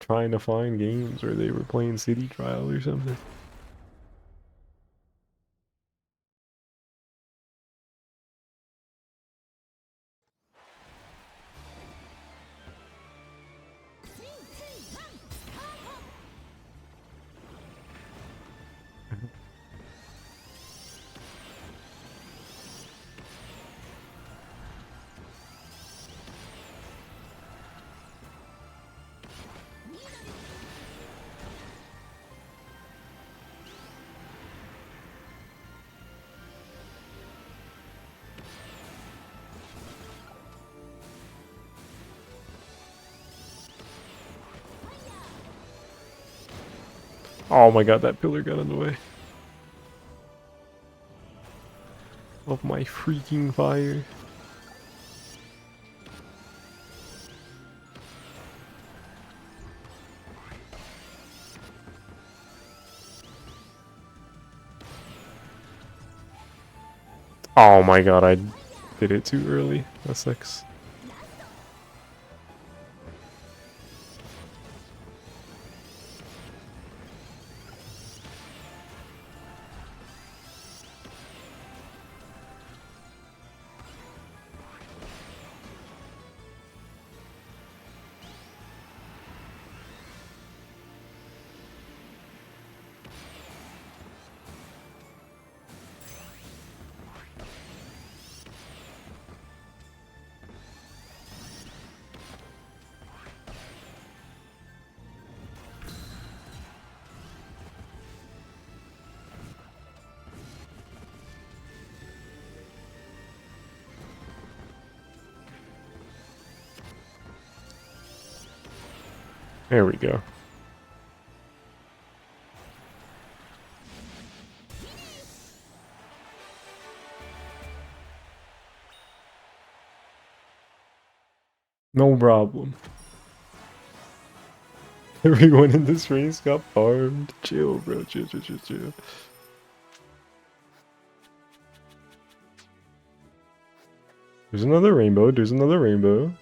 [SPEAKER 1] trying to find games, or they were playing City Trial or something. Oh my god, that pillar got in the way of my freaking fire. Oh my god, I did it too early. That sucks. There we go. No problem. Everyone in this race got farmed. Chill, bro. Chill, chill, chill, chill. There's another rainbow. There's another rainbow.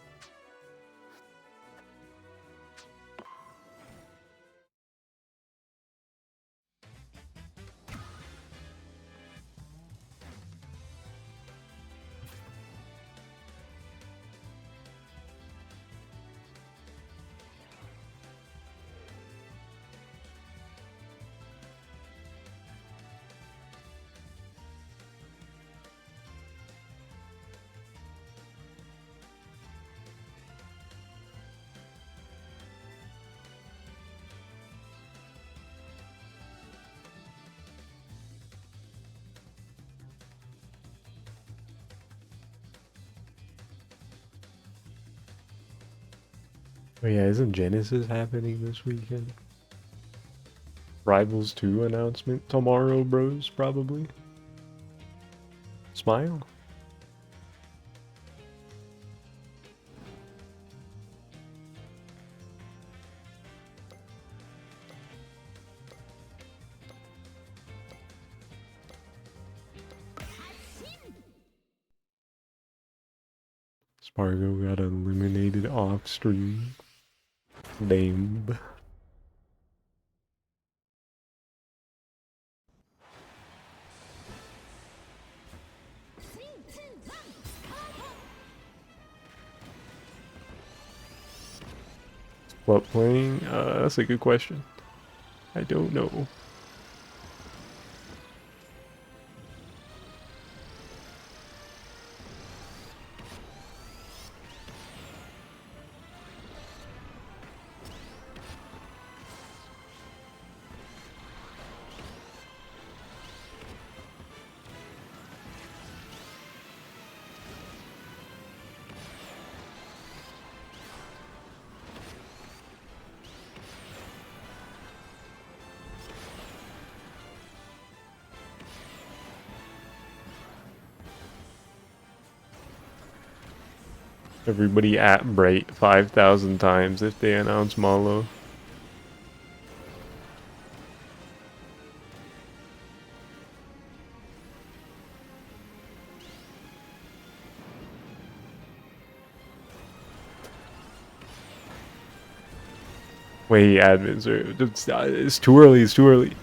[SPEAKER 1] Oh yeah, isn't Genesis happening this weekend? Rivals 2 announcement tomorrow, bros, probably. Smile. Spargo got eliminated off stream. Damn. What playing? That's a good question. I don't know. Everybody at Bright 5,000 times if they announce Malo. Wait, admins are... It's too early, it's too early.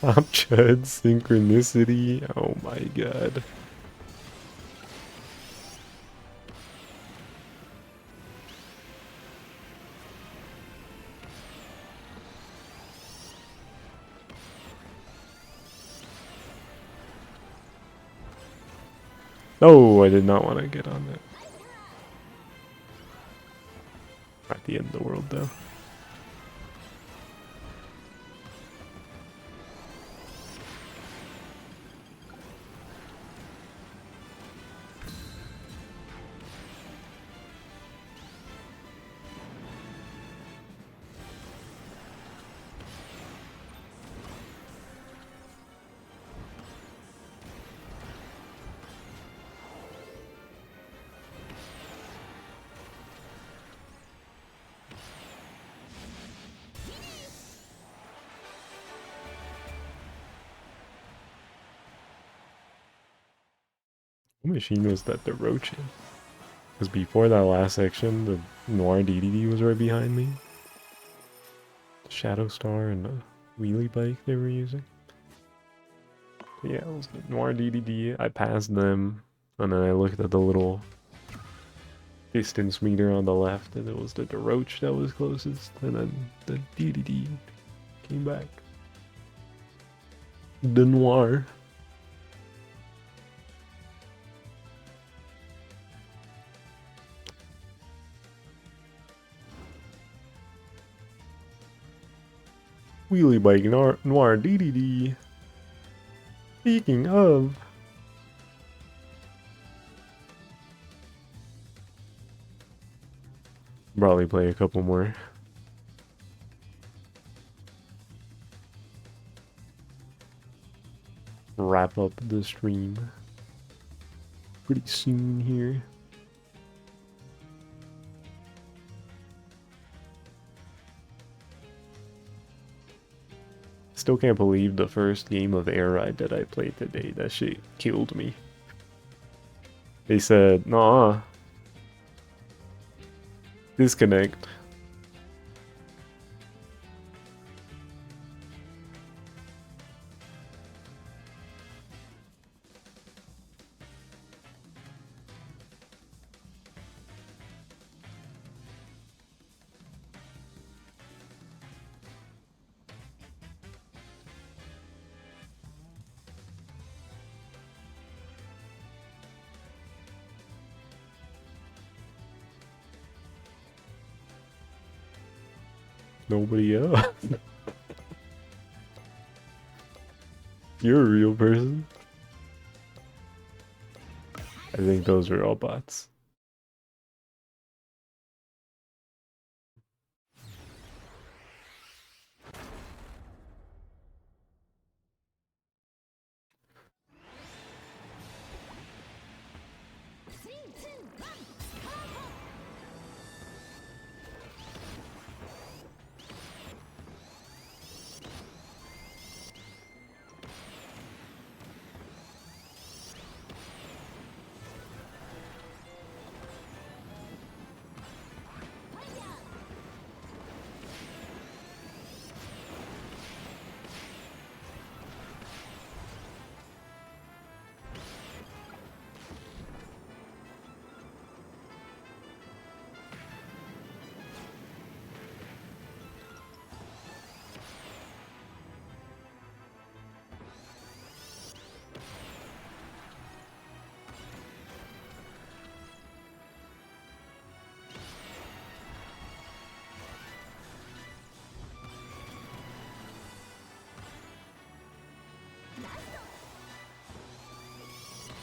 [SPEAKER 1] Top Chud synchronicity. Oh my god. No, I did not want to get on that. At the end of the world, though. What machine was that the roach in? Because before that last section, the Noir DDD was right behind me. The Shadow Star and the wheelie bike they were using. But yeah, it was the Noir DDD. I passed them, and then I looked at the little distance meter on the left, and it was the roach that was closest, and then the DDD came back. The Noir. Wheelie bike noir DDD. Speaking of, probably play a couple more. Wrap up the stream pretty soon here. Still can't believe the first game of Air Ride that I played today. That shit killed me. They said, nah, disconnect. Nobody else. You're a real person. I think those are all bots.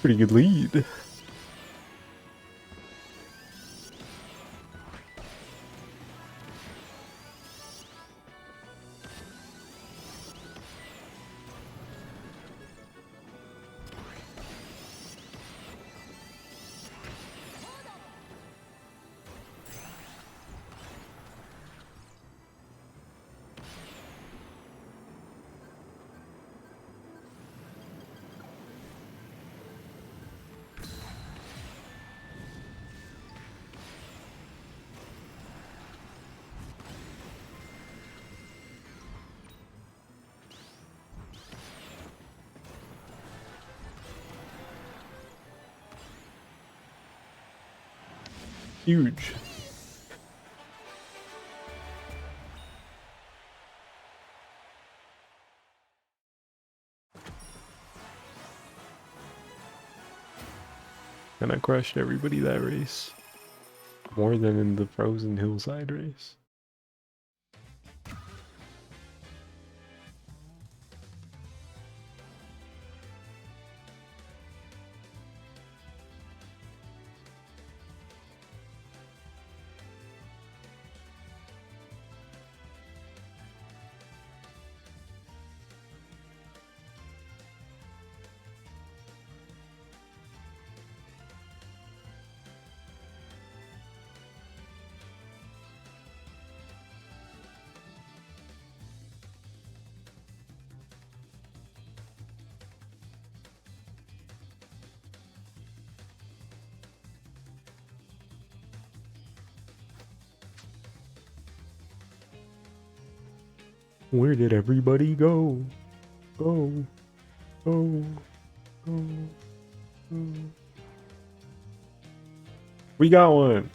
[SPEAKER 1] Pretty good lead. Huge. And I crushed everybody that race. More than in the Frozen Hillside race. Where did everybody go? Go, go, go, go. We got one.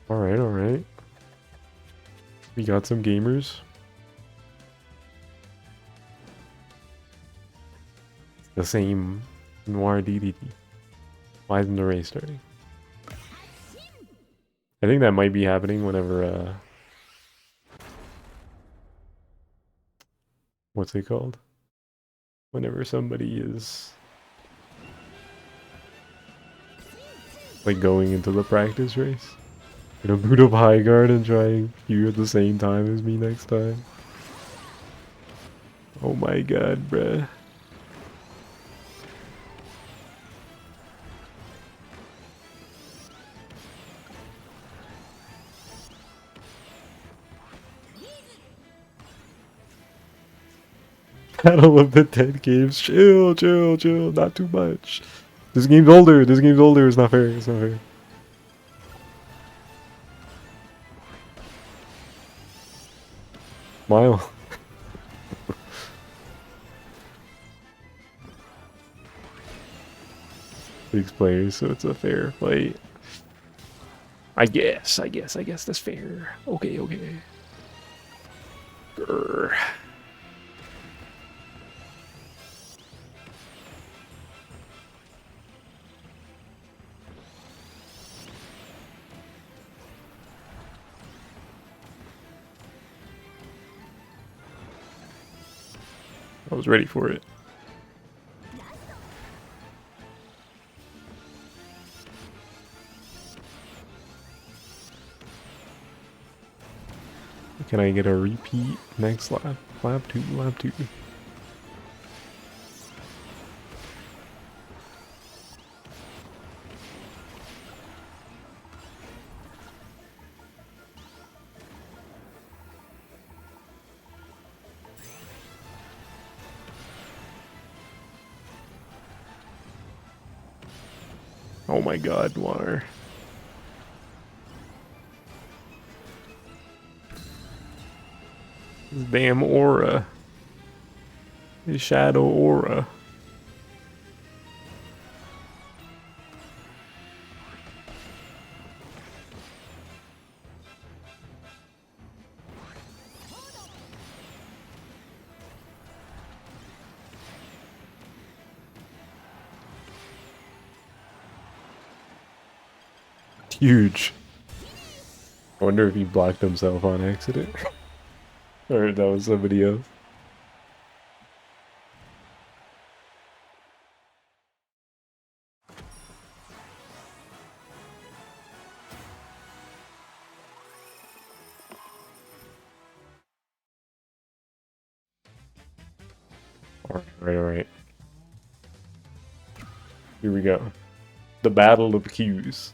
[SPEAKER 1] Alright, alright. We got some gamers. The same Noir DDT. Why isn't the race starting? I think that might be happening whenever, what's it called? Whenever somebody is like going into the practice race. Gonna boot up high guard and try and queue at the same time as me next time. Oh my god, bruh. Battle of the 10 games. Chill, chill, chill. Not too much. This game's older. This game's older. It's not fair. It's not fair. Smile. Six players, so it's a fair fight. I guess that's fair. Okay, okay. Grr. I was ready for it. Can I get a repeat next lap? Lap 2, lap 2. Oh my god, water. This damn aura. This shadow aura. Huge. I wonder if he blocked himself on accident. Or that was somebody else. Alright. Here we go. The Battle of Qs.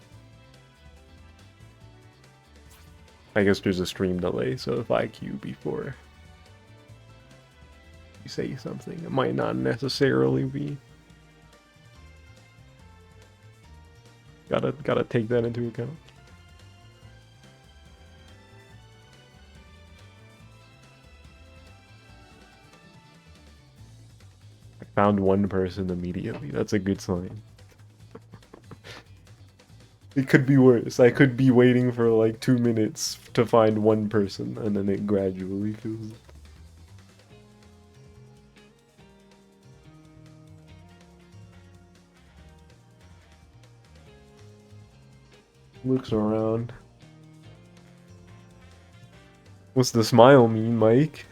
[SPEAKER 1] I guess there's a stream delay, so if I queue before you say something, it might not necessarily be. Gotta take that into account. I found one person immediately. That's a good sign. It could be worse. I could be waiting for like 2 minutes to find one person, and then it gradually fills. Looks around. What's the smile mean, Mike?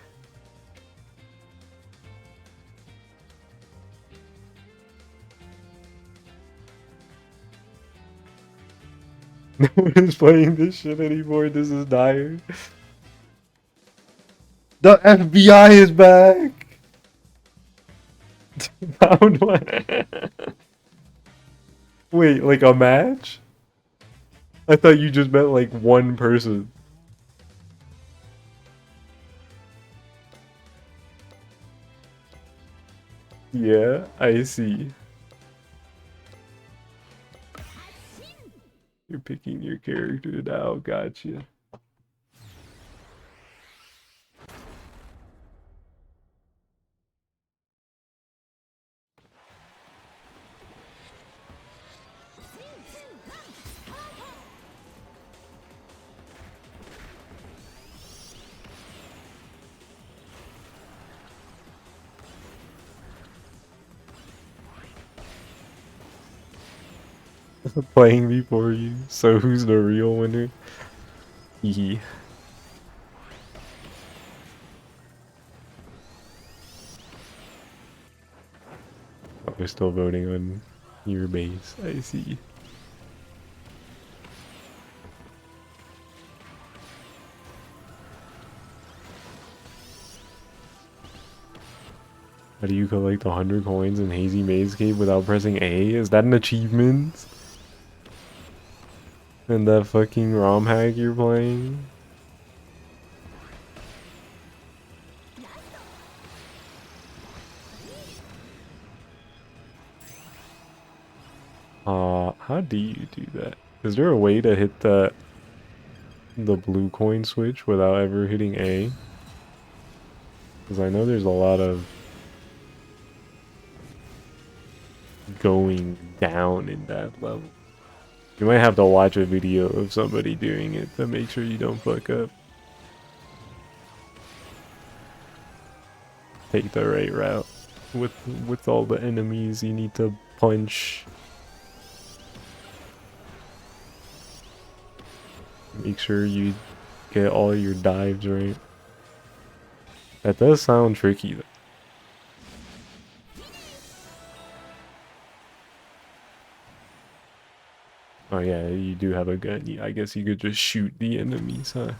[SPEAKER 1] No one is playing this shit anymore. This is dire. The FBI is back! Found one. Wait, like a match? I thought you just meant like one person. Yeah, I see. You're picking your character now, gotcha. Playing before you. So who's the real winner? Hee. Oh, they're still voting on your base. I see. How do you collect 100 coins in Hazy Maze Cave without pressing A? Is that an achievement? And that fucking ROM hack you're playing? How do you do that? Is there a way to hit the blue coin switch without ever hitting A? Because I know there's a lot of going down in that level. You might have to watch a video of somebody doing it to make sure you don't fuck up. Take the right route with all the enemies you need to punch. Make sure you get all your dives right. That does sound tricky though. Oh yeah, you do have a gun. Yeah, I guess you could just shoot the enemies, huh?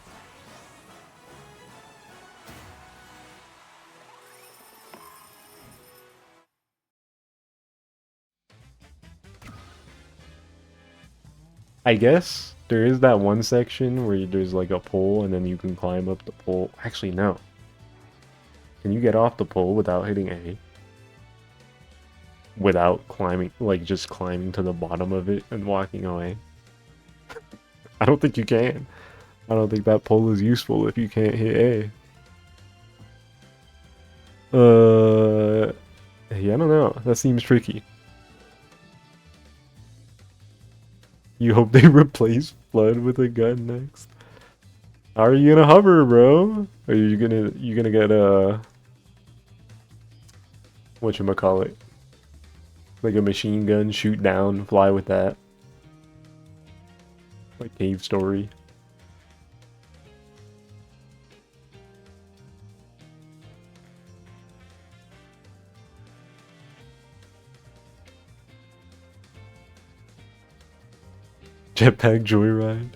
[SPEAKER 1] I guess there is that one section where there's like a pole and then you can climb up the pole. Actually, no. Can you get off the pole without hitting A? Without climbing, like just climbing to the bottom of it and walking away? I don't think you can. I don't think that pole is useful if you can't hit A. Yeah, I don't know. That seems tricky. You hope they replace Flood with a gun next. How are you gonna hover, bro? Are you gonna get whatchamacallit? Like a machine gun, shoot down, fly with that. Like Cave Story. Jetpack Joyride.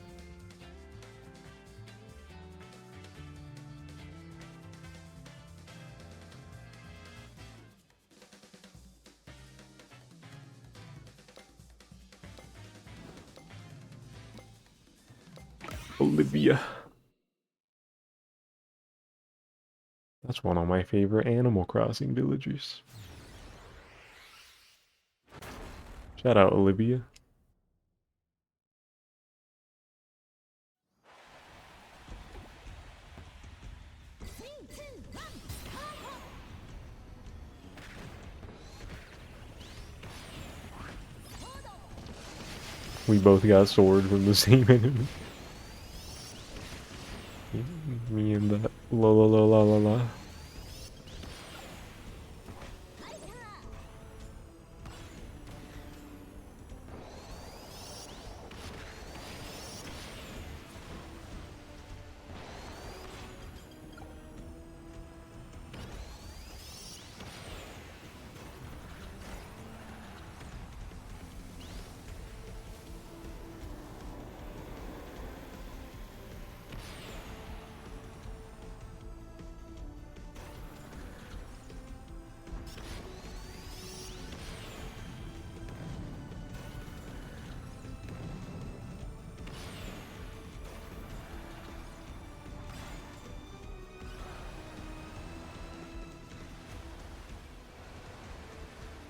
[SPEAKER 1] Olivia. That's one of my favorite Animal Crossing villagers. Shout out Olivia. We both got sword from the same enemy. Me and that la la la la la la.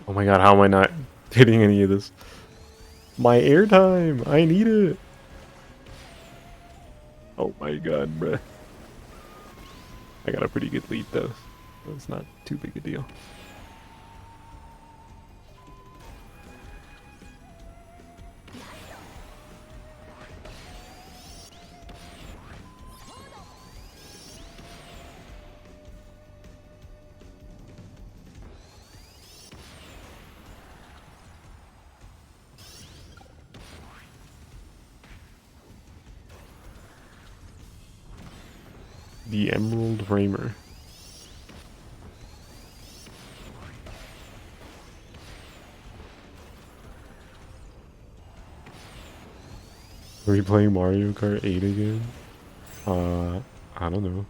[SPEAKER 1] Oh my god, how am I not hitting any of this? My airtime! I need it! Oh my god, bruh. I got a pretty good lead though. It's not too big a deal. The Emerald Framer. Are we playing Mario Kart 8 again? I don't know.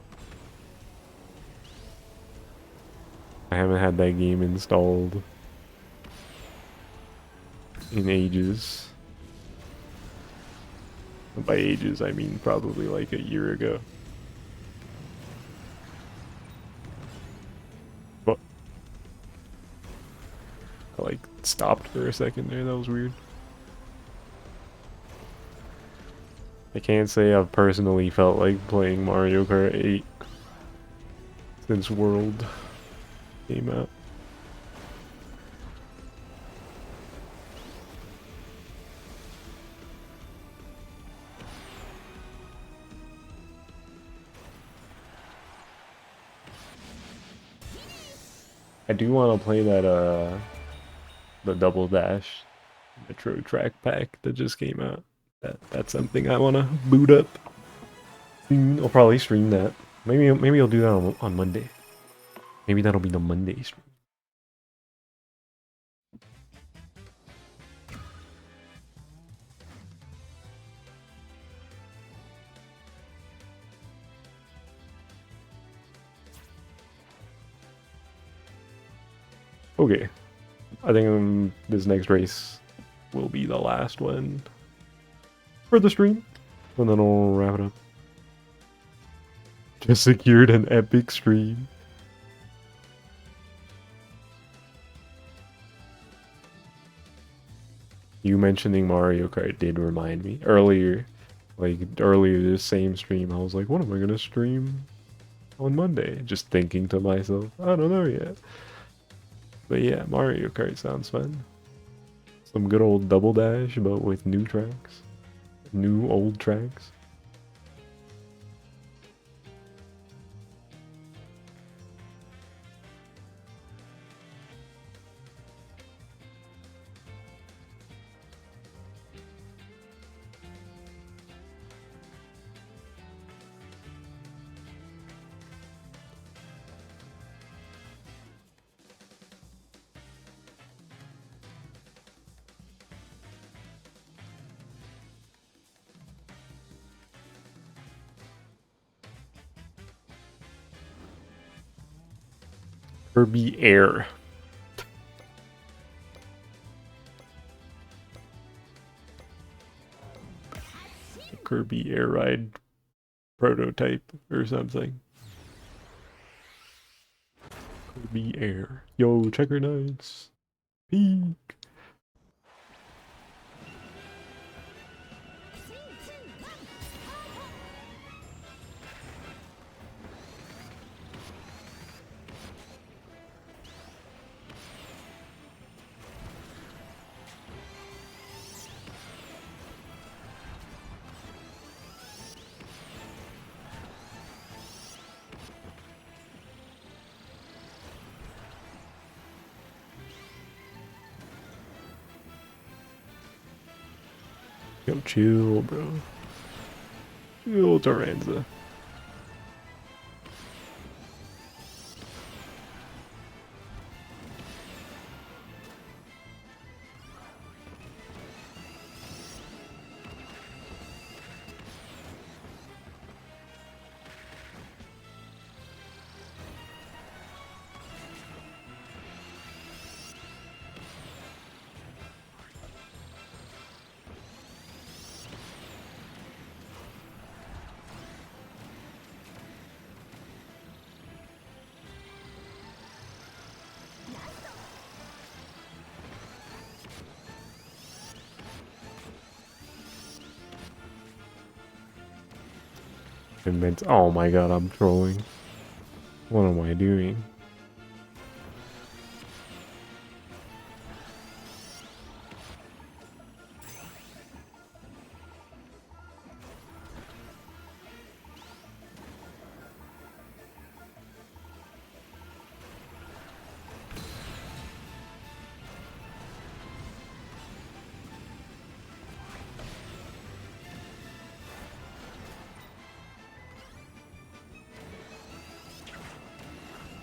[SPEAKER 1] I haven't had that game installed in ages. By ages, I mean probably like a year ago. But I like stopped for a second there, that was weird. I can't say I've personally felt like playing Mario Kart 8 since World came out. I do want to play that the Double Dash Metro Track Pack that just came out. That's something I want to boot up. I'll probably stream that. Maybe I'll do that on Monday. Maybe that'll be the Monday stream. Okay, I think this next race will be the last one for the stream, and then I'll wrap it up. Just secured an epic stream. You mentioning Mario Kart did remind me earlier, earlier this same stream. I was like, what am I gonna stream on Monday? Just thinking to myself, I don't know yet. But yeah, Mario Kart sounds fun. Some good old Double Dash, but with new tracks, new old tracks. Kirby Air. Kirby Air Ride prototype or something. Kirby Air. Yo, Checker Knights. Peak. Yo, chill, bro. Chill, Taranza. Oh my god, I'm trolling. What am I doing?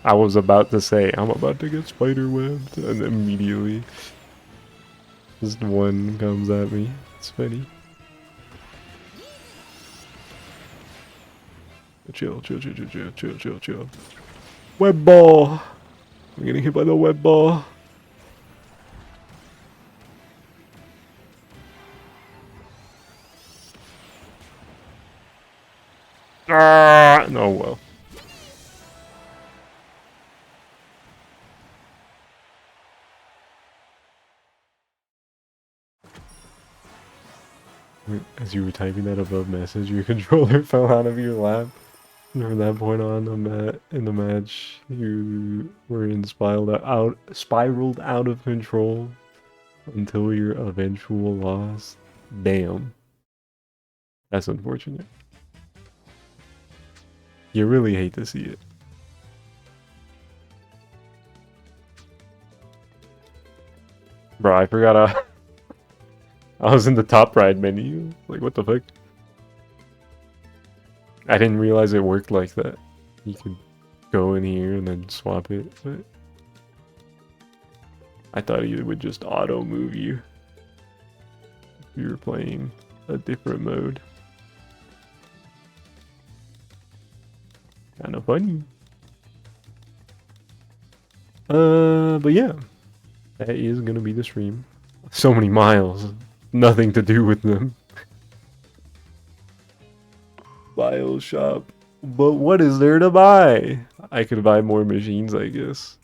[SPEAKER 1] I was about to say, I'm about to get spider webbed, and immediately just one comes at me. It's funny. Chill, chill, chill, chill, chill, chill, chill, chill. Web ball! I'm getting hit by the web ball. Ah, no, well. As you were typing that above message, your controller fell out of your lap. And from that point on, in the match, you were spiraled out of control until your eventual loss. Damn, that's unfortunate. You really hate to see it. Bro, I forgot I was in the top right menu. Like, what the fuck? I didn't realize it worked like that. You could go in here and then swap it, but I thought it would just auto move you if you were playing a different mode. Kind of funny. But yeah, that is gonna be the stream. So many miles, nothing to do with them. Bio shop. But what is there to buy? I could buy more machines, I guess.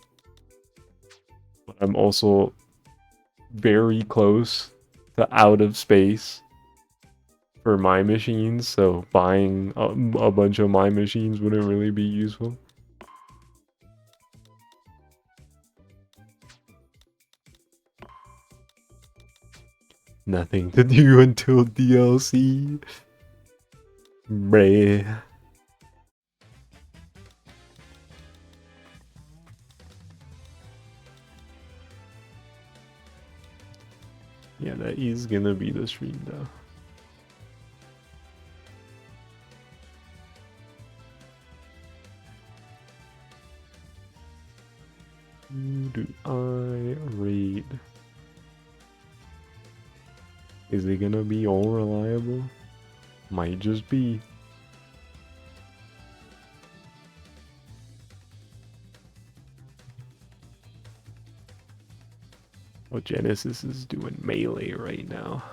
[SPEAKER 1] But I'm also very close to out of space for my machines, so buying a bunch of my machines wouldn't really be useful. Nothing to do until DLC. Bruh. Yeah, that is gonna be the stream though. Who do I raid? Is it gonna be all reliable? Might just be. Oh, Genesis is doing melee right now.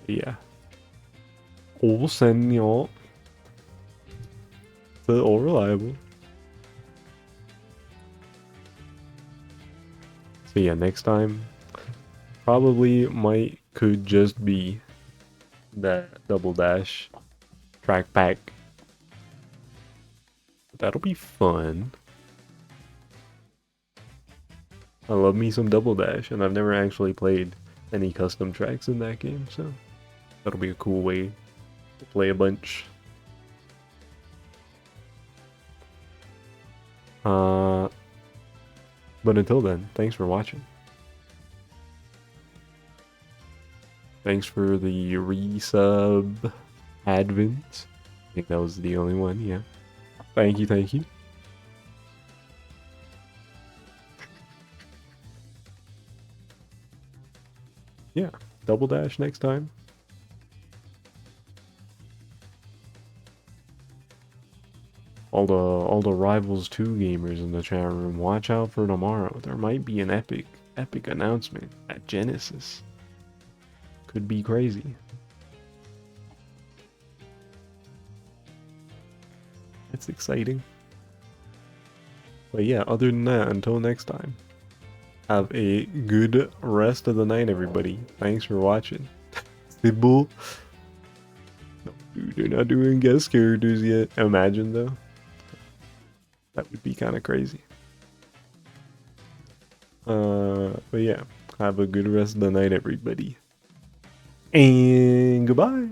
[SPEAKER 1] Yeah. All send y'all. But all reliable. So yeah, next time probably could just be that double dash track pack. That'll be fun. I love me some double dash, and I've never actually played any custom tracks in that game, so that'll be a cool way to play a bunch. But until then, thanks for watching. Thanks for the resub advent. I think that was the only one, yeah. Thank you, thank you. Yeah, double dash next time. All the Rivals 2 gamers in the chat room, watch out for tomorrow. There might be an epic announcement at Genesis. Could be crazy. It's exciting. But yeah, other than that, until next time, have a good rest of the night, everybody. Thanks for watching. Sybil. No, dude, they're not doing guest characters yet. Imagine though. That would be kind of crazy. But yeah, have a good rest of the night, everybody. And goodbye.